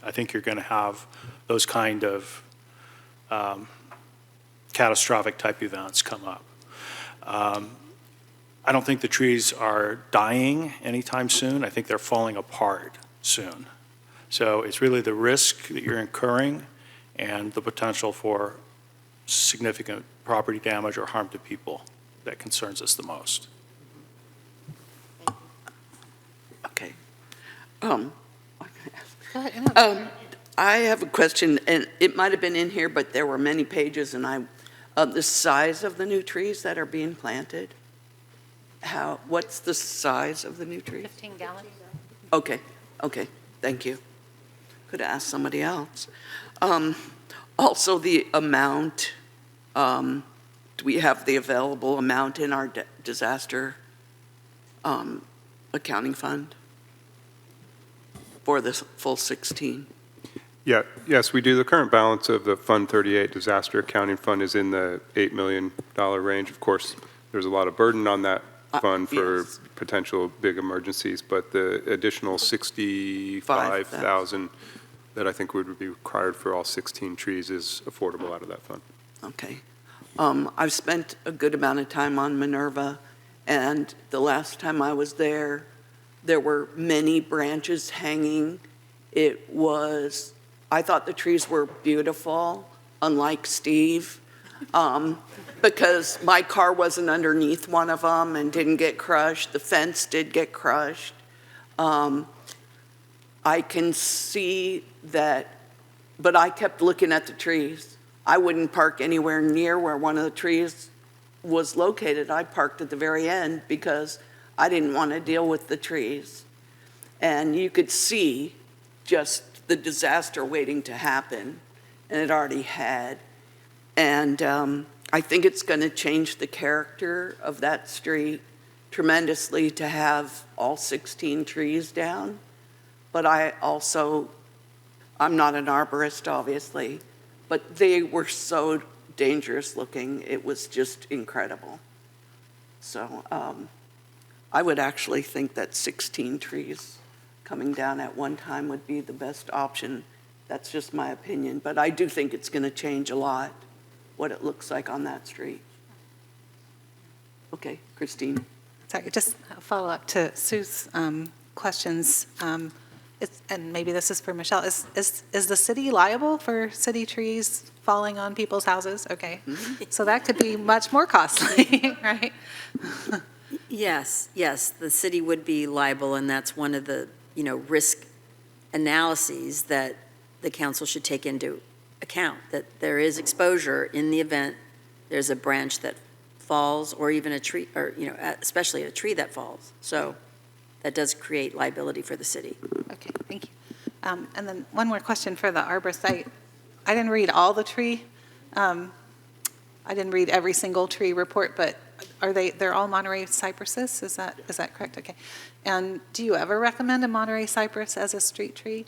I think you're going to have those kind of catastrophic type events come up. I don't think the trees are dying anytime soon. I think they're falling apart soon. So it's really the risk that you're incurring and the potential for significant property damage or harm to people that concerns us the most. Okay. Go ahead. I have a question, and it might have been in here, but there were many pages, and the size of the new trees that are being planted. What's the size of the new trees? 15 gallons. Okay, thank you. Could have asked somebody else. Also, the amount, do we have the available amount in our disaster accounting fund for the full 16? Yes, we do. The current balance of the Fund 38 Disaster Accounting Fund is in the $8 million range. Of course, there's a lot of burden on that fund for potential big emergencies, but the additional $65,000 that I think would be required for all 16 trees is affordable out of that fund. Okay. I've spent a good amount of time on Minerva, and the last time I was there were many branches hanging. I thought the trees were beautiful, unlike Steve, because my car wasn't underneath one of them and didn't get crushed. The fence did get crushed. I can see that, but I kept looking at the trees. I wouldn't park anywhere near where one of the trees was located. I parked at the very end because I didn't want to deal with the trees. And you could see just the disaster waiting to happen, and it already had. And I think it's going to change the character of that street tremendously to have all 16 trees down. But I'm not an arborist, obviously, but they were so dangerous looking. It was just incredible. So I would actually think that 16 trees coming down at one time would be the best option. That's just my opinion, but I do think it's going to change a lot what it looks like on that street. Okay, Christine. Sorry, just a follow-up to Sue's questions. And maybe this is for Michelle. Is the city liable for city trees falling on people's houses? Okay. Mm-hmm. So that could be much more costly, right? Yes, the city would be liable, and that's one of the, risk analyses that the council should take into account, that there is exposure in the event there's a branch that falls, or even a tree, or, especially a tree that falls. So that does create liability for the city. Okay, thank you. And then one more question for the arborist. I didn't read all the tree. I didn't read every single tree report, but they're all Monterey cypresses? Is that correct? Okay. And do you ever recommend a Monterey cypress as a street tree?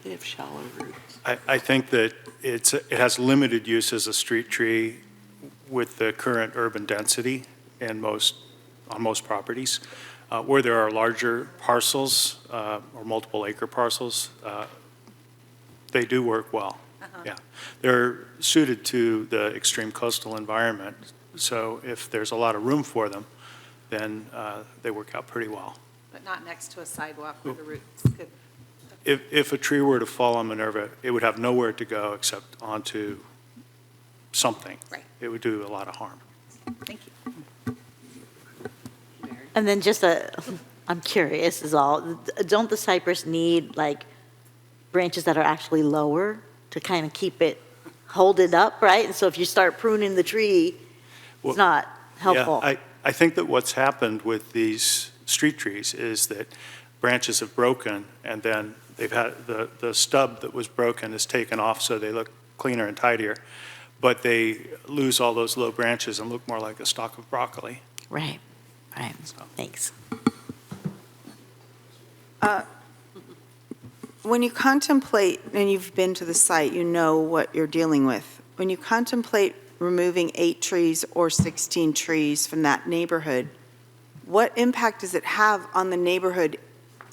They have shallow roots. I think that it has limited use as a street tree with the current urban density on most properties. Where there are larger parcels or multiple acre parcels, they do work well. Yeah, they're suited to the extreme coastal environment. So if there's a lot of room for them, then they work out pretty well. But not next to a sidewalk where the roots could. If a tree were to fall on Minerva, it would have nowhere to go except onto something. Right. It would do a lot of harm. Thank you. And then I'm curious is all, don't the cypress need like branches that are actually lower to kind of hold it up, right? And so if you start pruning the tree, it's not helpful. Yeah, I think that what's happened with these street trees is that branches have broken, and then they've had the stub that was broken is taken off so they look cleaner and tidier, but they lose all those low branches and look more like a stalk of broccoli. Right. So. Thanks. When you contemplate, and you've been to the site, you know what you're dealing with. When you contemplate removing 8 trees or 16 trees from that neighborhood, what impact does it have on the neighborhood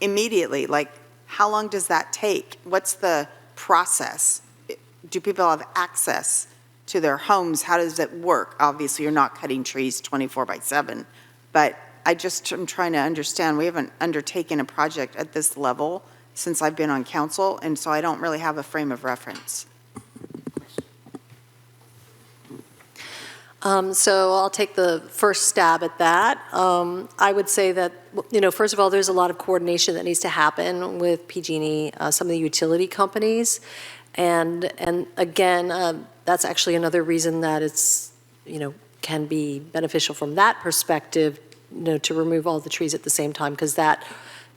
immediately, like, how long does that take? What's the process? Do people have access to their homes? How does it work? Obviously, you're not cutting trees 24/7, but I'm trying to understand. We haven't undertaken a project at this level since I've been on council, and so I don't really have a frame of reference. So I'll take the first stab at that. I would say that, first of all, there's a lot of coordination that needs to happen with PG&E, some of the utility companies. And again, that's actually another reason that it's, can be beneficial from that perspective, to remove all the trees at the same time, because that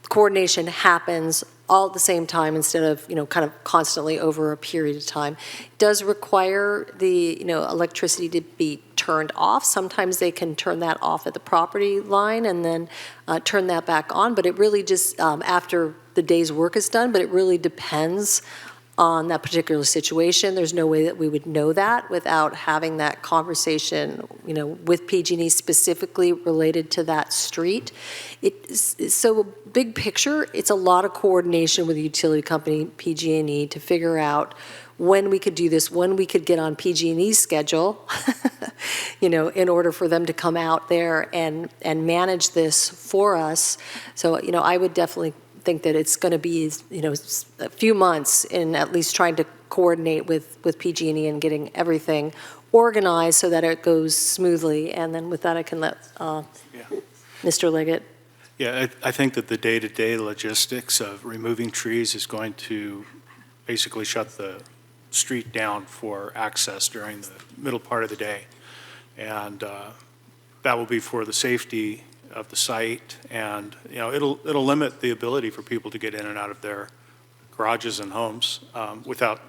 coordination happens all at the same time instead of, kind of constantly over a period of time. It does require the, electricity to be turned off. Sometimes they can turn that off at the property line and then turn that back on, but it really just, after the day's work is done, but it really depends on that particular situation. There's no way that we would know that without having that conversation, with PG&E specifically related to that street. So big picture, it's a lot of coordination with the utility company, PG&E, to figure out when we could do this, when we could get on PG&E's schedule, in order for them to come out there and manage this for us. So, I would definitely think that it's going to be, a few months in at least trying to coordinate with PG&E and getting everything organized so that it goes smoothly. And then with that, I can let Mr. Leggett. Yeah, I think that the day-to-day logistics of removing trees is going to basically shut the street down for access during the middle part of the day. And that will be for the safety of the site, and it'll limit the ability for people to get in and out of their garages and homes without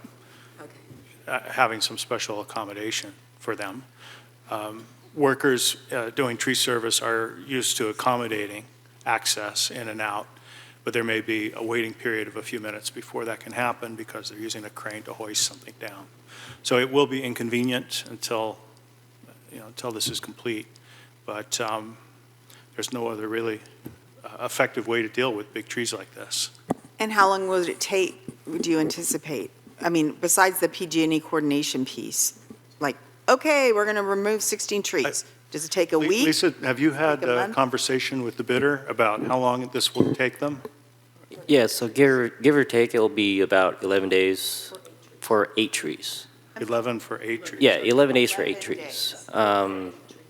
having some special accommodation for them. Workers doing tree service are used to accommodating access in and out, but there may be a waiting period of a few minutes before that can happen because they're using a crane to hoist something down. So it will be inconvenient until this is complete, but there's no other really effective way to deal with big trees like this. And how long would it take, would you anticipate? I mean, besides the PG&E coordination piece, like, okay, we're going to remove 16 trees. Does it take a week? Lisa, have you had a a month? conversation with the bidder about how long this will take them? Yeah, so give or take, it'll be about 11 days for 8 trees. 11 for 8 trees? Yeah, 11 days for 8 trees.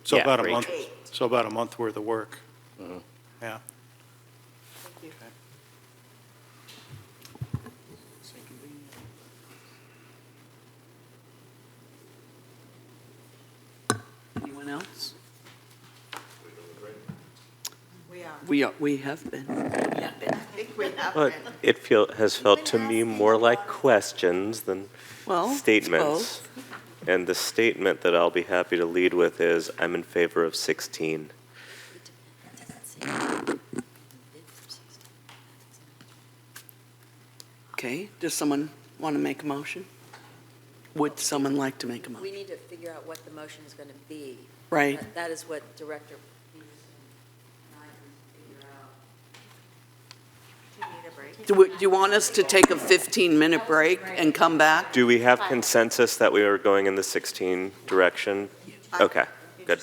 So yeah, about a for 8 month. trees. So about a month worth of work. Mm-hmm. Yeah. Anyone else? We are. We have been. I think we have But been. it has felt to me more like questions than Well, statements. And the statement that I'll be happy to lead with is, I'm in favor of 16. Okay, does someone want to make a motion? Would someone like to make a motion? We need to figure out what the motion is going to be. Right. That is what Director Do you want us to take a 15-minute break and come back? Do we have consensus that we are going in the 16 direction? Okay, good.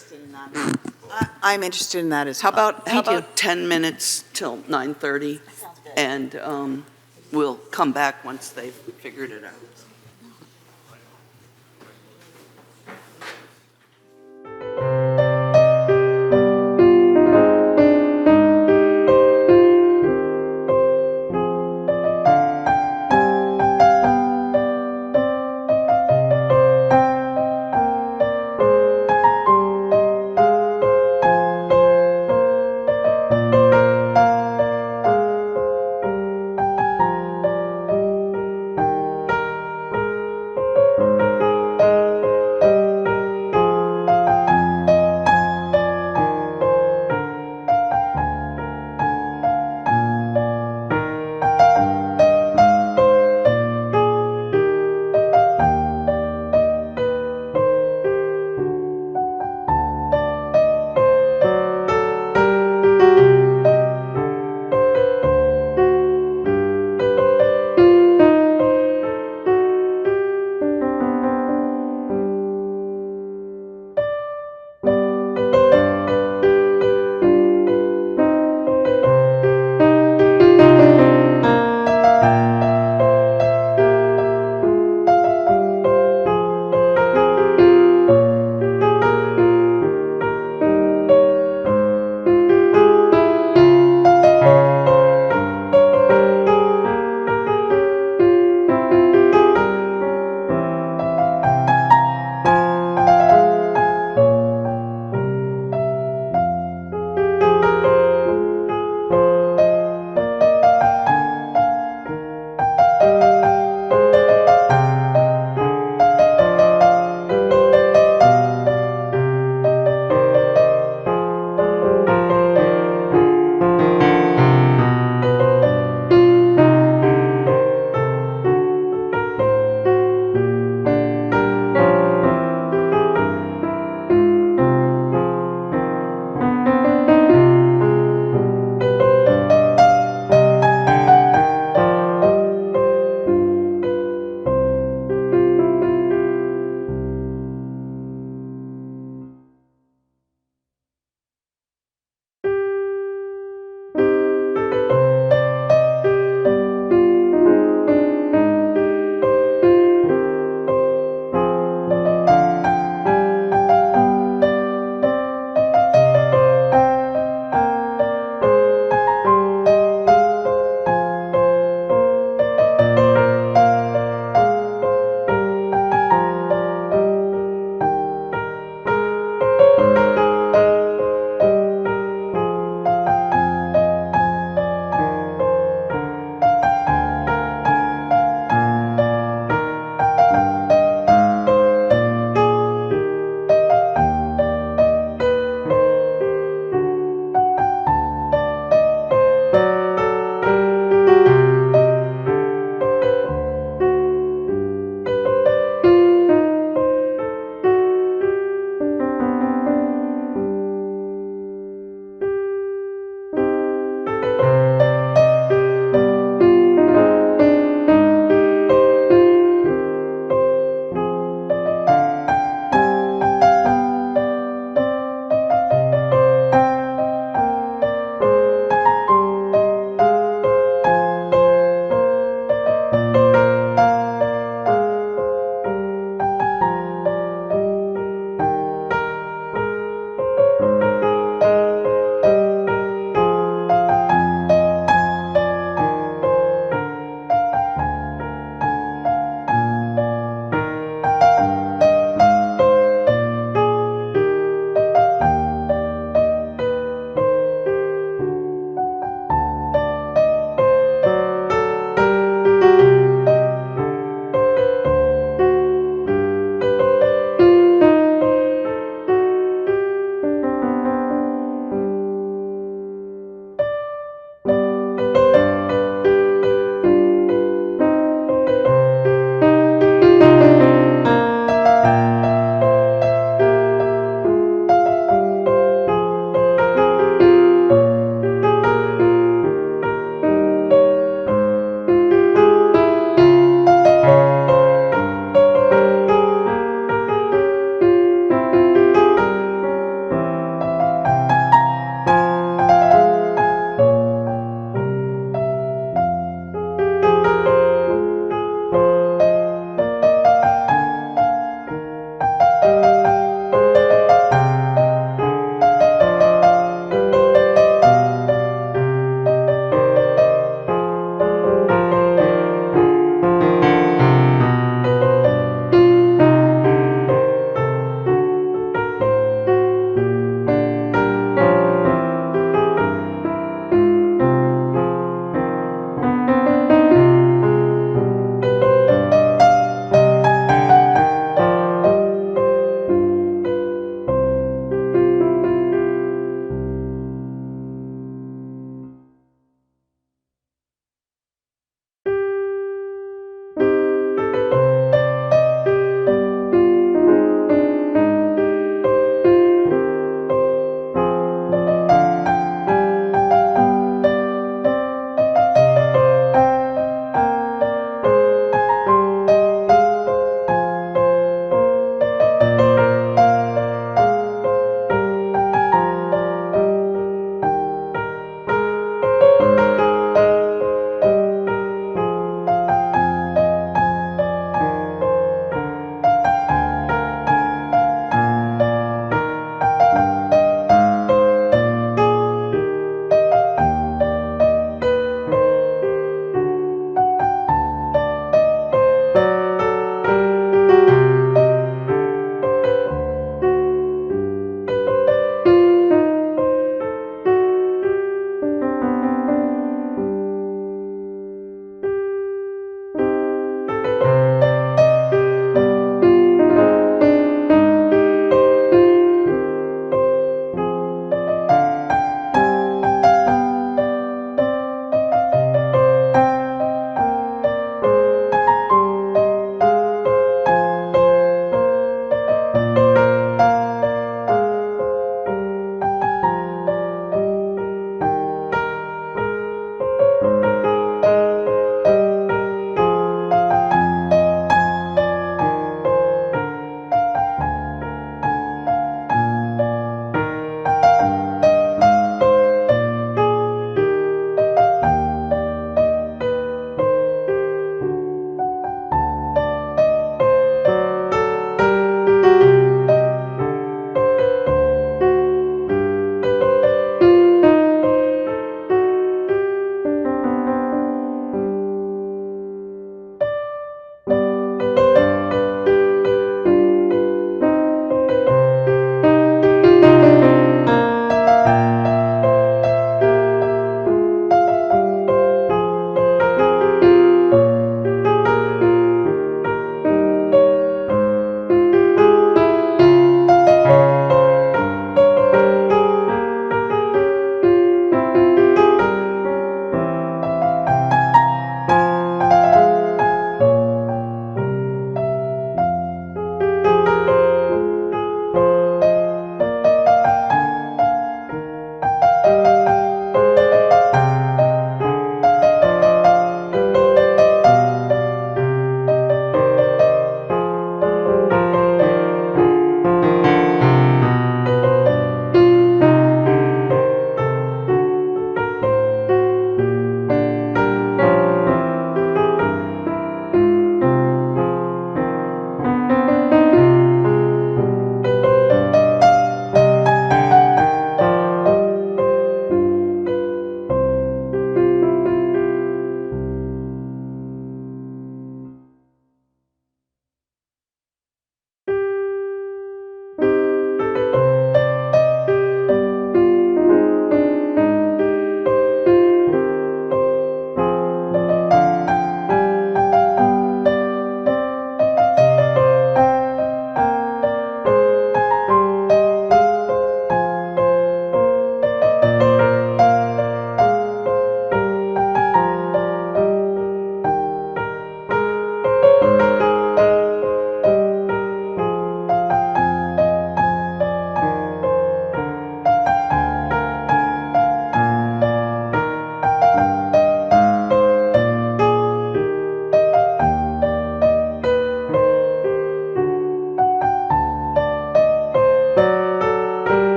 I'm interested in that as How well. about 10 minutes till 9:30? And we'll come back once they've figured it out.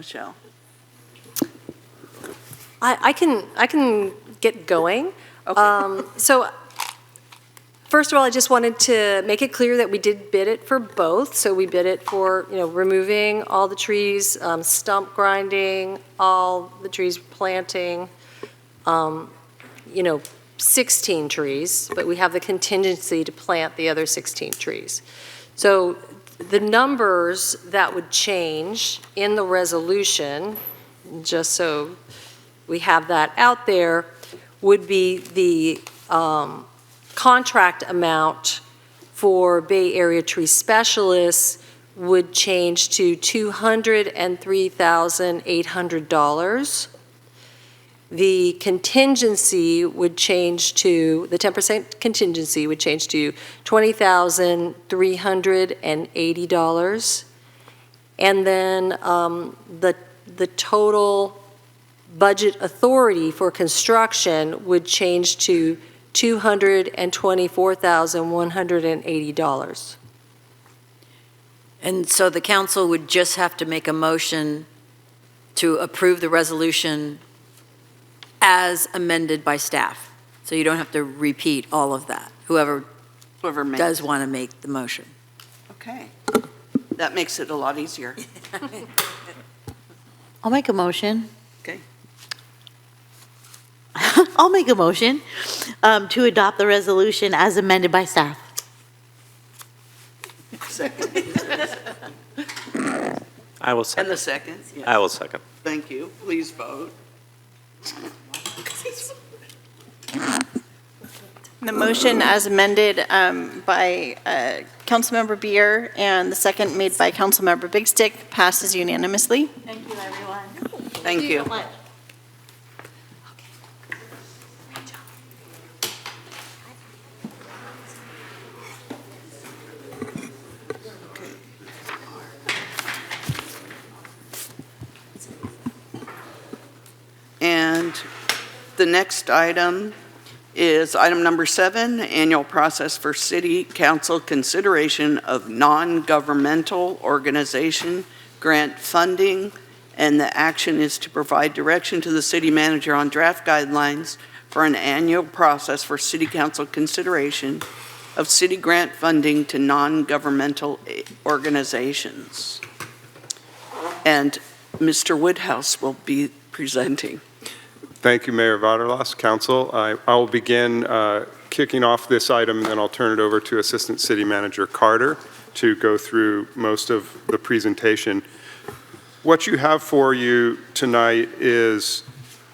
Michelle? I can get going. Okay. So first of all, I just wanted to make it clear that we did bid it for both. So we bid it for, removing all the trees, stump grinding, all the trees planting, 16 trees, but we have the contingency to plant the other 16 trees. So the numbers that would change in the resolution, just so we have that out there, would be the contract amount for Bay Area tree specialists would change to $203,800. The contingency would change to, the 10% contingency would change to $20,380. And then the total budget authority for construction would change to $224,180. And so the council would just have to make a motion to approve the resolution as amended by staff. So you don't have to repeat all of that, whoever Whoever does want to make the motion. Okay. That makes it a lot easier. I'll make a motion. Okay. I'll make a motion to adopt the resolution as amended by staff. Second. I will second. And the second? Yes. I will second. Thank you. Please vote. The motion as amended by Councilmember Beer and the second made by Councilmember Big Stick passes unanimously. Thank you, everyone. Thank you. And the next item is item number 7, annual process for city council consideration of non-governmental organization grant funding. And the action is to provide direction to the city manager on draft guidelines for an annual process for city council consideration of city grant funding to non-governmental organizations. And Mr. Woodhouse will be presenting. Thank you, Mayor Vaterlas, Council. I will begin kicking off this item, and then I'll turn it over to Assistant City Manager Carter to go through most of the presentation. What you have for you tonight is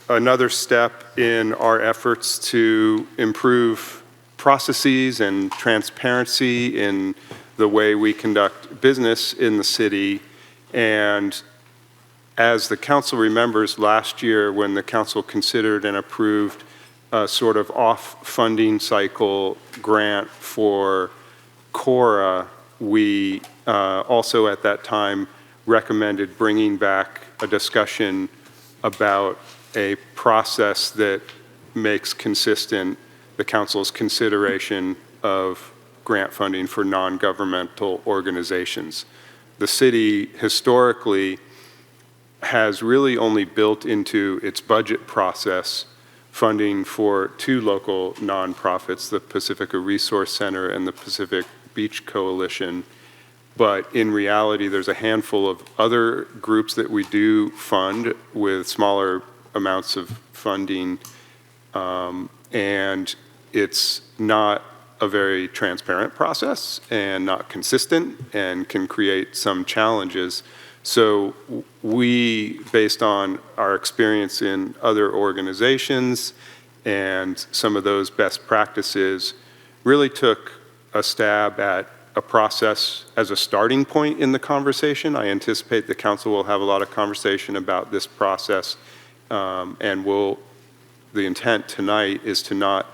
another step in our efforts to improve processes and transparency in the way we conduct business in the city. And as the council remembers, last year when the council considered and approved a sort of off-funding cycle grant for Cora, we also at that time recommended bringing back a discussion about a process that makes consistent the council's consideration of grant funding for non-governmental organizations. The city historically has really only built into its budget process funding for 2 local nonprofits, the Pacifica Resource Center and the Pacific Beach Coalition. But in reality, there's a handful of other groups that we do fund with smaller amounts of funding, and it's not a very transparent process and not consistent and can create some challenges. So we, based on our experience in other organizations and some of those best practices, really took a stab at a process as a starting point in the conversation. I anticipate the council will have a lot of conversation about this process, and the intent tonight is to not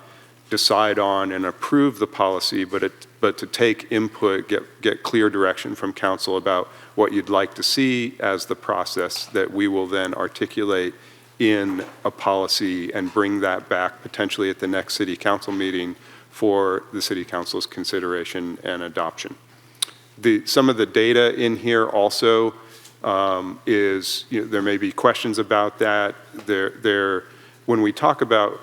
decide on and approve the policy, but to take input, get clear direction from council about what you'd like to see as the process that we will then articulate in a policy and bring that back potentially at the next city council meeting for the city council's consideration and adoption. Some of the data in here also is, there may be questions about that. When we talk about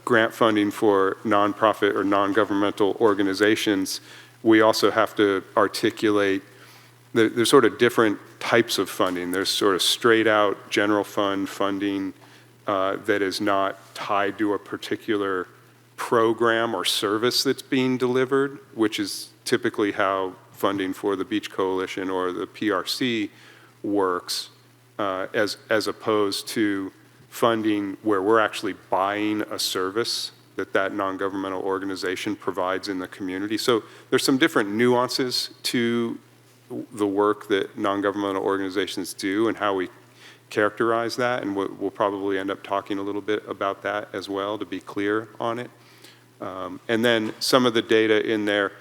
grant funding for nonprofit or non-governmental organizations, we also have to articulate there's sort of different types of funding. There's sort of straight out general fund funding that is not tied to a particular program or service that's being delivered, which is typically how funding for the Beach Coalition or the PRC works, as opposed to funding where we're actually buying a service that non-governmental organization provides in the community. So there's some different nuances to the work that non-governmental organizations do and how we characterize that, and we'll probably end up talking a little bit about that as well, to be clear on it. And then some of the data in there,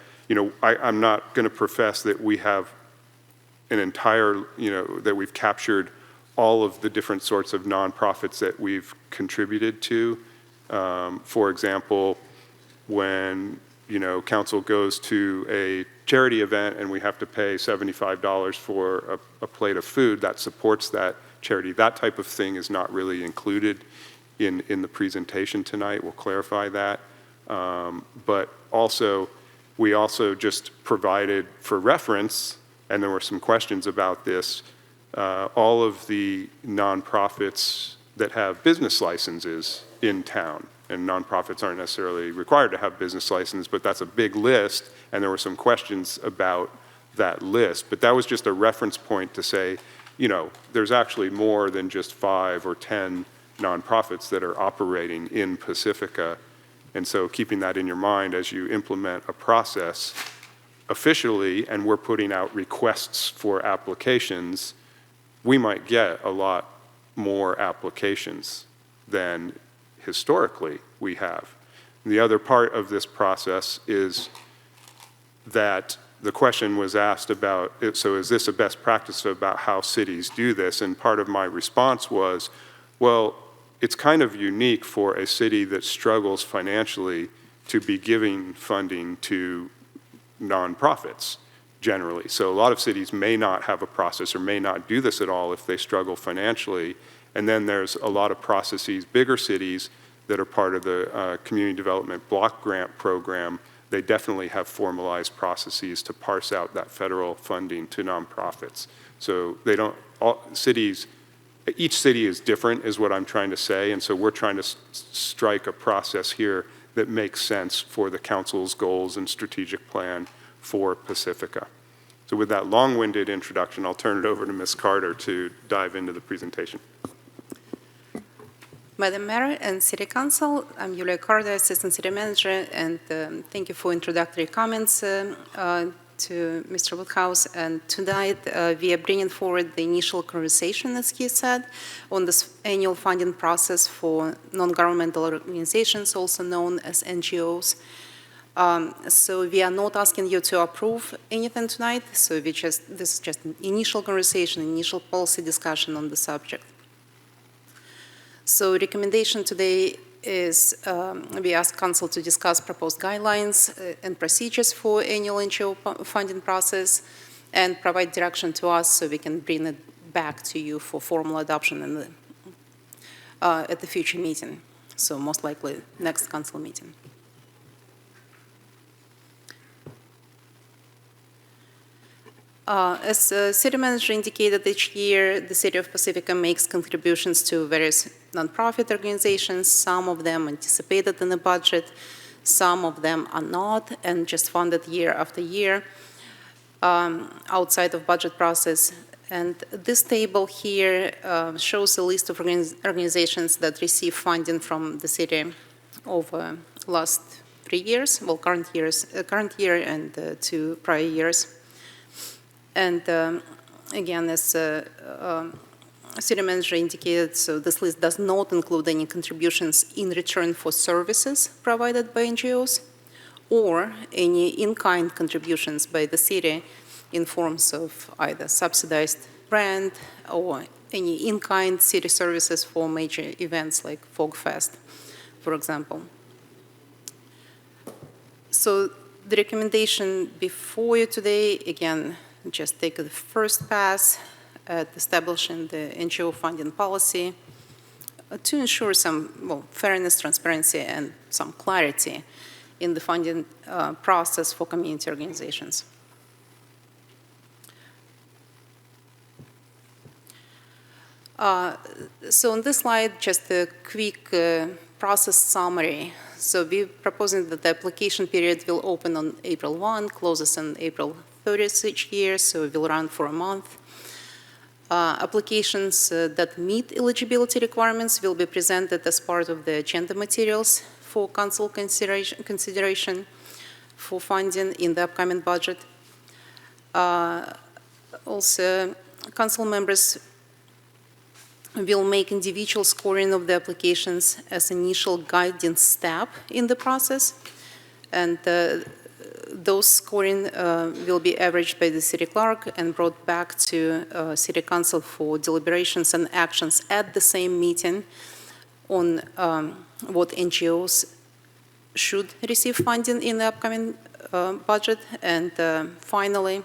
I'm not going to profess that we have an entire, that we've captured all of the different sorts of nonprofits that we've contributed to. For example, when council goes to a charity event and we have to pay $75 for a plate of food that supports that charity, that type of thing is not really included in the presentation tonight. We'll clarify that. But also, we also just provided for reference, and there were some questions about this, all of the nonprofits that have business licenses in town. And nonprofits aren't necessarily required to have business license, but that's a big list, and there were some questions about that list. But that was just a reference point to say, there's actually more than just 5 or 10 nonprofits that are operating in Pacifica. And so keeping that in your mind as you implement a process officially, and we're putting out requests for applications, we might get a lot more applications than historically we have. And the other part of this process is that the question was asked about, so is this a best practice about how cities do this? And part of my response was, well, it's kind of unique for a city that struggles financially to be giving funding to nonprofits generally. So a lot of cities may not have a process or may not do this at all if they struggle financially. And then there's a lot of processes, bigger cities that are part of the Community Development Block Grant Program. They definitely have formalized processes to parse out that federal funding to nonprofits. So they don't, each city is different is what I'm trying to say, and so we're trying to strike a process here that makes sense for the council's goals and strategic plan for Pacifica. So with that long-winded introduction, I'll turn it over to Ms. Carter to dive into the presentation. Madam Mayor and City Council, I'm Yulia Carter, Assistant City Manager, and thank you for introductory comments to Mr. Woodhouse. And tonight we are bringing forward the initial conversation, as he said, on this annual funding process for non-governmental organizations, also known as NGOs. So we are not asking you to approve anything tonight. So this is just an initial conversation, initial policy discussion on the subject. So recommendation today is we ask Council to discuss proposed guidelines and procedures for annual NGO funding process and provide direction to us so we can bring it back to you for formal adoption in at the future meeting. So most likely next Council meeting. As City Manager indicated, each year the City of Pacifica makes contributions to various nonprofit organizations. Some of them anticipated in the budget, some of them are not, and just funded year after year outside of budget process. And this table here shows a list of organizations that receive funding from the city over last 3 years, well, current year and 2 prior years. And again, as City Manager indicated, so this list does not include any contributions in return for services provided by NGOs or any in-kind contributions by the city in forms of either subsidized rent or any in-kind city services for major events like Folk Fest, for example. So the recommendation before you today, again, just take the first pass at establishing the NGO funding policy to ensure some fairness, transparency, and some clarity in the funding process for community organizations. So on this slide, just a quick process summary. So we're proposing that the application period will open on April 1, closes on April 30th each year, so it will run for a month. Applications that meet eligibility requirements will be presented as part of the agenda materials for council consideration for funding in the upcoming budget. Also, council members will make individual scoring of the applications as initial guidance step in the process, and those scoring will be averaged by the city clerk and brought back to city council for deliberations and actions at the same meeting on what NGOs should receive funding in the upcoming budget. And finally,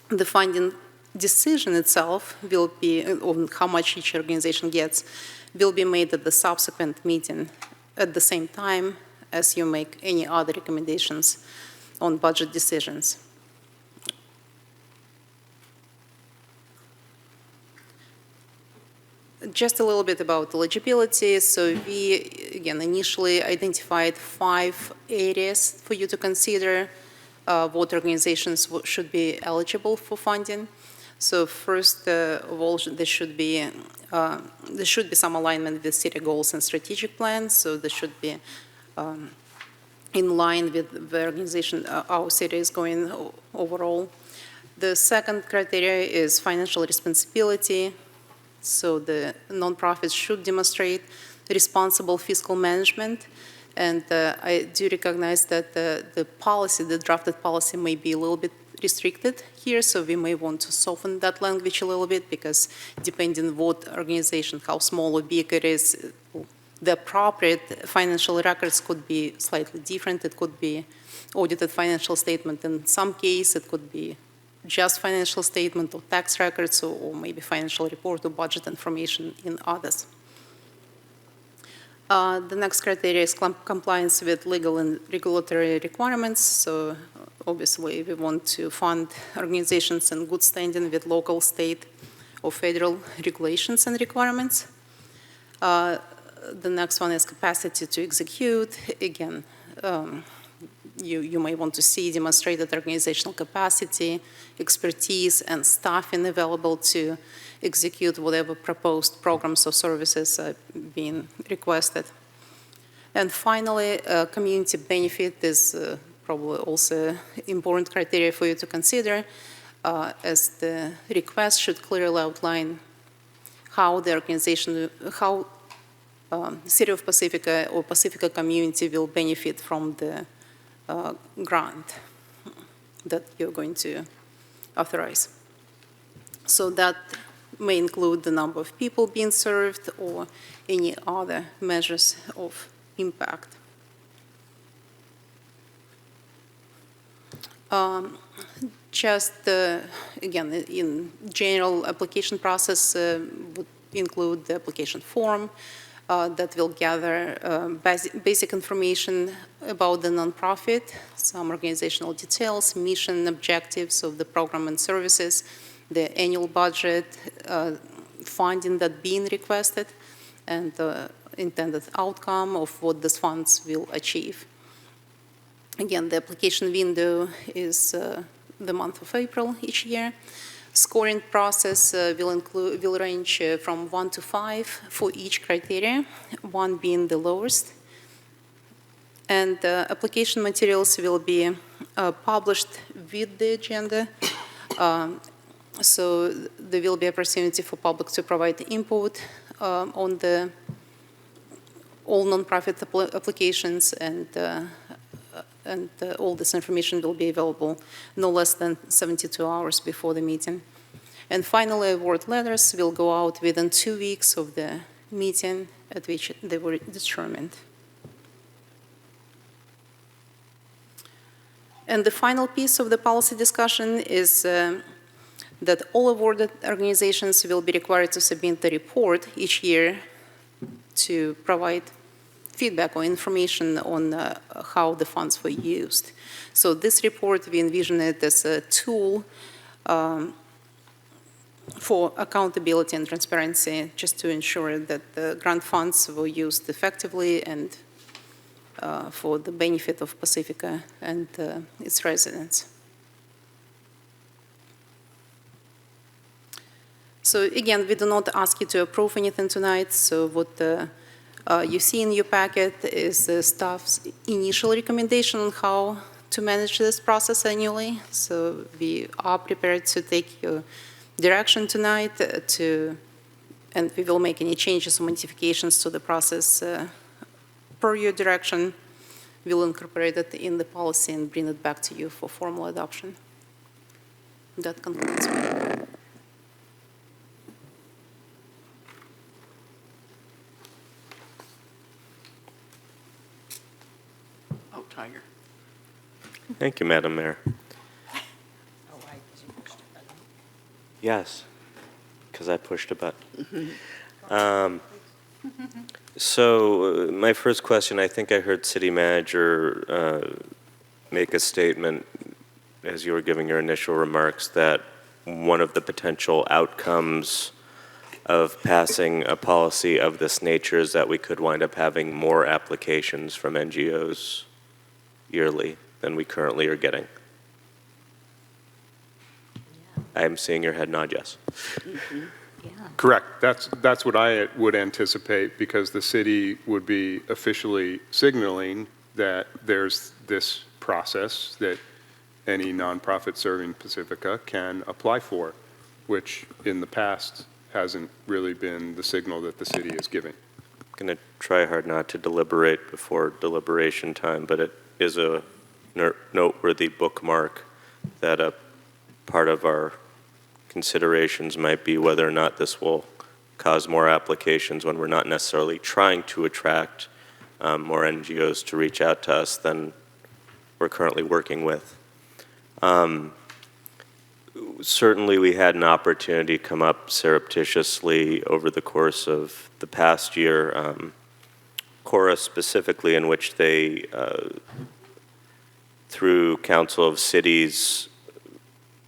the funding decision itself will be, on how much each organization gets, will be made at the subsequent meeting at the same time as you make any other recommendations on budget decisions. Just a little bit about eligibility. So we, again, initially identified 5 areas for you to consider what organizations should be eligible for funding. So first of all, there should be some alignment with city goals and strategic plans. So there should be in line with the organization our city is going overall. The second criteria is financial responsibility. So the nonprofits should demonstrate responsible fiscal management. And I do recognize that the policy, the drafted policy, may be a little bit restricted here, so we may want to soften that language a little bit, because depending on what organization, how small or big it is, the appropriate financial records could be slightly different. It could be audited financial statement in some case, it could be just financial statement or tax records, or maybe financial report or budget information in others. The next criteria is compliance with legal and regulatory requirements. So obviously we want to fund organizations in good standing with local, state, or federal regulations and requirements. The next one is capacity to execute. Again, you may want to see demonstrated organizational capacity, expertise, and staffing available to execute whatever proposed programs or services are being requested. And finally, community benefit is probably also important criteria for you to consider, as the request should clearly outline how the organization, how City of Pacifica or Pacifica community will benefit from the grant that you're going to authorize. So that may include the number of people being served or any other measures of impact. Again, in general, application process would include the application form that will gather basic information about the nonprofit, some organizational details, mission, objectives of the program and services, the annual budget, funding that being requested, and the intended outcome of what these funds will achieve. Again, the application window is the month of April each year. Scoring process will range from 1 to 5 for each criteria, 1 being the lowest. And application materials will be published with the agenda. So there will be opportunity for public to provide input on all nonprofit applications, and all this information will be available no less than 72 hours before the meeting. And finally, award letters will go out within 2 weeks of the meeting at which they were determined. And the final piece of the policy discussion is that all awarded organizations will be required to submit the report each year to provide feedback or information on how the funds were used. So this report, we envision it as a tool for accountability and transparency, just to ensure that the grant funds were used effectively and for the benefit of Pacifica and its residents. So again, we do not ask you to approve anything tonight. So what you see in your packet is the staff's initial recommendation on how to manage this process annually. So we are prepared to take your direction tonight and we will make any changes or modifications to the process per your direction. We'll incorporate it in the policy and bring it back to you for formal adoption. That concludes me. Oh, Tiger. Thank you, Madam Mayor. Yes, because I pushed a button. So my first question, I think I heard City Manager make a statement as you were giving your initial remarks that one of the potential outcomes of passing a policy of this nature is that we could wind up having more applications from NGOs yearly than we currently are getting. I'm seeing your head nod yes. Correct. That's what I would anticipate, because the city would be officially signaling that there's this process that any nonprofit serving Pacifica can apply for, which in the past hasn't really been the signal that the city is giving. I'm going to try hard not to deliberate before deliberation time, but it is a noteworthy bookmark that a part of our considerations might be whether or not this will cause more applications when we're not necessarily trying to attract more NGOs to reach out to us than we're currently working with. Certainly we had an opportunity come up surreptitiously over the course of the past year, Cora specifically, in which they, through Council of Cities,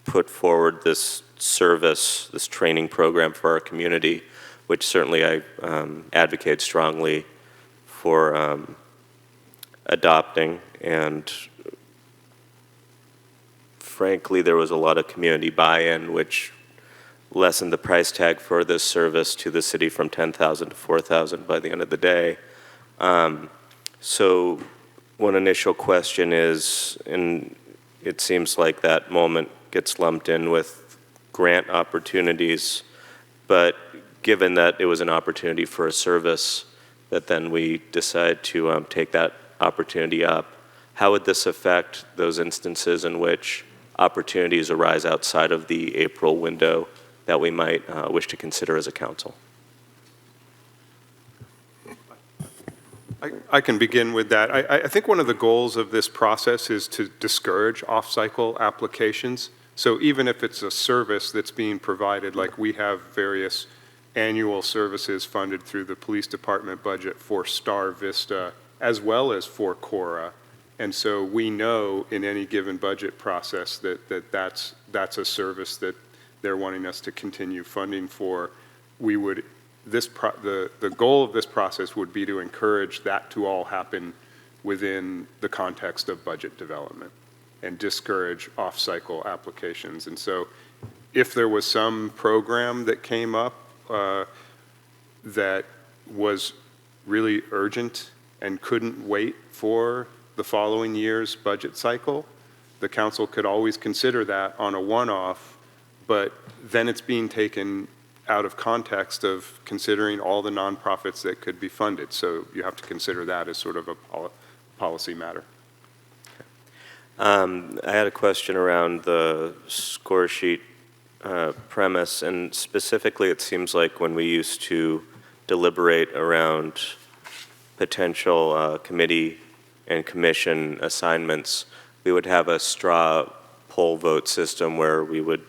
put forward this service, this training program for our community, which certainly I advocate strongly for adopting. And frankly, there was a lot of community buy-in, which lessened the price tag for this service to the city from $10,000 to $4,000 by the end of the day. So one initial question is, and it seems like that moment gets lumped in with grant opportunities, but given that it was an opportunity for a service that then we decide to take that opportunity up, how would this affect those instances in which opportunities arise outside of the April window that we might wish to consider as a council? I can begin with that. I think one of the goals of this process is to discourage off-cycle applications. So even if it's a service that's being provided, like we have various annual services funded through the police department budget for Star Vista, as well as for Cora. And so we know in any given budget process that's a service that they're wanting us to continue funding for. We would, the goal of this process would be to encourage that to all happen within the context of budget development and discourage off-cycle applications. And so if there was some program that came up that was really urgent and couldn't wait for the following year's budget cycle, the council could always consider that on a one-off, but then it's being taken out of context of considering all the nonprofits that could be funded. So you have to consider that as sort of a policy matter. I had a question around the score sheet premise, and specifically it seems like when we used to deliberate around potential committee and commission assignments, we would have a straw poll vote system where we would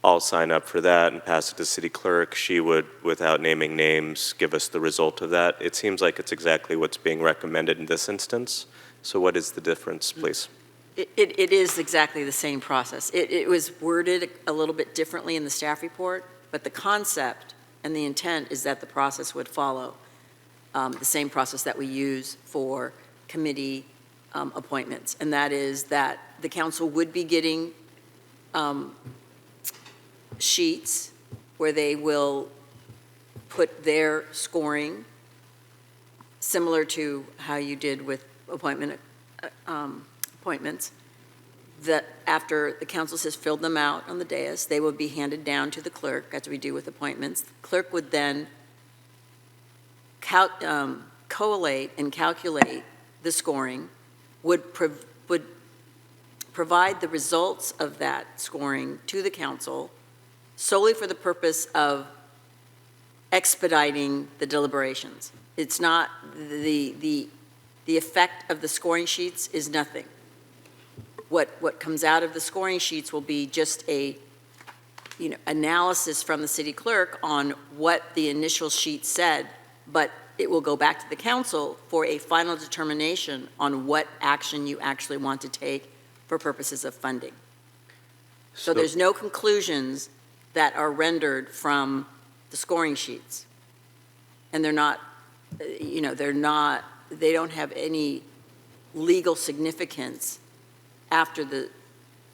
all sign up for that and pass it to city clerk. She would, without naming names, give us the result of that. It seems like it's exactly what's being recommended in this instance. So what is the difference, please? It is exactly the same process. It was worded a little bit differently in the staff report, but the concept and the intent is that the process would follow the same process that we use for committee appointments, and that is that the council would be getting sheets where they will put their scoring, similar to how you did with appointments, that after the council has filled them out on the dais, they will be handed down to the clerk, as we do with appointments. The clerk would then collate and calculate the scoring, would provide the results of that scoring to the council solely for the purpose of expediting the deliberations. It's not, the effect of the scoring sheets is nothing. What comes out of the scoring sheets will be just a, analysis from the city clerk on what the initial sheet said, but it will go back to the council for a final determination on what action you actually want to take for purposes of funding. So there's no conclusions that are rendered from the scoring sheets. And they're not, they don't have any legal significance after the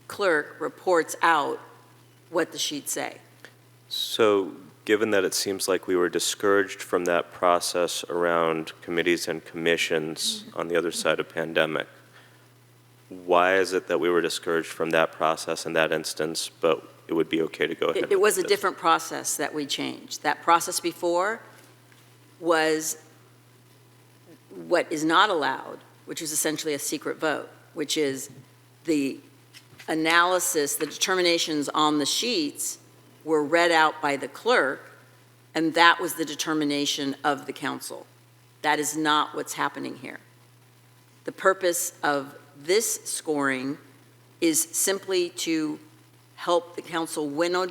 clerk reports out what the sheets say. So given that it seems like we were discouraged from that process around committees and commissions on the other side of pandemic, why is it that we were discouraged from that process in that instance, but it would be okay to go ahead? It was a different process that we changed. That process before was what is not allowed, which is essentially a secret vote, which is the analysis, the determinations on the sheets were read out by the clerk, and that was the determination of the council. That is not what's happening here. The purpose of this scoring is simply to help the council winnow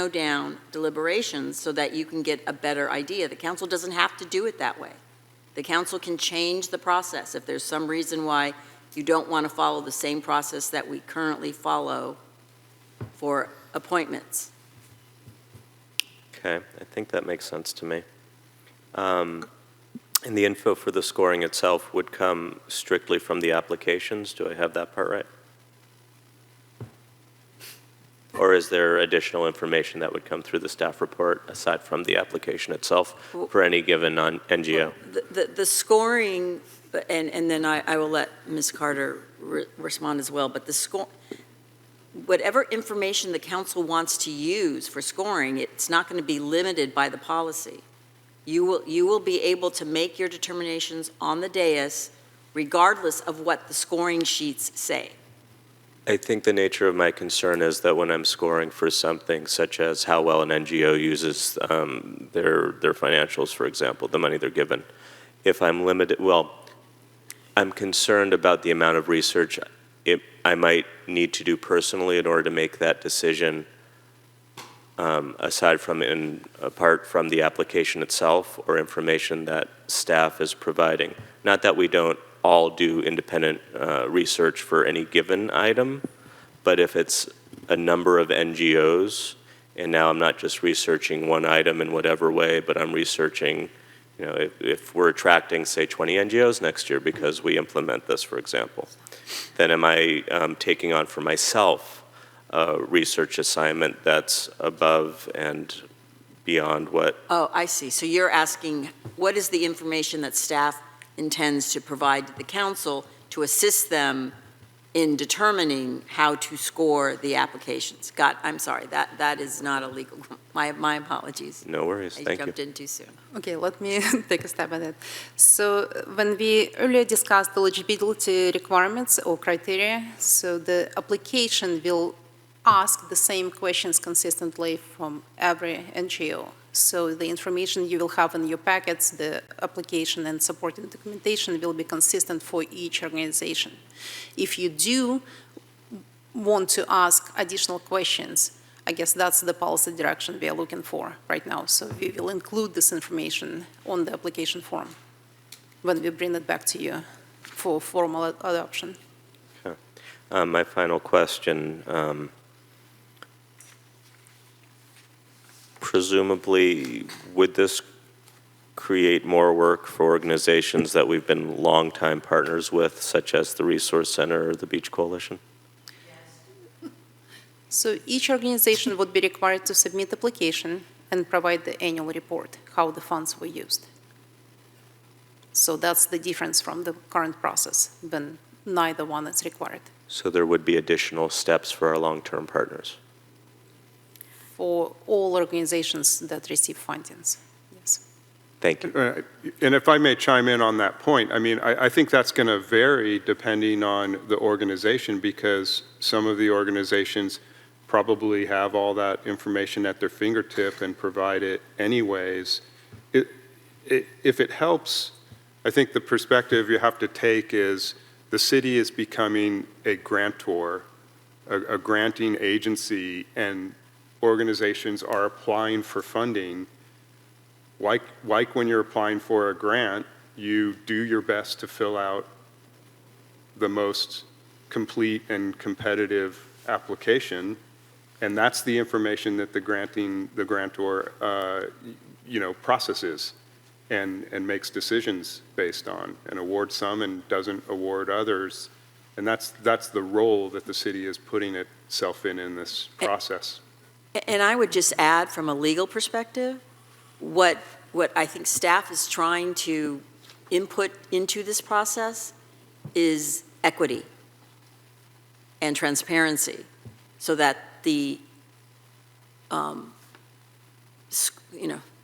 down deliberations so that you can get a better idea. The council doesn't have to do it that way. The council can change the process if there's some reason why you don't want to follow the same process that we currently follow for appointments. Okay, I think that makes sense to me. And the info for the scoring itself would come strictly from the applications. Do I have that part right? Or is there additional information that would come through the staff report aside from the application itself for any given NGO? The scoring, and then I will let Ms. Carter respond as well, but whatever information the council wants to use for scoring, it's not going to be limited by the policy. You will be able to make your determinations on the dais regardless of what the scoring sheets say. I think the nature of my concern is that when I'm scoring for something such as how well an NGO uses their financials, for example, the money they're given, if I'm limited, I'm concerned about the amount of research I might need to do personally in order to make that decision, apart from the application itself or information that staff is providing. Not that we don't all do independent research for any given item, but if it's a number of NGOs, and now I'm not just researching one item in whatever way, but I'm researching, if we're attracting, say, 20 NGOs next year because we implement this, for example, then am I taking on for myself a research assignment that's above and beyond what? Oh, I see. So you're asking, what is the information that staff intends to provide to the council to assist them in determining how to score the applications? I'm sorry, that is not a legal, my apologies. No worries, thank you. I jumped in too soon. Okay, let me take a stab at it. So when we earlier discussed eligibility requirements or criteria, so the application will ask the same questions consistently from every NGO. So the information you will have in your packets, the application and supporting documentation will be consistent for each organization. If you do want to ask additional questions, I guess that's the policy direction we are looking for right now. So we will include this information on the application form when we bring it back to you for formal adoption. My final question, presumably, would this create more work for organizations that we've been longtime partners with, such as the Resource Center or the Beach Coalition? So each organization would be required to submit application and provide the annual report, how the funds were used. So that's the difference from the current process, when neither one is required. So there would be additional steps for our long-term partners? For all organizations that receive fundings, yes. Thank you. And if I may chime in on that point, I mean, I think that's going to vary depending on the organization, because some of the organizations probably have all that information at their fingertip and provide it anyways. If it helps, I think the perspective you have to take is the city is becoming a grantor, a granting agency, and organizations are applying for funding. Like when you're applying for a grant, you do your best to fill out the most complete and competitive application, and that's the information that the grantor, processes and makes decisions based on, and awards some and doesn't award others. And that's the role that the city is putting itself in this process. And I would just add, from a legal perspective, what I think staff is trying to input into this process is equity and transparency, so that the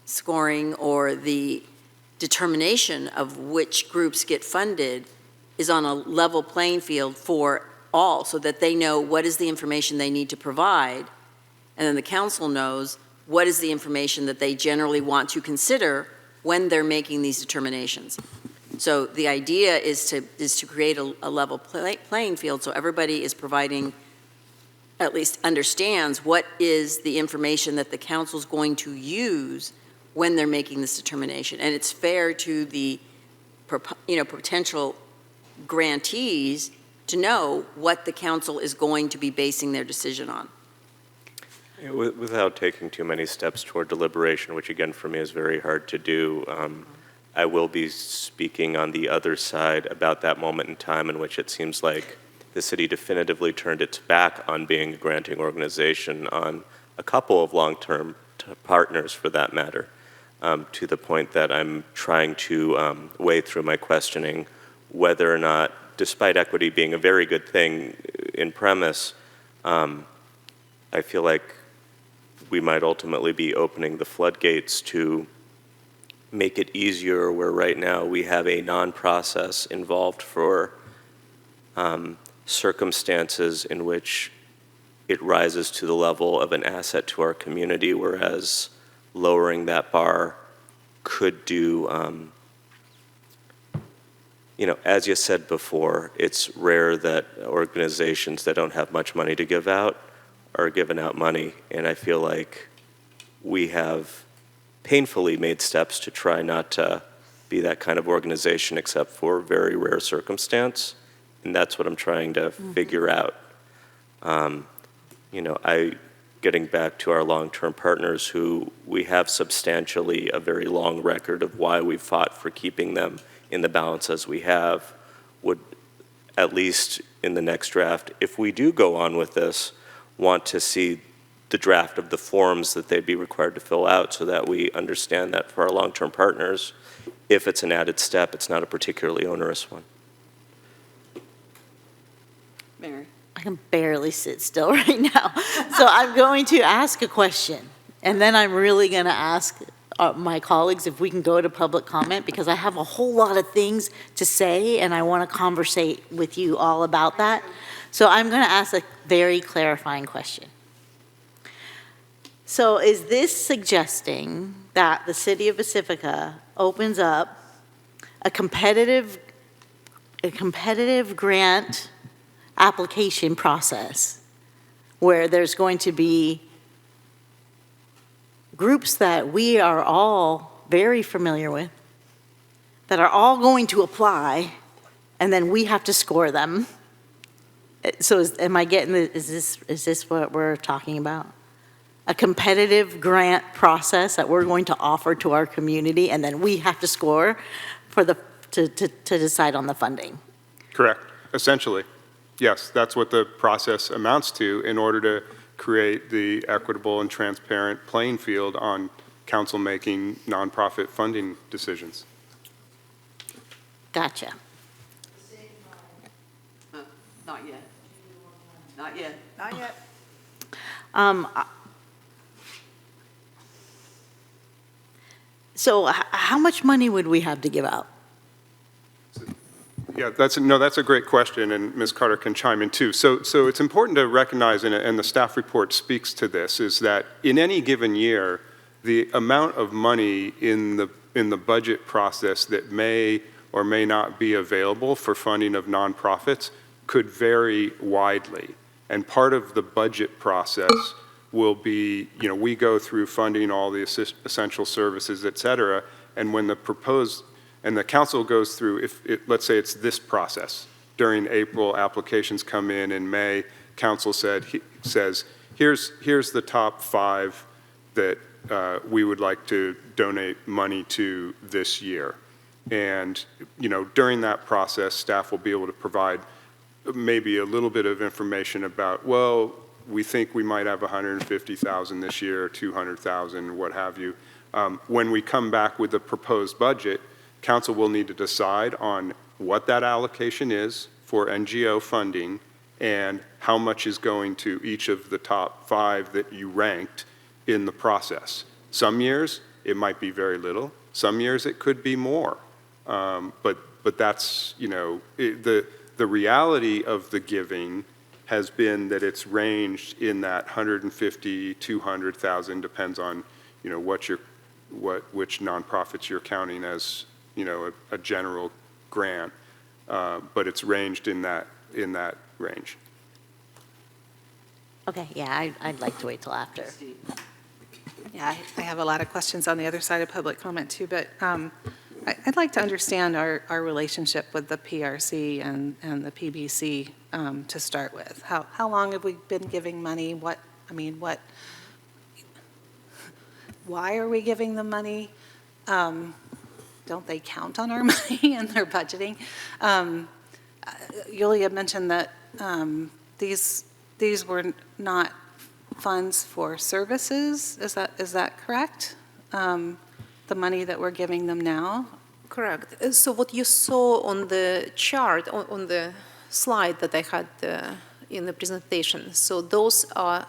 scoring or the determination of which groups get funded is on a level playing field for all, so that they know what is the information they need to provide, and then the council knows what is the information that they generally want to consider when they're making these determinations. So the idea is to create a level playing field, so everybody is providing, at least understands what is the information that the council's going to use when they're making this determination. And it's fair to the potential grantees to know what the council is going to be basing their decision on. Without taking too many steps toward deliberation, which again for me is very hard to do, I will be speaking on the other side about that moment in time in which it seems like the city definitively turned its back on being a granting organization on a couple of long-term partners, for that matter, to the point that I'm trying to weigh through my questioning whether or not, despite equity being a very good thing in premise, I feel like we might ultimately be opening the floodgates to make it easier, where right now we have a non-process involved for circumstances in which it rises to the level of an asset to our community, whereas lowering that bar could do, as you said before, it's rare that organizations that don't have much money to give out are giving out money, and I feel like we have painfully made steps to try not to be that kind of organization except for very rare circumstance, and that's what I'm trying to figure out. Getting back to our long-term partners, who we have substantially a very long record of why we fought for keeping them in the balance as we have, would, at least in the next draft, if we do go on with this, want to see the draft of the forms that they'd be required to fill out, so that we understand that for our long-term partners, if it's an added step, it's not a particularly onerous one. Mary? I can barely sit still right now. So I'm going to ask a question, and then I'm really going to ask my colleagues if we can go to public comment, because I have a whole lot of things to say, and I want to conversate with you all about that. So I'm going to ask a very clarifying question. So is this suggesting that the city of Pacifica opens up a competitive grant application process where there's going to be groups that we are all very familiar with, that are all going to apply, and then we have to score them. So am I getting, is this what we're talking about? A competitive grant process that we're going to offer to our community, and then we have to score for to decide on the funding? Correct, essentially. Yes, that's what the process amounts to in order to create the equitable and transparent playing field on council making nonprofit funding decisions. Gotcha. Not yet. Not yet. Not yet. So how much money would we have to give out? Yeah, that's a great question, and Ms. Carter can chime in too. So it's important to recognize, and the staff report speaks to this, is that in any given year, the amount of money in the budget process that may or may not be available for funding of nonprofits could vary widely. And part of the budget process will be, we go through funding all the essential services, et cetera, and when the council goes through, let's say it's this process, during April, applications come in May, council says, here's the top 5 that we would like to donate money to this year. And, during that process, staff will be able to provide maybe a little bit of information about, well, we think we might have 150,000 this year, 200,000, what have you. When we come back with the proposed budget, council will need to decide on what that allocation is for NGO funding and how much is going to each of the top 5 that you ranked in the process. Some years, it might be very little. Some years, it could be more. But that's, the reality of the giving has been that it's ranged in that 150, 200,000, depends on, which nonprofits you're counting as, a general grant. But it's ranged in that range. Okay, yeah, I'd like to wait till after. Yeah, I have a lot of questions on the other side of public comment too, but I'd like to understand our relationship with the PRC and the PBC to start with. How long have we been giving money? Why are we giving them money? Don't they count on our money in their budgeting? Yulia mentioned that these were not funds for services. Is that correct? The money that we're giving them now? Correct. So what you saw on the chart, on the slide that I had in the presentation, so those are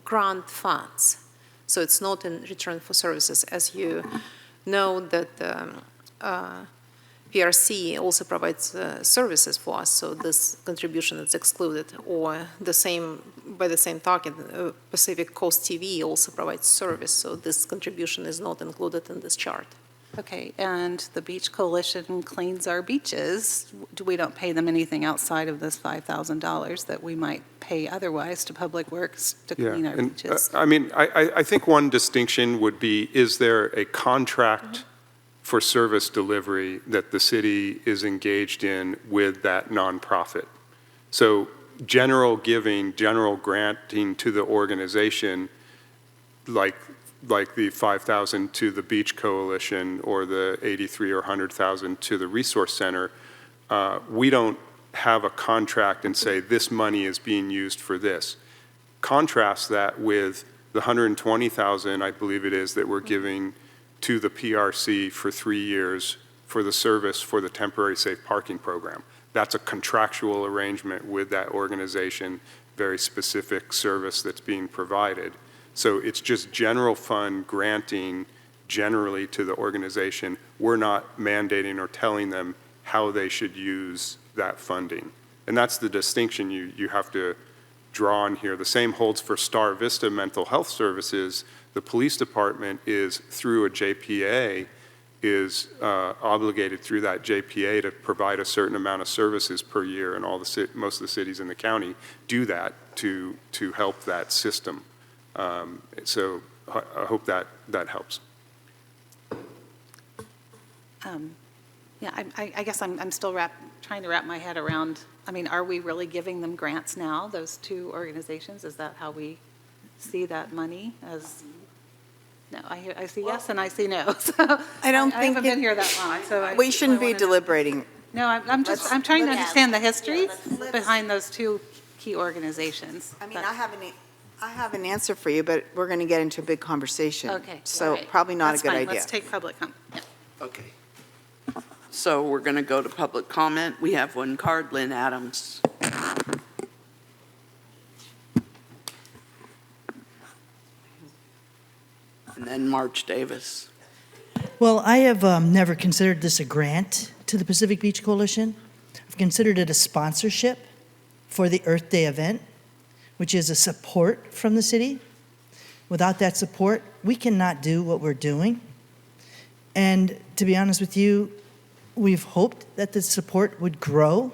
grant funds. So it's not in return for services. As you know, that PRC also provides services for us, so this contribution is excluded. Or by the same token, Pacific Coast TV also provides service, so this contribution is not included in this chart. Okay, and the Beach Coalition cleans our beaches. We don't pay them anything outside of this $5,000 that we might pay otherwise to Public Works to clean our beaches. I think one distinction would be, is there a contract for service delivery that the city is engaged in with that nonprofit? So general giving, general granting to the organization, like the 5,000 to the Beach Coalition or the 83 or 100,000 to the Resource Center, we don't have a contract and say this money is being used for this. Contrast that with the 120,000, I believe it is, that we're giving to the PRC for 3 years for the service for the temporary safe parking program. That's a contractual arrangement with that organization, very specific service that's being provided. So it's just general fund granting generally to the organization. We're not mandating or telling them how they should use that funding. And that's the distinction you have to draw on here. The same holds for Star Vista Mental Health Services. The police department is, through a JPA, is obligated through that JPA to provide a certain amount of services per year, and most of the cities in the county do that to help that system. So I hope that helps. Yeah, I guess I'm still trying to wrap my head around, I mean, are we really giving them grants now, those two organizations? Is that how we see that money as? No, I see yes and I see no. So I don't think haven't been here that long, so we shouldn't be deliberating. No, I'm trying to understand the history behind those two key organizations. I mean, I have an answer for you, but we're going to get into a big conversation. Okay. So all right. probably not That's a good fine. idea. Let's take public comment. Yeah. Okay. So we're going to go to public comment. We have one card, Lynn Adams. And then March Davis. Well, I have never considered this a grant to the Pacific Beach Coalition. I've considered it a sponsorship for the Earth Day event, which is a support from the city. Without that support, we cannot do what we're doing. And to be honest with you, we've hoped that the support would grow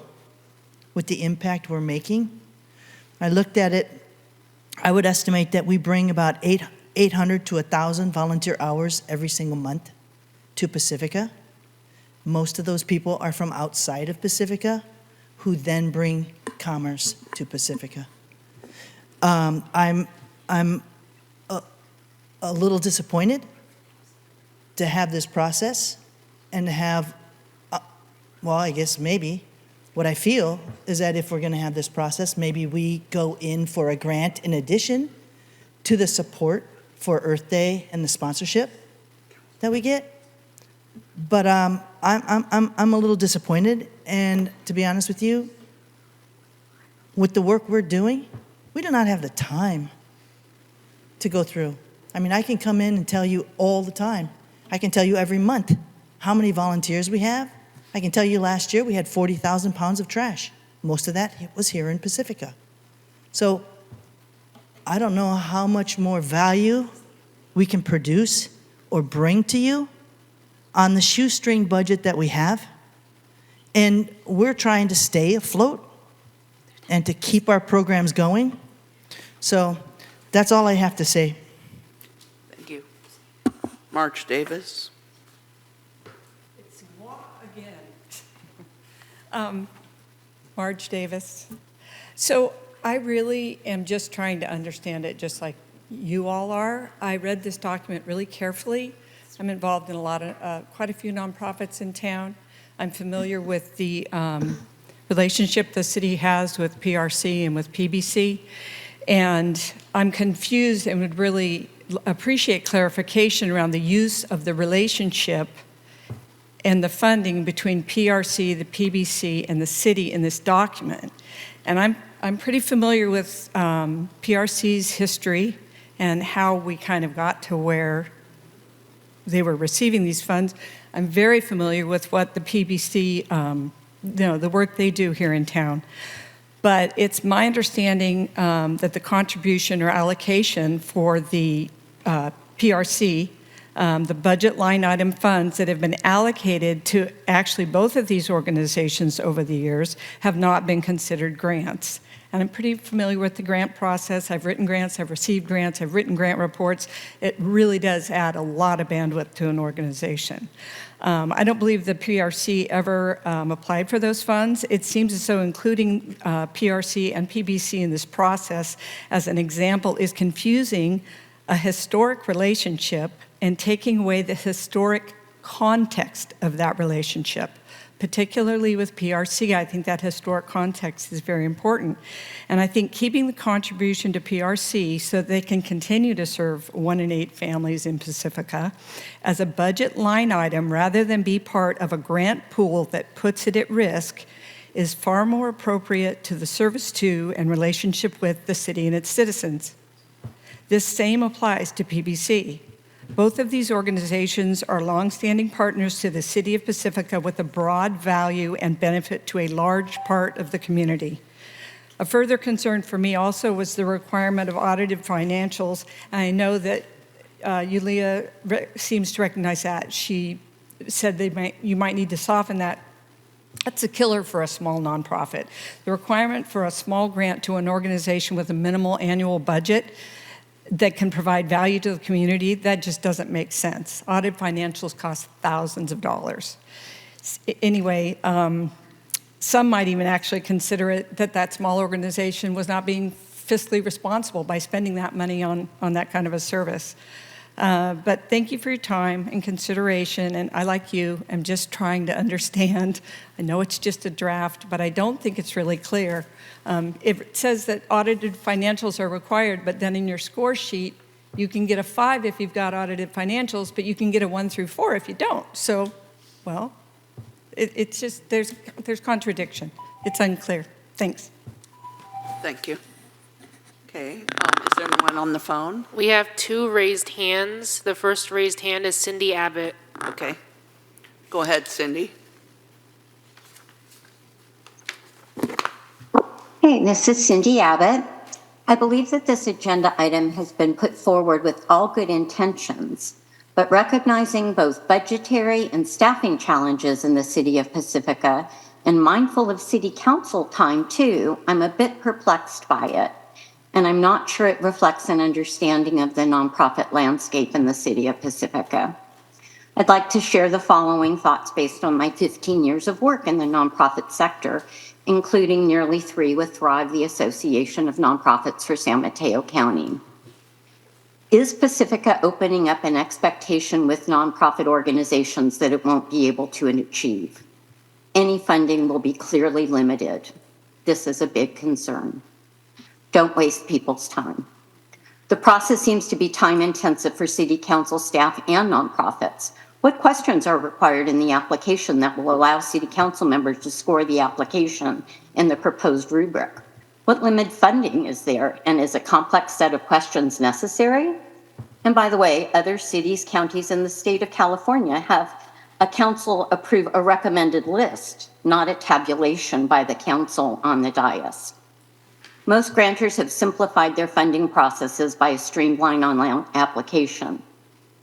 with the impact we're making. I looked at it, I would estimate that we bring about 800 to 1,000 volunteer hours every single month to Pacifica. Most of those people are from outside of Pacifica, who then bring commerce to Pacifica. I'm a little disappointed to have this process and to have, well, I guess maybe what I feel is that if we're going to have this process, maybe we go in for a grant in addition to the support for Earth Day and the sponsorship that we get. But I'm a little disappointed, and to be honest with you, with the work we're doing, we do not have the time to go through. I mean, I can come in and tell you all the time. I can tell you every month how many volunteers we have. I can tell you last year we had 40,000 pounds of trash. Most of that was here in Pacifica. So I don't know how much more value we can produce or bring to you on the shoestring budget that we have. And we're trying to stay afloat and to keep our programs going. So that's all I have to say. Thank you. March Davis. It's moi again. Marge Davis. So I really am just trying to understand it just like you all are. I read this document really carefully. I'm involved in quite a few nonprofits in town. I'm familiar with the relationship the city has with PRC and with PBC. And I'm confused and would really appreciate clarification around the use of the relationship and the funding between PRC, the PBC, and the city in this document. And I'm pretty familiar with PRC's history and how we kind of got to where they were receiving these funds. I'm very familiar with what the PBC, the work they do here in town. But it's my understanding that the contribution or allocation for the PRC, the budget line item funds that have been allocated to actually both of these organizations over the years have not been considered grants. And I'm pretty familiar with the grant process. I've written grants, I've received grants, I've written grant reports. It really does add a lot of bandwidth to an organization. I don't believe the PRC ever applied for those funds. It seems as though including PRC and PBC in this process, as an example, is confusing a historic relationship and taking away the historic context of that relationship. Particularly with PRC, I think that historic context is very important. And I think keeping the contribution to PRC so that they can continue to serve 1 in 8 families in Pacifica as a budget line item rather than be part of a grant pool that puts it at risk is far more appropriate to the service to and relationship with the city and its citizens. This same applies to PBC. Both of these organizations are longstanding partners to the City of Pacifica with a broad value and benefit to a large part of the community. A further concern for me also was the requirement of audited financials. And I know that Yulia seems to recognize that. She said you might need to soften that. That's a killer for a small nonprofit. The requirement for a small grant to an organization with a minimal annual budget that can provide value to the community, that just doesn't make sense. Audited financials cost thousands of dollars. Anyway, some might even actually consider it that small organization was not being fiscally responsible by spending that money on that kind of a service. But thank you for your time and consideration, and I, like you, am just trying to understand. I know it's just a draft, but I don't think it's really clear. It says that audited financials are required, but then in your score sheet, you can get a 5 if you've got audited financials, but you can get a 1 through 4 if you don't. So, well, it's just, there's contradiction. It's unclear. Thanks. Thank you. Okay, is there anyone on the phone? We have 2 raised hands. The first raised hand is Cindy Abbott. Okay. Go ahead, Cindy. Hey, this is Cindy Abbott. I believe that this agenda item has been put forward with all good intentions, but recognizing both budgetary and staffing challenges in the city of Pacifica and mindful of city council time too, I'm a bit perplexed by it. And I'm not sure it reflects an understanding of the nonprofit landscape in the city of Pacifica. I'd like to share the following thoughts based on my 15 years of work in the nonprofit sector, including nearly 3 with Thrive, the Association of Nonprofits for San Mateo County. Is Pacifica opening up an expectation with nonprofit organizations that it won't be able to achieve? Any funding will be clearly limited. This is a big concern. Don't waste people's time. The process seems to be time intensive for city council staff and nonprofits. What questions are required in the application that will allow city council members to score the application in the proposed rubric? What limited funding is there, and is a complex set of questions necessary? And by the way, other cities, counties in the state of California have a council approve a recommended list, not a tabulation by the council on the dais. Most grantors have simplified their funding processes by a streamlined online application.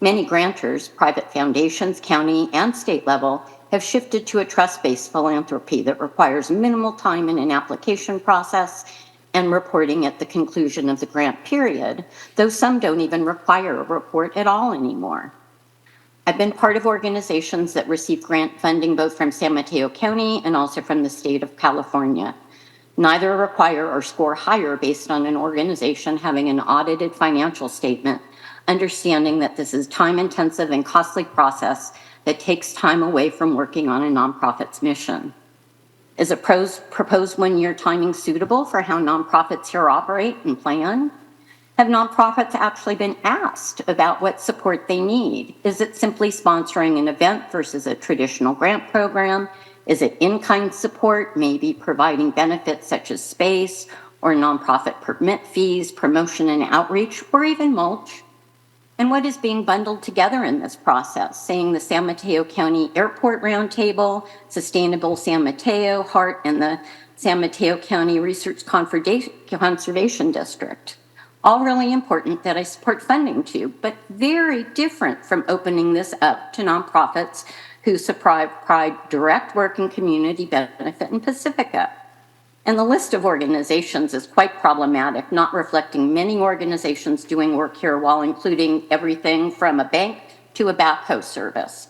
Many grantors, private foundations, county and state level, have shifted to a trust-based philanthropy that requires minimal time in an application process and reporting at the conclusion of the grant period, though some don't even require a report at all anymore. I've been part of organizations that receive grant funding both from San Mateo County and also from the state of California. Neither require or score higher based on an organization having an audited financial statement, understanding that this is time-intensive and costly process that takes time away from working on a nonprofit's mission. Is a proposed one-year timing suitable for how nonprofits here operate and plan? Have nonprofits actually been asked about what support they need? Is it simply sponsoring an event versus a traditional grant program? Is it in-kind support, maybe providing benefits such as space or nonprofit permit fees, promotion and outreach, or even mulch? And what is being bundled together in this process, saying the San Mateo County Airport Roundtable, Sustainable San Mateo, HEART, and the San Mateo County Research Conservation District? All really important that I support funding to, but very different from opening this up to nonprofits who provide direct work and community benefit in Pacifica. And the list of organizations is quite problematic, not reflecting many organizations doing work here while including everything from a bank to a backhoe service.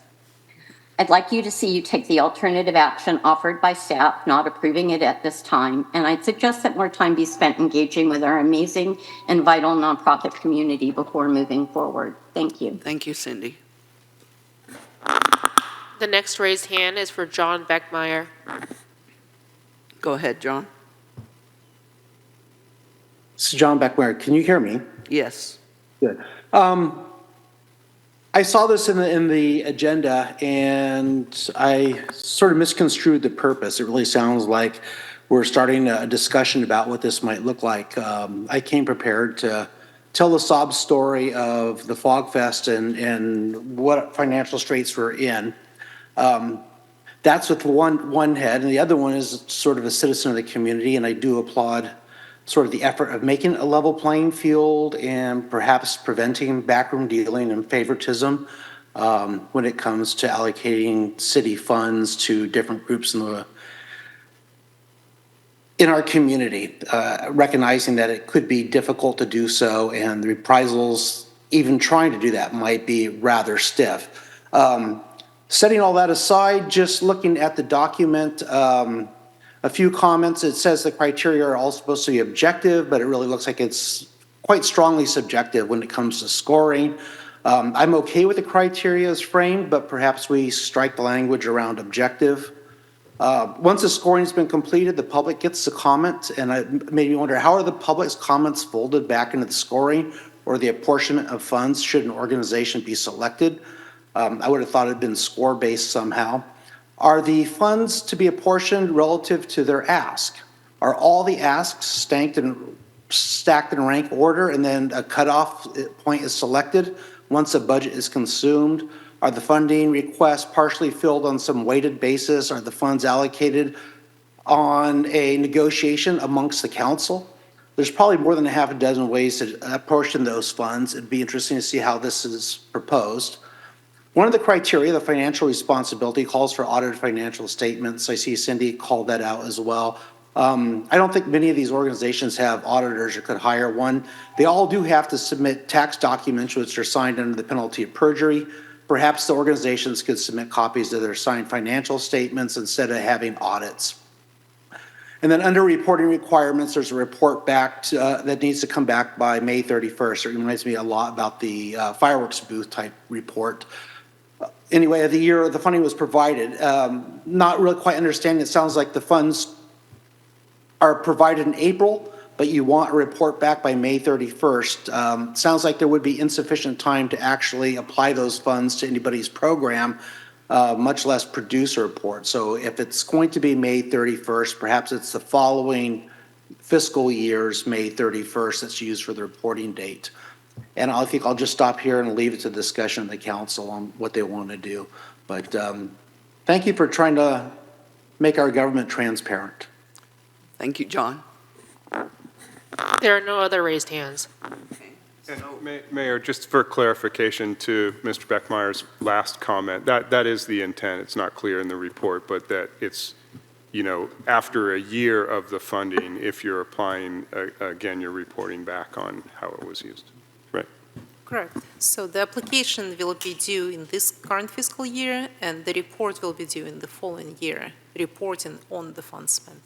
I'd like you to see you take the alternative action offered by staff, not approving it at this time, and I'd suggest that more time be spent engaging with our amazing and vital nonprofit community before moving forward. Thank you. Thank you, Cindy. The next raised hand is for John Beckmeyer. Go ahead, John. This is John Beckmeyer. Can you hear me? Yes. Good. I saw this in the agenda, and I sort of misconstrued the purpose. It really sounds like we're starting a discussion about what this might look like. I came prepared to tell the sob story of the Fog Fest and what financial straits we're in. That's with one head, and the other one is sort of a citizen of the community, and I do applaud sort of the effort of making a level playing field and perhaps preventing backroom dealing and favoritism when it comes to allocating city funds to different groups in in our community, recognizing that it could be difficult to do so and the reprisals, even trying to do that, might be rather stiff. Setting all that aside, just looking at the document, a few comments. It says the criteria are all supposed to be objective, but it really looks like it's quite strongly subjective when it comes to scoring. I'm okay with the criteria as framed, but perhaps we strike the language around objective. Once the scoring's been completed, the public gets to comment, and it made me wonder, how are the public's comments folded back into the scoring or the apportionment of funds should an organization be selected? I would have thought it'd been score-based somehow. Are the funds to be apportioned relative to their ask? Are all the asks stacked in rank order and then a cutoff point is selected once a budget is consumed? Are the funding requests partially filled on some weighted basis? Are the funds allocated on a negotiation amongst the council? There's probably more than a half a dozen ways to apportion those funds. It'd be interesting to see how this is proposed. One of the criteria, the financial responsibility, calls for audited financial statements. I see Cindy called that out as well. I don't think many of these organizations have auditors or could hire one. They all do have to submit tax documents which are signed under the penalty of perjury. Perhaps the organizations could submit copies of their signed financial statements instead of having audits. And then under reporting requirements, there's a report back that needs to come back by May 31st. It reminds me a lot about the fireworks booth type report. Anyway, of the year the funding was provided, not really quite understanding. It sounds like the funds are provided in April, but you want a report back by May 31st. Sounds like there would be insufficient time to actually apply those funds to anybody's program, much less produce a report. So if it's going to be May 31st, perhaps it's the following fiscal year's May 31st that's used for the reporting date. And I think I'll just stop here and leave it to discussion of the council on what they want to do. But thank you for trying to make our government transparent. Thank you, John. There are no other raised hands. And Mayor, just for clarification to Mr. Beckmeyer's last comment, that is the intent. It's not clear in the report, but that it's, you know, after a year of the funding, if you're applying, again, you're reporting back on how it was used. Right. Correct. So the application will be due in this current fiscal year, and the report will be due in the following year, reporting on the funds spent.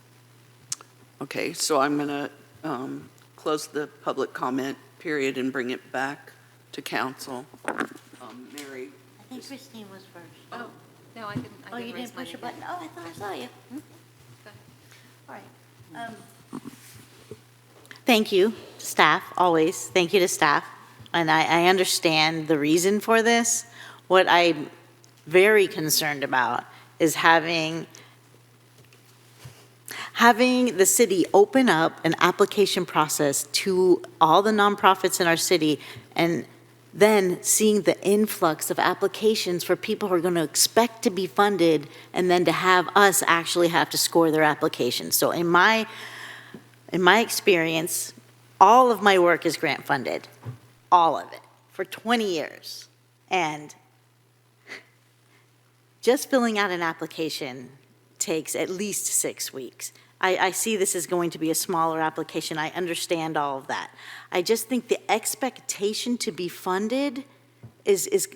Okay, so I'm going to close the public comment period and bring it back to council. Mary? I think Christine was first. Oh, no, I didn't. Oh, you didn't push your button? Oh, I thought I saw you. All right. Thank you, staff, always. Thank you to staff. And I understand the reason for this. What I'm very concerned about is having the city open up an application process to all the nonprofits in our city, and then seeing the influx of applications for people who are going to expect to be funded, and then to have us actually have to score their applications. So in my experience, all of my work is grant funded, all of it, for 20 years. And just filling out an application takes at least 6 weeks. I see this is going to be a smaller application. I understand all of that. I just think the expectation to be funded is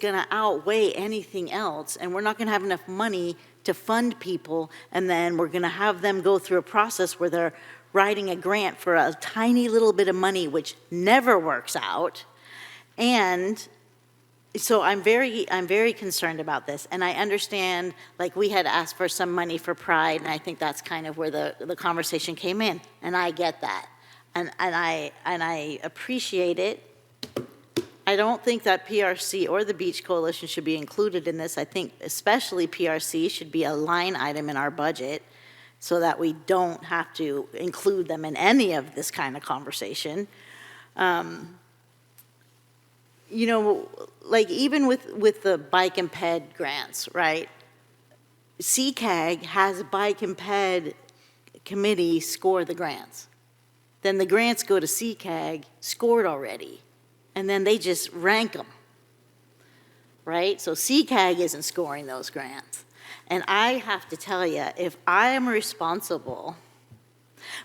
going to outweigh anything else, and we're not going to have enough money to fund people, and then we're going to have them go through a process where they're writing a grant for a tiny little bit of money, which never works out. And so I'm very concerned about this, and I understand, like, we had asked for some money for Pride, and I think that's kind of where the conversation came in, and I get that, and I appreciate it. I don't think that PRC or the Beach Coalition should be included in this. I think especially PRC should be a line item in our budget so that we don't have to include them in any of this kind of conversation. You know, like even with the bike and ped grants, right? CCAG has a bike and ped committee score the grants. Then the grants go to CCAG, scored already, and then they just rank them, right? So CCAG isn't scoring those grants. And I have to tell you, if I am responsible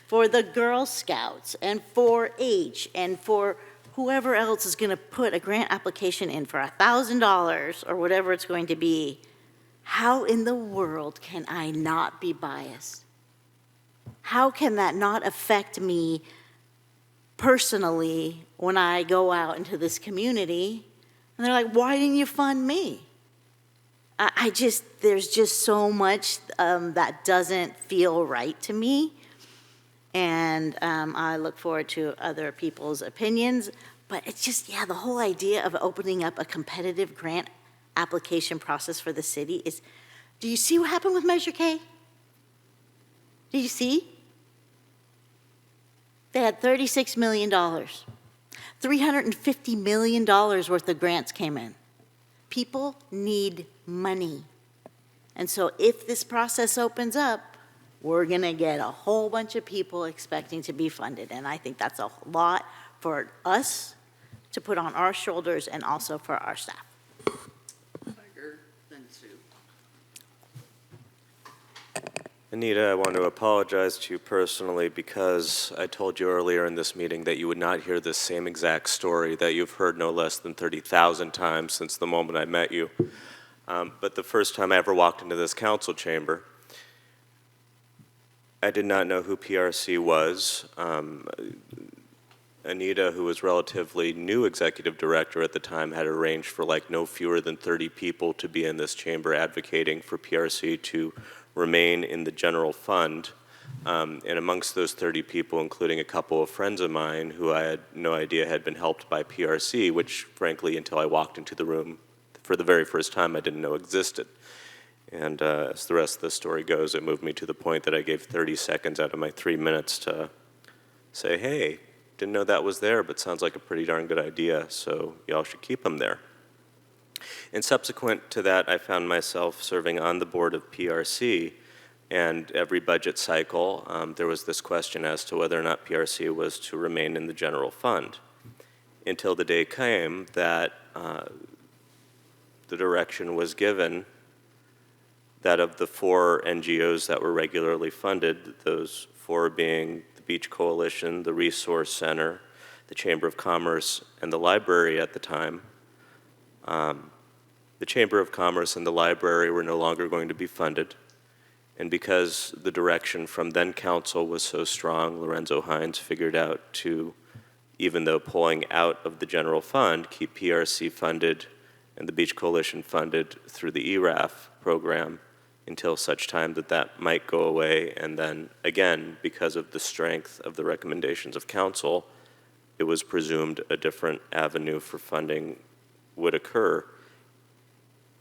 for the Girl Scouts and 4-H and for whoever else is going to put a grant application in for $1,000 or whatever it's going to be, how in the world can I not be biased? How can that not affect me personally when I go out into this community? And they're like, why didn't you fund me? There's just so much that doesn't feel right to me. And I look forward to other people's opinions. But it's just, the whole idea of opening up a competitive grant application process for the city is, do you see what happened with Measure K? Do you see? They had $36 million. $350 million worth of grants came in. People need money. And so if this process opens up, we're going to get a whole bunch of people expecting to be funded. And I think that's a lot for us to put on our shoulders and also for our staff. Anita, I want to apologize to you personally because I told you earlier in this meeting that you would not hear this same exact story that you've heard no less than 30,000 times since the moment I met you. But the first time I ever walked into this council chamber, I did not know who PRC was. Anita, who was relatively new executive director at the time, had arranged for like no fewer than 30 people to be in this chamber advocating for PRC to remain in the general fund. And amongst those 30 people, including a couple of friends of mine who I had no idea had been helped by PRC, which frankly, until I walked into the room for the very first time, I didn't know existed. And as the rest of the story goes, it moved me to the point that I gave 30 seconds out of my 3 minutes to say, hey, didn't know that was there, but sounds like a pretty darn good idea, so y'all should keep them there. And subsequent to that, I found myself serving on the board of PRC, and every budget cycle, there was this question as to whether or not PRC was to remain in the general fund, until the day came that the direction was given that of the 4 NGOs that were regularly funded, those 4 being the Beach Coalition, the Resource Center, the Chamber of Commerce, and the library at the time, the Chamber of Commerce and the library were no longer going to be funded. And because the direction from then council was so strong, Lorenzo Hines figured out to, even though pulling out of the general fund, keep PRC funded and the Beach Coalition funded through the ERAF program until such time that that might go away. And then again, because of the strength of the recommendations of council, it was presumed a different avenue for funding would occur.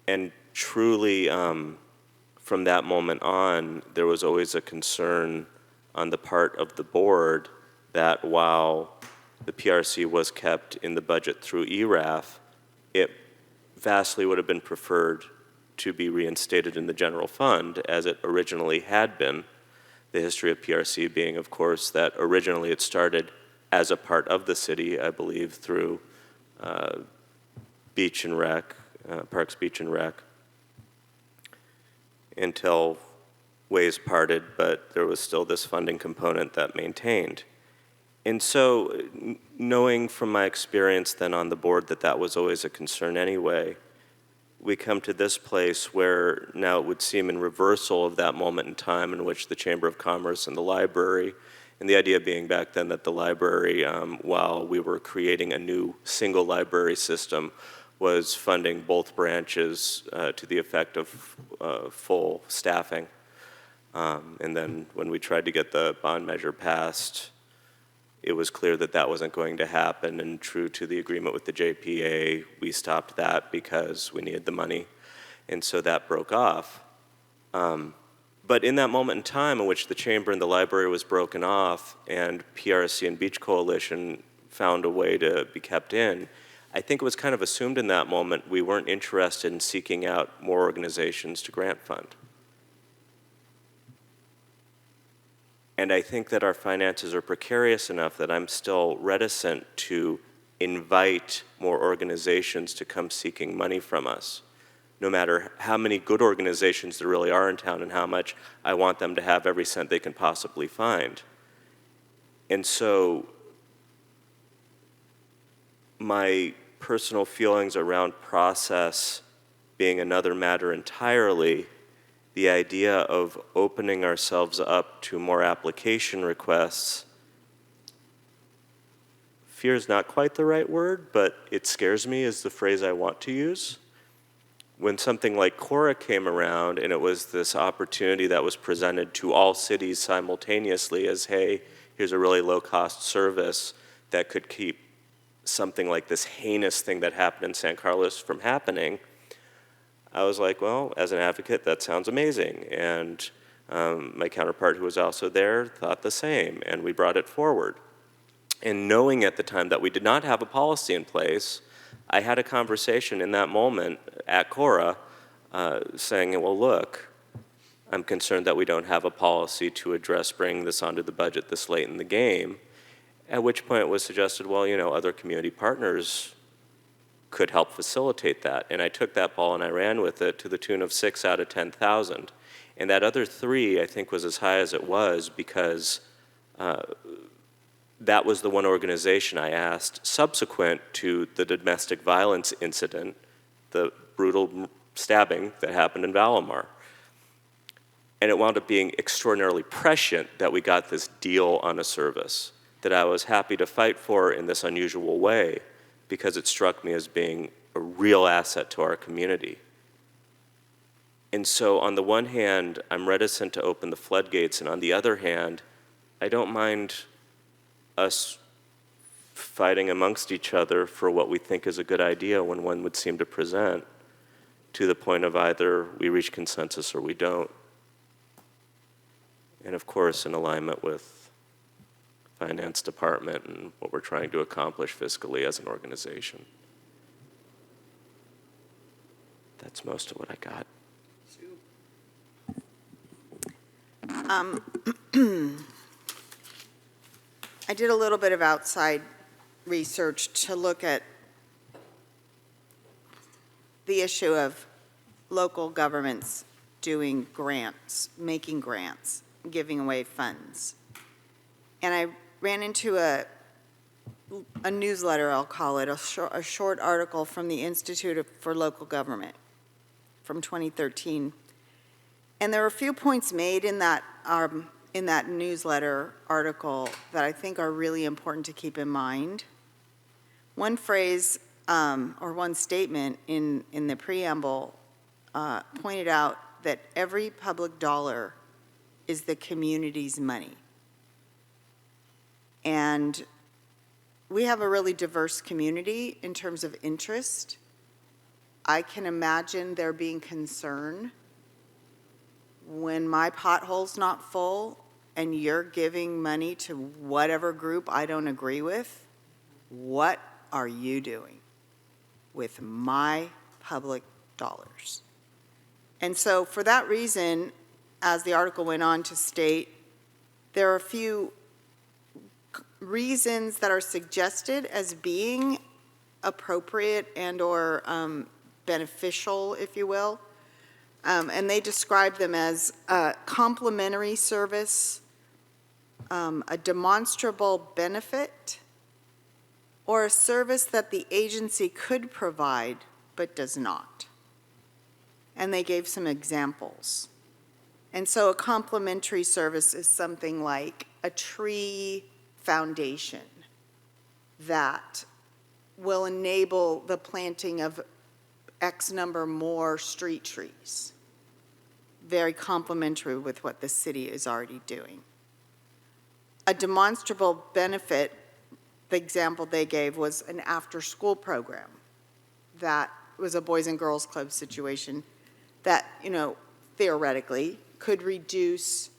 And truly, from that moment on, there was always a concern on the part of the board that while the PRC was kept in the budget through ERAF, it vastly would have been preferred to be reinstated in the general fund as it originally had been. The history of PRC being, of course, that originally it started as a part of the city, I believe, through Beach and Rec, Parks, Beach and Rec, until ways parted, but there was still this funding component that maintained. And so, knowing from my experience then on the board that that was always a concern anyway, we come to this place where now it would seem in reversal of that moment in time in which the Chamber of Commerce and the library, and the idea being back then that the library, while we were creating a new single library system, was funding both branches to the effect of full staffing. And then when we tried to get the bond measure passed, it was clear that that wasn't going to happen, and true to the agreement with the JPA, we stopped that because we needed the money, and so that broke off. But in that moment in time in which the chamber and the library was broken off and PRC and Beach Coalition found a way to be kept in, I think it was kind of assumed in that moment we weren't interested in seeking out more organizations to grant fund. And I think that our finances are precarious enough that I'm still reticent to invite more organizations to come seeking money from us, no matter how many good organizations there really are in town and how much I want them to have every cent they can possibly find. And so my personal feelings around process being another matter entirely, the idea of opening ourselves up to more application requests, fear is not quite the right word, but it scares me is the phrase I want to use. When something like Cora came around and it was this opportunity that was presented to all cities simultaneously as, hey, here's a really low-cost service that could keep something like this heinous thing that happened in San Carlos from happening, I was like, well, as an advocate, that sounds amazing. And my counterpart who was also there thought the same, and we brought it forward. And knowing at the time that we did not have a policy in place, I had a conversation in that moment at Cora saying, well, look, I'm concerned that we don't have a policy to address bringing this onto the budget this late in the game, at which point it was suggested, well, you know, other community partners could help facilitate that. And I took that ball and I ran with it to the tune of 6 out of 10,000. And that other 3, I think, was as high as it was because that was the one organization I asked subsequent to the domestic violence incident, the brutal stabbing that happened in Valamar. And it wound up being extraordinarily prescient that we got this deal on a service that I was happy to fight for in this unusual way because it struck me as being a real asset to our community. And so on the one hand, I'm reticent to open the floodgates, and on the other hand, I don't mind us fighting amongst each other for what we think is a good idea when one would seem to present, to the point of either we reach consensus or we don't. And of course, in alignment with finance department and what we're trying to accomplish fiscally as an organization. That's most of what I got. I did a little bit of outside research to look at the issue of local governments doing grants, making grants, giving away funds. And I ran into a newsletter, I'll call it, a short article from the Institute for Local Government from 2013. And there are a few points made in that newsletter article that I think are really important to keep in mind. One phrase or one statement in the preamble pointed out that every public dollar is the community's money. And we have a really diverse community in terms of interest. I can imagine there being concern when my pothole's not full and you're giving money to whatever group I don't agree with. What are you doing with my public dollars? And so for that reason, as the article went on to state, there are a few reasons that are suggested as being appropriate and or beneficial, if you will. And they describe them as a complementary service, a demonstrable benefit, or a service that the agency could provide but does not. And they gave some examples. And so a complementary service is something like a tree foundation that will enable the planting of X number more street trees. Very complementary with what the city is already doing. A demonstrable benefit, the example they gave was an after-school program that was a Boys and Girls Club situation that, you know, theoretically could reduce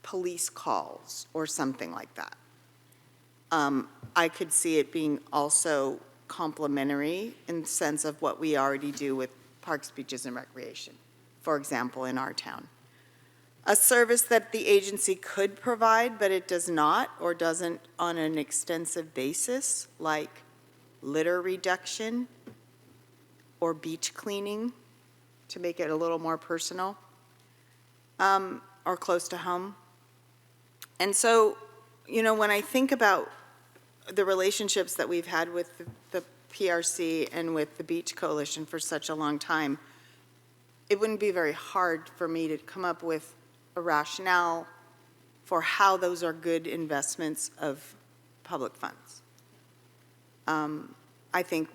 police calls or something like that. I could see it being also complementary in the sense of what we already do with parks, beaches, and recreation, for example, in our town. A service that the agency could provide, but it does not or doesn't on an extensive basis, like litter reduction or beach cleaning, to make it a little more personal, or close to home. And so when I think about the relationships that we've had with the PRC and with the Beach Coalition for such a long time, it wouldn't be very hard for me to come up with a rationale for how those are good investments of public funds. I think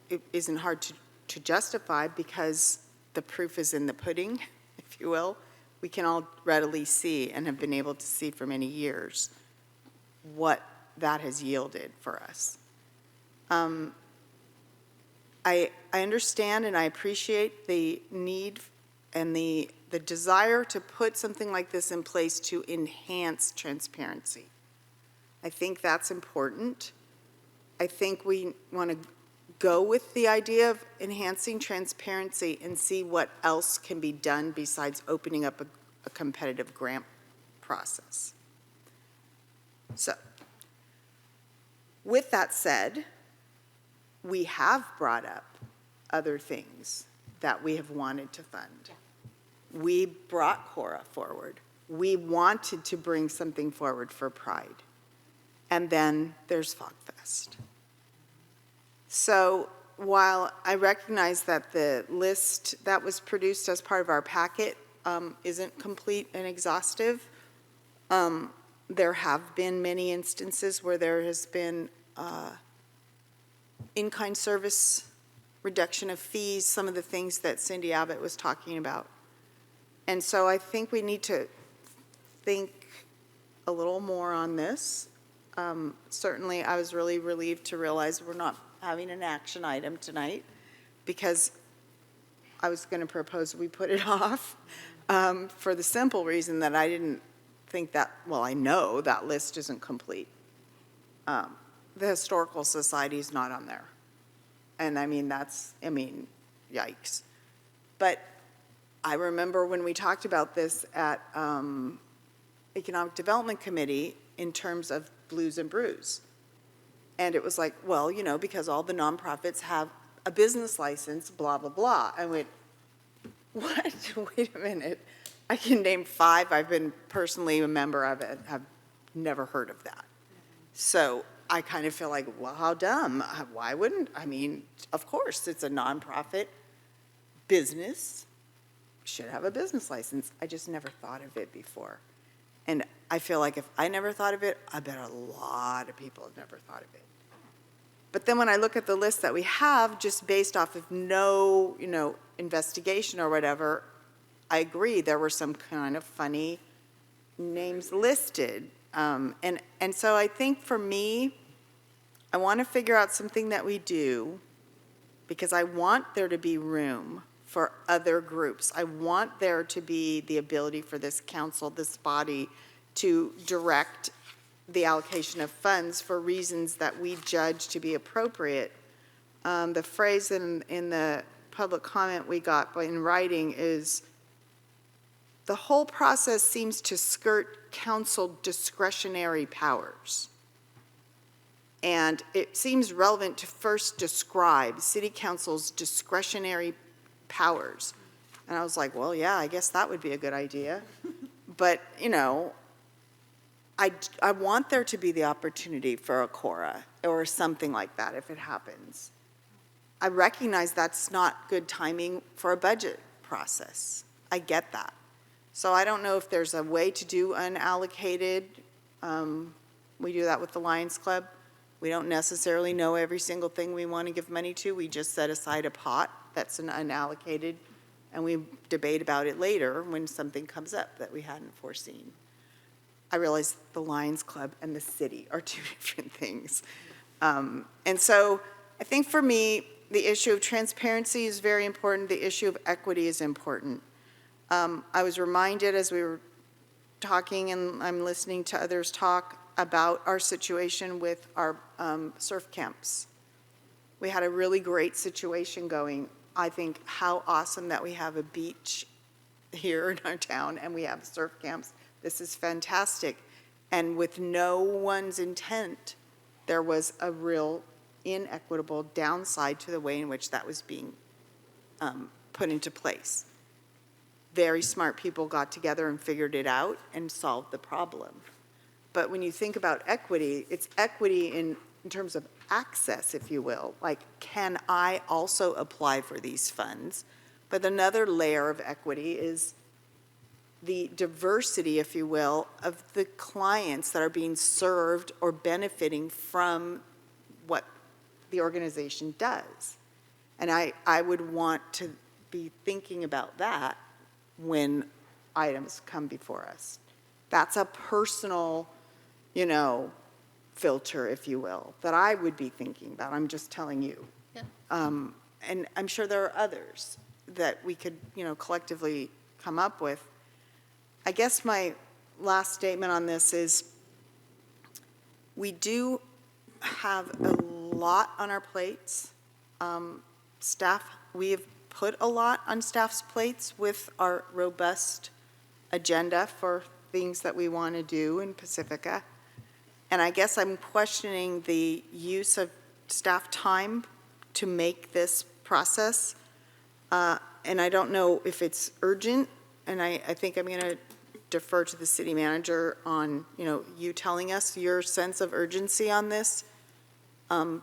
it isn't hard to justify because the proof is in the pudding, if you will. We can all readily see and have been able to see for many years what that has yielded for us. I understand and I appreciate the need and the desire to put something like this in place to enhance transparency. I think that's important. I think we want to go with the idea of enhancing transparency and see what else can be done besides opening up a competitive grant process. So, with that said, we have brought up other things that we have wanted to fund. We brought Cora forward. We wanted to bring something forward for Pride. And then there's FogFest. So while I recognize that the list that was produced as part of our packet isn't complete and exhaustive, there have been many instances where there has been in-kind service, reduction of fees, some of the things that Cindy Abbott was talking about. And so I think we need to think a little more on this. Certainly, I was really relieved to realize we're not having an action item tonight because I was going to propose we put it off for the simple reason that I didn't think that, well, I know that list isn't complete. The Historical Society is not on there. And I mean, yikes. But I remember when we talked about this at Economic Development Committee in terms of Blues and Brews. And it was like, well, because all the nonprofits have a business license, blah, blah, blah. I went, what? Wait a minute. I can name 5. I've been personally a member of it. I've never heard of that. So I kind of feel like, well, how dumb? Why wouldn't? I mean, of course, it's a nonprofit business. Should have a business license. I just never thought of it before. And I feel like if I never thought of it, I bet a lot of people have never thought of it. But then when I look at the list that we have, just based off of no, investigation or whatever, I agree there were some kind of funny names listed. And so I think for me, I want to figure out something that we do because I want there to be room for other groups. I want there to be the ability for this council, this body, to direct the allocation of funds for reasons that we judge to be appropriate. The phrase in the public comment we got in writing is, the whole process seems to skirt council discretionary powers. And it seems relevant to first describe city council's discretionary powers. And I was like, well, yeah, I guess that would be a good idea. But, I want there to be the opportunity for a Cora or something like that if it happens. I recognize that's not good timing for a budget process. I get that. So I don't know if there's a way to do unallocated. We do that with the Lions Club. We don't necessarily know every single thing we want to give money to. We just set aside a pot that's an unallocated, and we debate about it later when something comes up that we hadn't foreseen. I realize the Lions Club and the city are 2 different things. And so I think for me, the issue of transparency is very important. The issue of equity is important. I was reminded as we were talking, and I'm listening to others talk, about our situation with our surf camps. We had a really great situation going. I think how awesome that we have a beach here in our town and we have surf camps. This is fantastic. And with no one's intent, there was a real inequitable downside to the way in which that was being put into place. Very smart people got together and figured it out and solved the problem. But when you think about equity, it's equity in terms of access, if you will. Like, can I also apply for these funds? But another layer of equity is the diversity, if you will, of the clients that are being served or benefiting from what the organization does. And I would want to be thinking about that when items come before us. That's a personal, filter, if you will, that I would be thinking about. I'm just telling you. Yeah. And I'm sure there are others that we could, collectively come up with. I guess my last statement on this is we do have a lot on our plates. Staff, we have put a lot on staff's plates with our robust agenda for things that we want to do in Pacifica. And I guess I'm questioning the use of staff time to make this process. And I don't know if it's urgent, and I think I'm going to defer to the city manager on, you telling us your sense of urgency on this,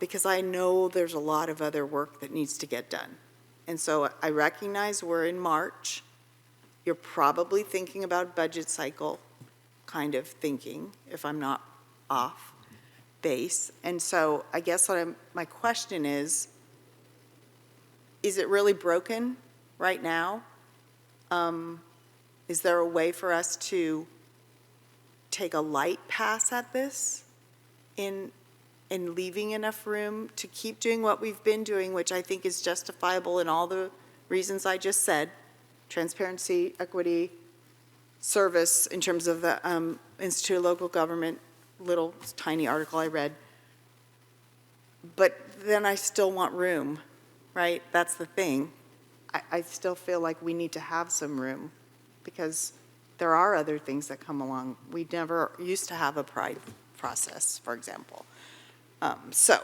because I know there's a lot of other work that needs to get done. And so I recognize we're in March. You're probably thinking about budget cycle kind of thinking, if I'm not off base. And so I guess my question is it really broken right now? Is there a way for us to take a light pass at this in leaving enough room to keep doing what we've been doing, which I think is justifiable in all the reasons I just said, transparency, equity, service in terms of the Institute of Local Government, little tiny article I read. But then I still want room, right? That's the thing. I still feel like we need to have some room because there are other things that come along. We never used to have a pride process, for example. So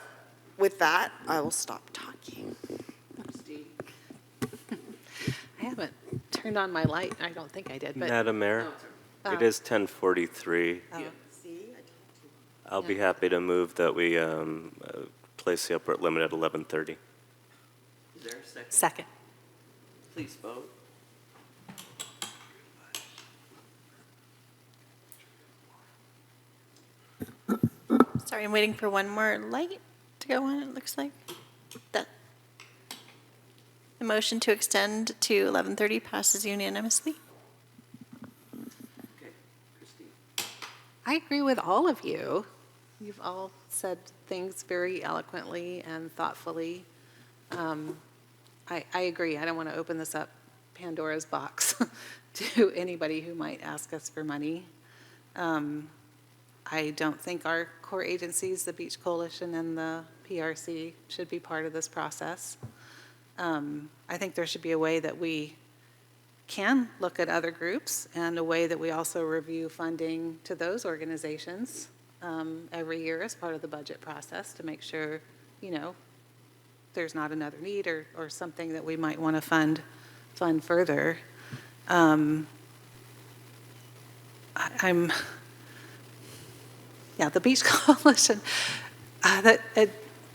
with that, I will stop talking. I haven't turned on my light. I don't think I did, but. Madam Mayor, it is 10:43. I'll be happy to move that we place the upward limit at 11:30. Is there a second? Second. Please vote. Sorry, I'm waiting for one more light to go on, it looks like. The motion to extend to 11:30 passes unanimously. Okay, Christine. I agree with all of you. You've all said things very eloquently and thoughtfully. I agree. I don't want to open this up Pandora's box to anybody who might ask us for money. I don't think our core agencies, the Beach Coalition and the PRC, should be part of this process. I think there should be a way that we can look at other groups and a way that we also review funding to those organizations every year as part of the budget process to make sure, there's not another need or something that we might want to fund further. The Beach Coalition,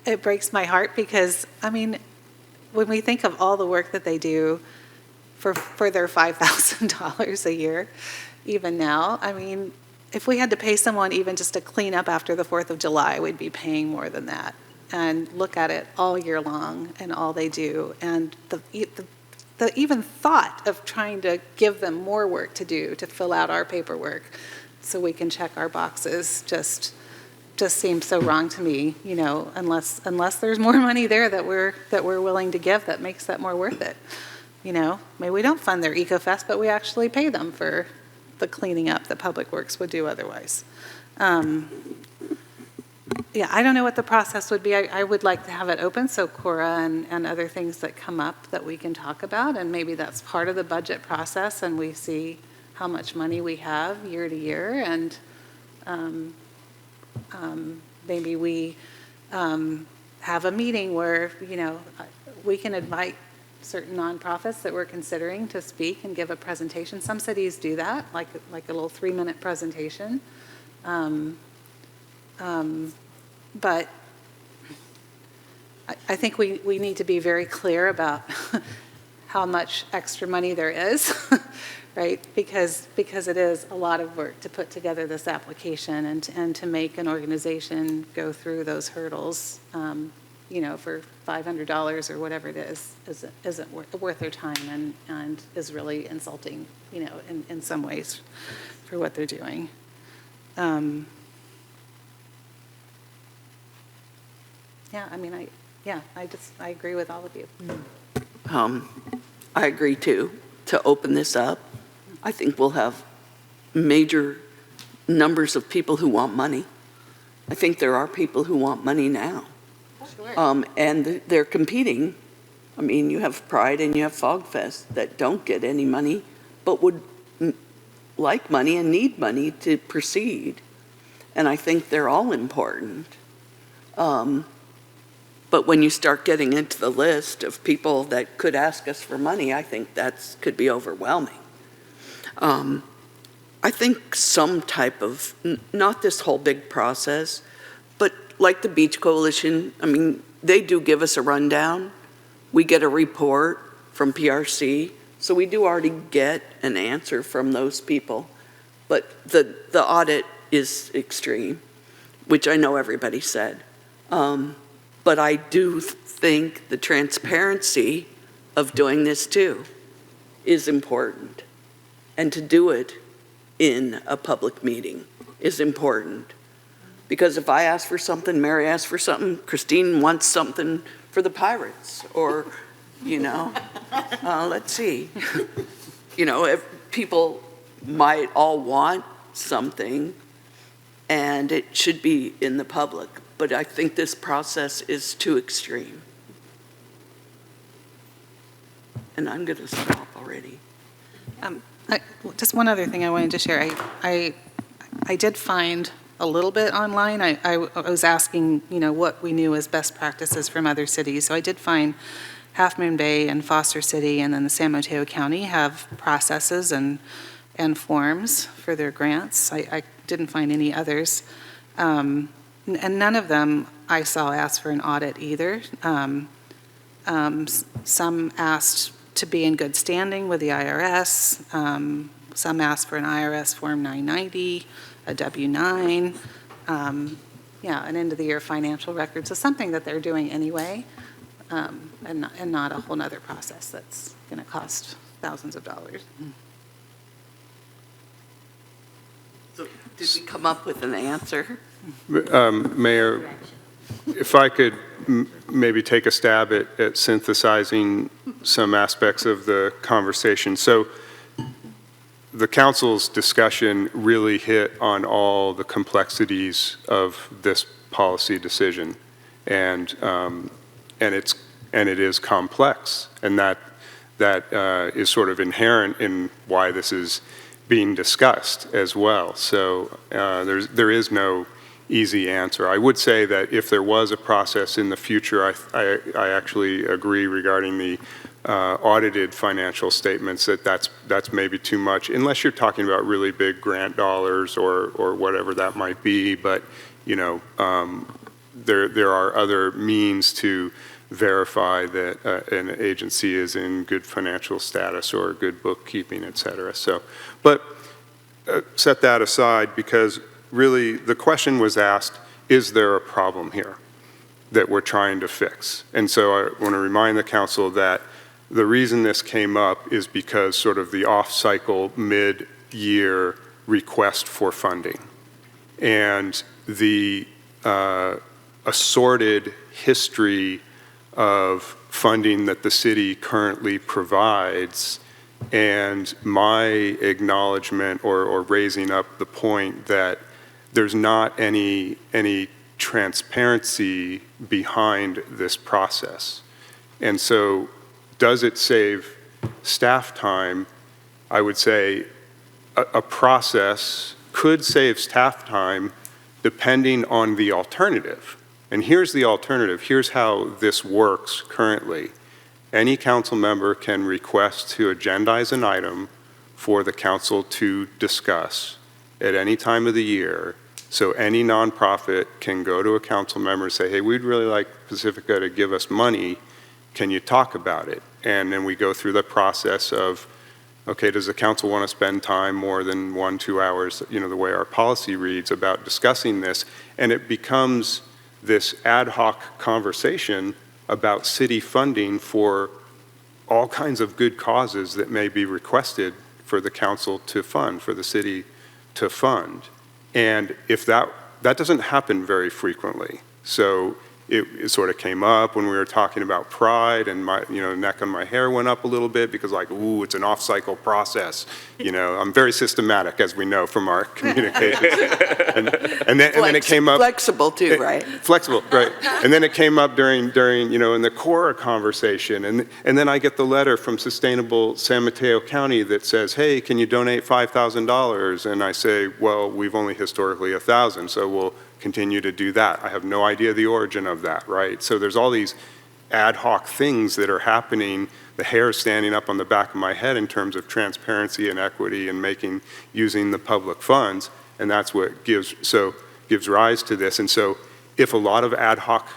it breaks my heart because, when we think of all the work that they do for their $5,000 a year, even now, if we had to pay someone even just to clean up after the 4th of July, we'd be paying more than that. And look at it all year long and all they do. And the even thought of trying to give them more work to do, to fill out our paperwork so we can check our boxes, just seems so wrong to me, unless there's more money there that we're willing to give that makes that more worth it. Maybe we don't fund their EcoFest, but we actually pay them for the cleaning up that Public Works would do otherwise. I don't know what the process would be. I would like to have it open so Cora and other things that come up that we can talk about, and maybe that's part of the budget process, and we see how much money we have year to year, and maybe we have a meeting where, we can invite certain nonprofits that we're considering to speak and give a presentation. Some cities do that, like a little 3-minute presentation. But I think we need to be very clear about how much extra money there is, right? Because it is a lot of work to put together this application and to make an organization go through those hurdles, for $500 or whatever it isn't worth their time and is really insulting, in some ways for what they're doing. I agree with all of you. I agree too, to open this up. I think we'll have major numbers of people who want money. I think there are people who want money now. And they're competing. I mean, you have Pride and you have Fog Fest that don't get any money, but would like money and need money to proceed. And I think they're all important. But when you start getting into the list of people that could ask us for money, I think that could be overwhelming. I think some type of, not this whole big process, but like the Beach Coalition, I mean, they do give us a rundown. We get a report from PRC, so we do already get an answer from those people. But the audit is extreme, which I know everybody said. But I do think the transparency of doing this too is important. And to do it in a public meeting is important. Because if I ask for something, Mary asks for something, Christine wants something for the Pirates, or, let's see. If people might all want something, and it should be in the public. But I think this process is too extreme. And I'm going to stop already. Just one other thing I wanted to share. I did find a little bit online. I was asking, what we knew as best practices from other cities. So I did find Half Moon Bay and Foster City and then the San Mateo County have processes and forms for their grants. I didn't find any others. And none of them I saw ask for an audit either. Some asked to be in good standing with the IRS. Some asked for an IRS Form 990, a W-9, an end-of-the-year financial record. So something that they're doing anyway, and not a whole nother process that's going to cost thousands of dollars. So did we come up with an answer? Mayor, if I could maybe take a stab at synthesizing some aspects of the conversation. So the council's discussion really hit on all the complexities of this policy decision, and it is complex, and that is sort of inherent in why this is being discussed as well. So there is no easy answer. I would say that if there was a process in the future, I actually agree regarding the audited financial statements that's maybe too much, unless you're talking about really big grant dollars or whatever that might be. But there are other means to verify that an agency is in good financial status or good bookkeeping, et cetera. So, but set that aside, because really the question was asked, is there a problem here that we're trying to fix? And so I want to remind the council that the reason this came up is because sort of the off-cycle mid-year request for funding and the assorted history of funding that the city currently provides, and my acknowledgement or raising up the point that there's not any transparency behind this process. And so does it save staff time? I would say a process could save staff time depending on the alternative. And here's the alternative. Here's how this works currently. Any council member can request to agendize an item for the council to discuss at any time of the year So any nonprofit can go to a council member and say, hey, we'd really like Pacifica to give us money. Can you talk about it? And then we go through the process of, okay, does the council want to spend time more than 1-2 hours, the way our policy reads, about discussing this? And it becomes this ad hoc conversation about city funding for all kinds of good causes that may be requested for the council to fund, for the city to fund. And if that doesn't happen very frequently. So it sort of came up when we were talking about Pride, and my, neck on my hair went up a little bit because, like, ooh, it's an off-cycle process. I'm very systematic, as we know from our communications. and then it came up. Flexible too, right? Flexible, right. And then it came up during in the Cora conversation, and then I get the letter from Sustainable San Mateo County that says, hey, can you donate $5,000? And I say, well, we've only historically $1,000, so we'll continue to do that. I have no idea the origin of that, right? So there's all these ad hoc things that are happening. The hair is standing up on the back of my head in terms of transparency and equity and using the public funds, and that's what gives rise to this. And so if a lot of ad hoc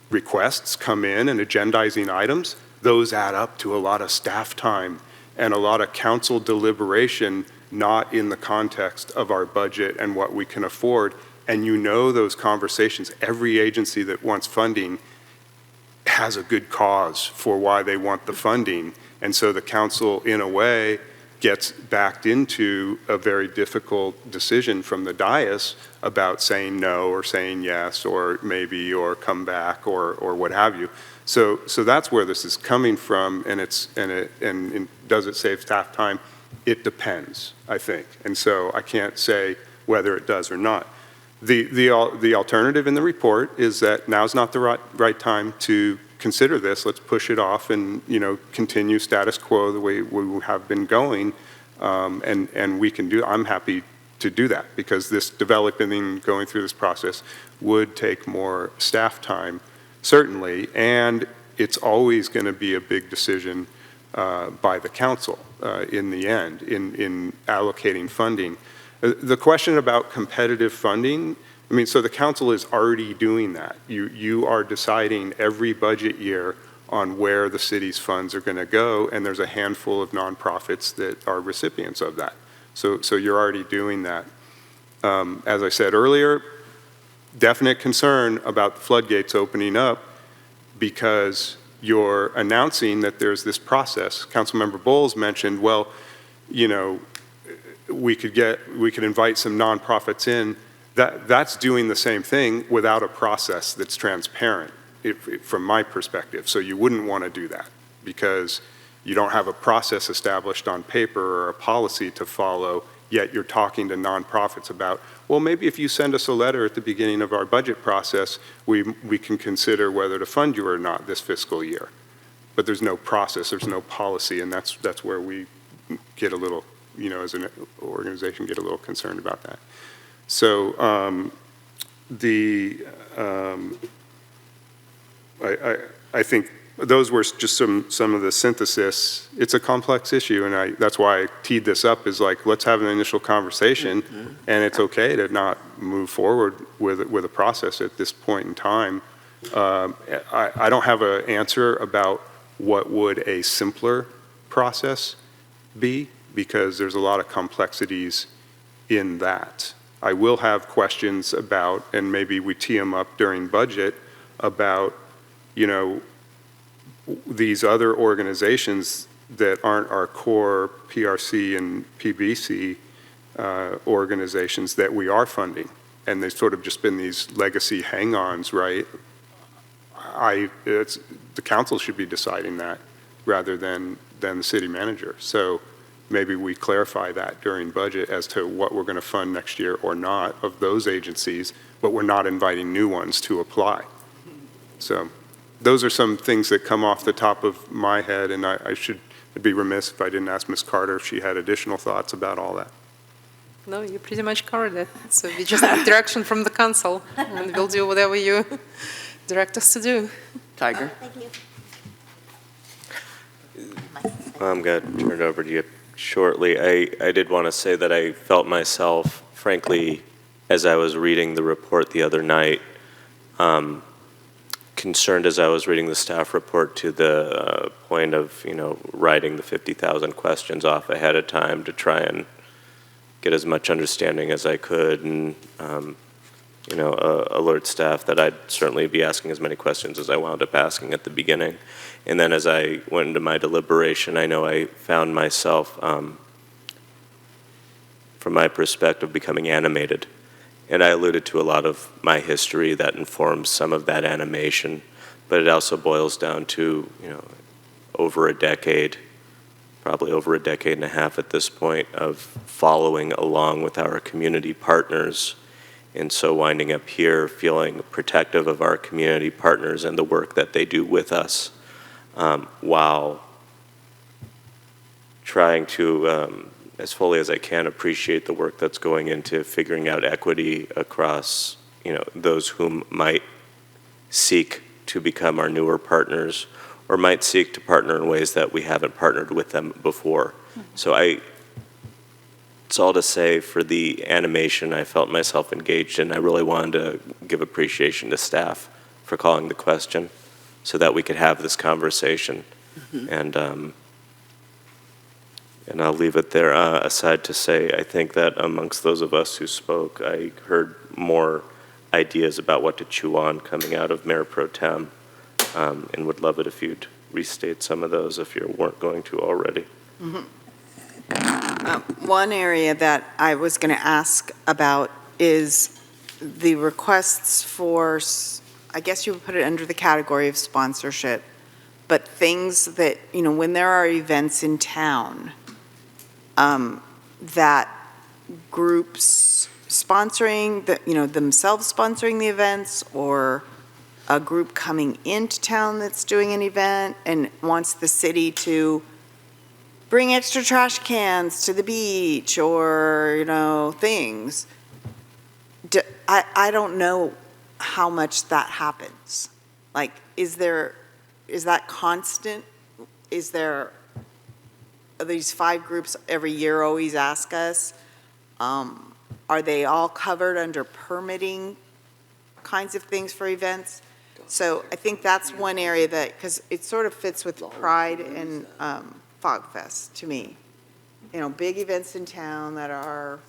requests come in and agendizing items, those add up to a lot of staff time and a lot of council deliberation, not in the context of our budget and what we can afford. And those conversations, every agency that wants funding has a good cause for why they want the funding. And so the council, in a way, gets backed into a very difficult decision from the dais about saying no or saying yes or maybe or come back or what have you. So that's where this is coming from, and does it save staff time? It depends, I think. And so I can't say whether it does or not. The alternative in the report is that now's not the right time to consider this. Let's push it off and continue status quo the way we have been going, and we can do. I'm happy to do that because this developing and going through this process would take more staff time, certainly, and it's always going to be a big decision by the council in the end in allocating funding. The question about competitive funding, so the council is already doing that. You are deciding every budget year on where the city's funds are going to go, and there's a handful of nonprofits that are recipients of that. So you're already doing that. As I said earlier, definite concern about the floodgates opening up because you're announcing that there's this process. Councilmember Bowles mentioned, well, we could invite some nonprofits in. That's doing the same thing without a process that's transparent, from my perspective. So you wouldn't want to do that because you don't have a process established on paper or a policy to follow, yet you're talking to nonprofits about, well, maybe if you send us a letter at the beginning of our budget process, we can consider whether to fund you or not this fiscal year. But there's no process, there's no policy, and that's where we get a little, as an organization, get a little concerned about that. So I think those were just some of the synthesis. It's a complex issue, and that's why I teed this up, is like, let's have an initial conversation, and it's okay to not move forward with a process at this point in time. I don't have an answer about what would a simpler process be, because there's a lot of complexities in that. I will have questions about, and maybe we tee them up during budget, about, these other organizations that aren't our core PRC and PBC organizations that we are funding. And they've sort of just been these legacy hang-ons, right? The council should be deciding that rather than the city manager. So maybe we clarify that during budget as to what we're going to fund next year or not of those agencies, but we're not inviting new ones to apply. So those are some things that come off the top of my head, and I'd be remiss if I didn't ask Ms. Carter if she had additional thoughts about all that. No, you pretty much covered it. So we just need direction from the council, and we'll do whatever you direct us to do. Tiger? Thank you. I'm going to turn it over to you shortly. I did want to say that I felt myself, frankly, as I was reading the report the other night, concerned as I was reading the staff report to the point of, writing the 50,000 questions off ahead of time to try and get as much understanding as I could and, alert staff that I'd certainly be asking as many questions as I wound up asking at the beginning. And then as I went into my deliberation, I know I found myself, from my perspective, becoming animated. And I alluded to a lot of my history that informs some of that animation, but it also boils down to, over a decade, probably over a decade and a half at this point, of following along with our community partners. And so winding up here feeling protective of our community partners and the work that they do with us, while trying to, as fully as I can, appreciate the work that's going into figuring out equity across, those whom might seek to become our newer partners or might seek to partner in ways that we haven't partnered with them before. So it's all to say, for the animation I felt myself engaged in, I really wanted to give appreciation to staff for calling the question so that we could have this conversation. And I'll leave it there. Aside to say, I think that amongst those of us who spoke, I heard more ideas about what to chew on coming out of Mayor Pro Tem, and would love it if you'd restate some of those if you weren't going to already. One area that I was going to ask about is the requests for, I guess you would put it under the category of sponsorship, but things that, when there are events in town, that groups sponsoring, themselves sponsoring the events, or a group coming into town that's doing an event and wants the city to bring extra trash cans to the beach or, things. I don't know how much that happens. Like, is that constant? Are these 5 groups every year always ask us? Are they all covered under permitting kinds of things for events? So I think that's one area that, because it sort of fits with Pride and Fog Fest to me. Big events in town that are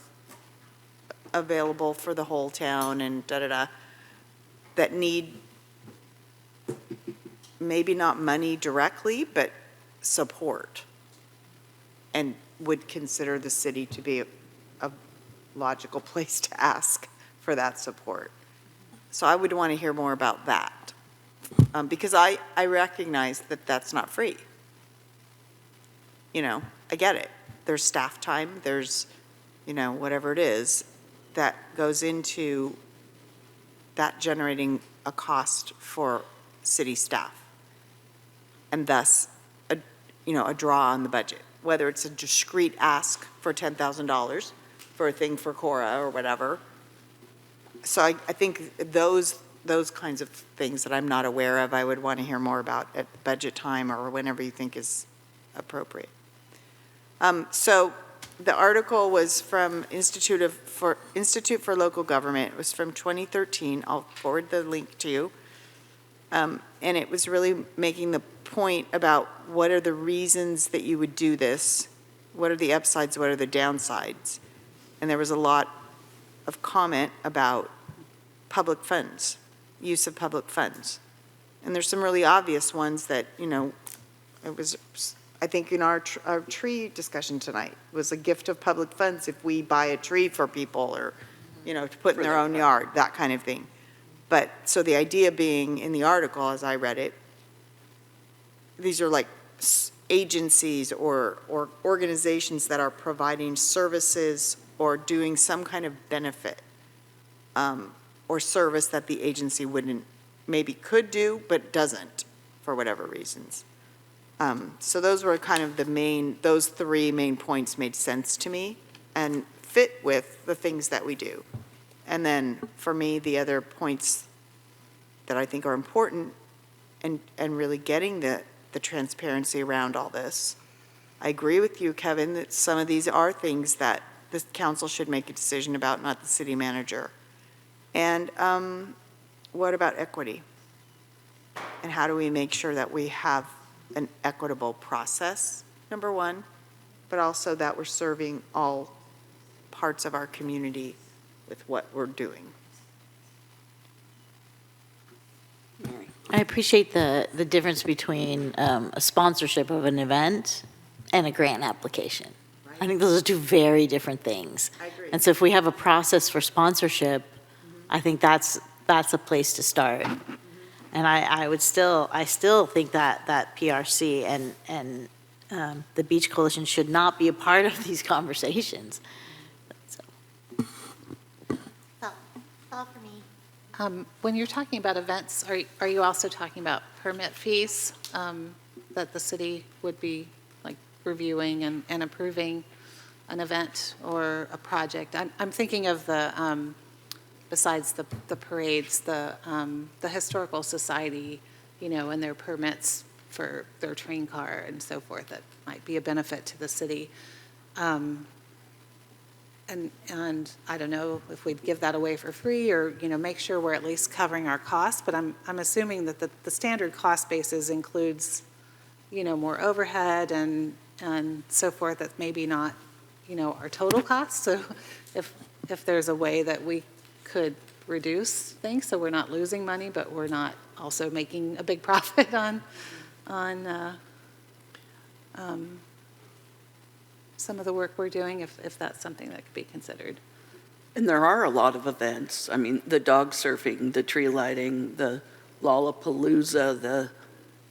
available for the whole town and da-da-da, that need maybe not money directly, but support, and would consider the city to be a logical place to ask for that support. So I would want to hear more about that, because I recognize that that's not free. I get it. There's staff time, there's, whatever it is that goes into that generating a cost for city staff, and thus a draw on the budget, whether it's a discrete ask for $10,000 for a thing for Cora or whatever. So I think those kinds of things that I'm not aware of, I would want to hear more about at budget time or whenever you think is appropriate. So the article was from Institute for Local Government. It was from 2013. I'll forward the link to you. And it was really making the point about what are the reasons that you would do this, what are the upsides, what are the downsides. And there was a lot of comment about public funds, use of public funds. And there's some really obvious ones that, it was, I think in our tree discussion tonight, was a gift of public funds if we buy a tree for people or, to put in their own yard, that kind of thing. But, so the idea being in the article, as I read it, these are like agencies or organizations that are providing services or doing some kind of benefit or service that the agency maybe could do, but doesn't for whatever reasons. So those were kind of those 3 main points made sense to me and fit with the things that we do. And then for me, the other points that I think are important and really getting the transparency around all this. I agree with you, Kevin, that some of these are things that the council should make a decision about, not the city manager. And what about equity? And how do we make sure that we have an equitable process, number one, but also that we're serving all parts of our community with what we're doing? I appreciate the difference between a sponsorship of an event and a grant application. I think those are two very different things. I agree. And so if we have a process for sponsorship, I think that's a place to start. And I still think that PRC and the Beach Coalition should not be a part of these conversations. All for me. When you're talking about events, are you also talking about permit fees that the city would be like reviewing and approving an event or a project? I'm thinking of the, besides the parades, the Historical Society, and their permits for their train car and so forth that might be a benefit to the city. And I don't know if we'd give that away for free or, make sure we're at least covering our costs, but I'm assuming that the standard cost basis includes, more overhead and so forth that maybe not, our total cost. So if there's a way that we could reduce things so we're not losing money, but we're not also making a big profit on some of the work we're doing, if that's something that could be considered. And there are a lot of events. I mean, the dog surfing, the tree lighting, the Lollapalooza,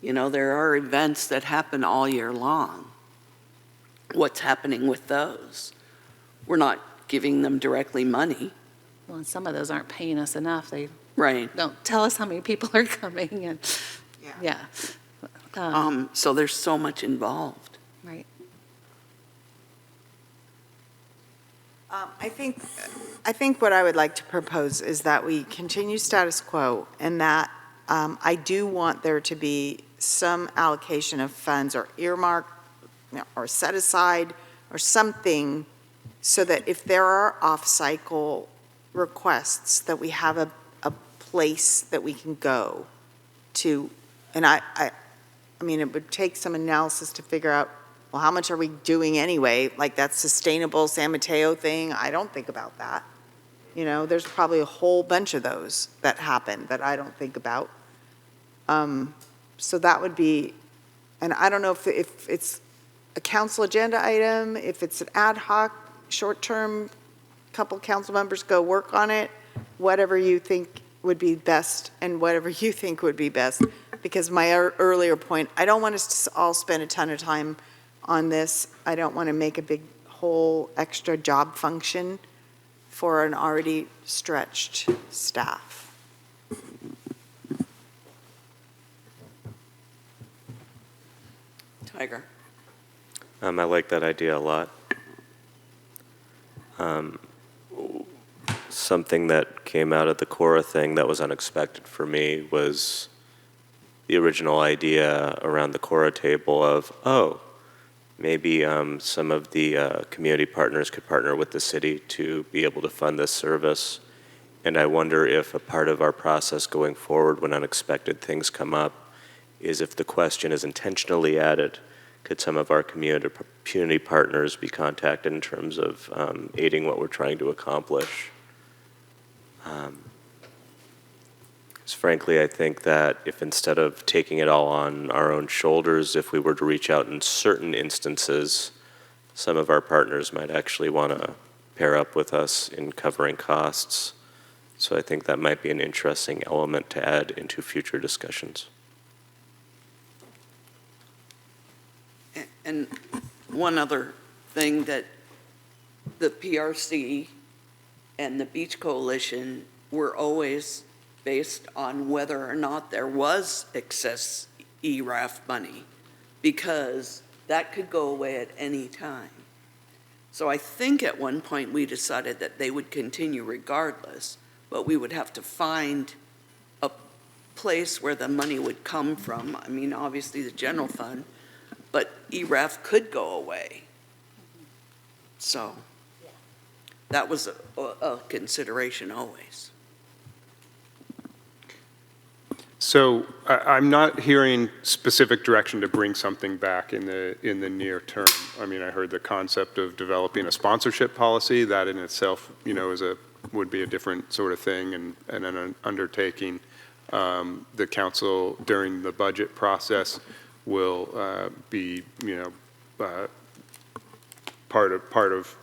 there are events that happen all year long. What's happening with those? We're not giving them directly money. Well, and some of those aren't paying us enough. They Right. don't tell us how many people are coming, and yeah. So there's so much involved. Right. I think what I would like to propose is that we continue status quo, and that I do want there to be some allocation of funds or earmark or set aside or something, so that if there are off-cycle requests, that we have a place that we can go to. And I mean, it would take some analysis to figure out, well, how much are we doing anyway? Like that sustainable San Mateo thing, I don't think about that. There's probably a whole bunch of those that happen that I don't think about. So that would be, and I don't know if it's a council agenda item, if it's an ad hoc, short-term, couple council members go work on it, whatever you think would be best and whatever you think would be best. Because my earlier point, I don't want us to all spend a ton of time on this. I don't want to make a big whole extra job function for an already stretched staff. Tiger. I like that idea a lot. Something that came out of the Cora thing that was unexpected for me was the original idea around the Cora table of, maybe some of the community partners could partner with the city to be able to fund this service. And I wonder if a part of our process going forward when unexpected things come up is, if the question is intentionally added, could some of our community partners be contacted in terms of aiding what we're trying to accomplish? Because frankly, I think that if instead of taking it all on our own shoulders, if we were to reach out in certain instances, some of our partners might actually want to pair up with us in covering costs. So I think that might be an interesting element to add into future discussions. And one other thing that the PRC and the Beach Coalition were always based on whether or not there was excess ERAF money, because that could go away at any time. So I think at one point we decided that they would continue regardless, but we would have to find a place where the money would come from. I mean, obviously the general fund, but ERAF could go away. So. that was a consideration always. So I'm not hearing specific direction to bring something back in the near term. I mean, I heard the concept of developing a sponsorship policy. That in itself, would be a different sort of thing and an undertaking. The council during the budget process will be, part of.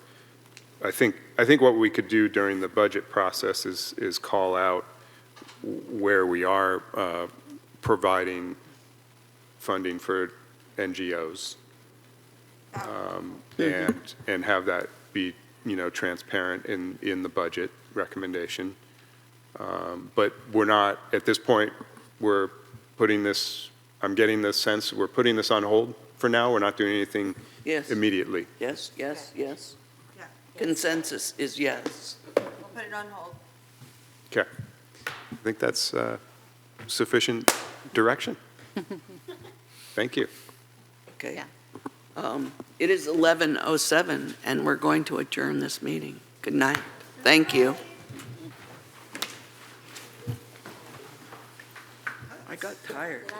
I think what we could do during the budget process is call out where we are providing funding for NGOs, and have that be, transparent in the budget recommendation. But we're not, at this point, we're putting this, I'm getting the sense, we're putting this on hold for now. We're not doing anything Yes. immediately. Yes, yes, yes. Consensus is yes. We'll put it on hold. Okay. I think that's sufficient direction. Thank you. Okay. It is 11:07, and we're going to adjourn this meeting. Good night. Thank you. I got tired.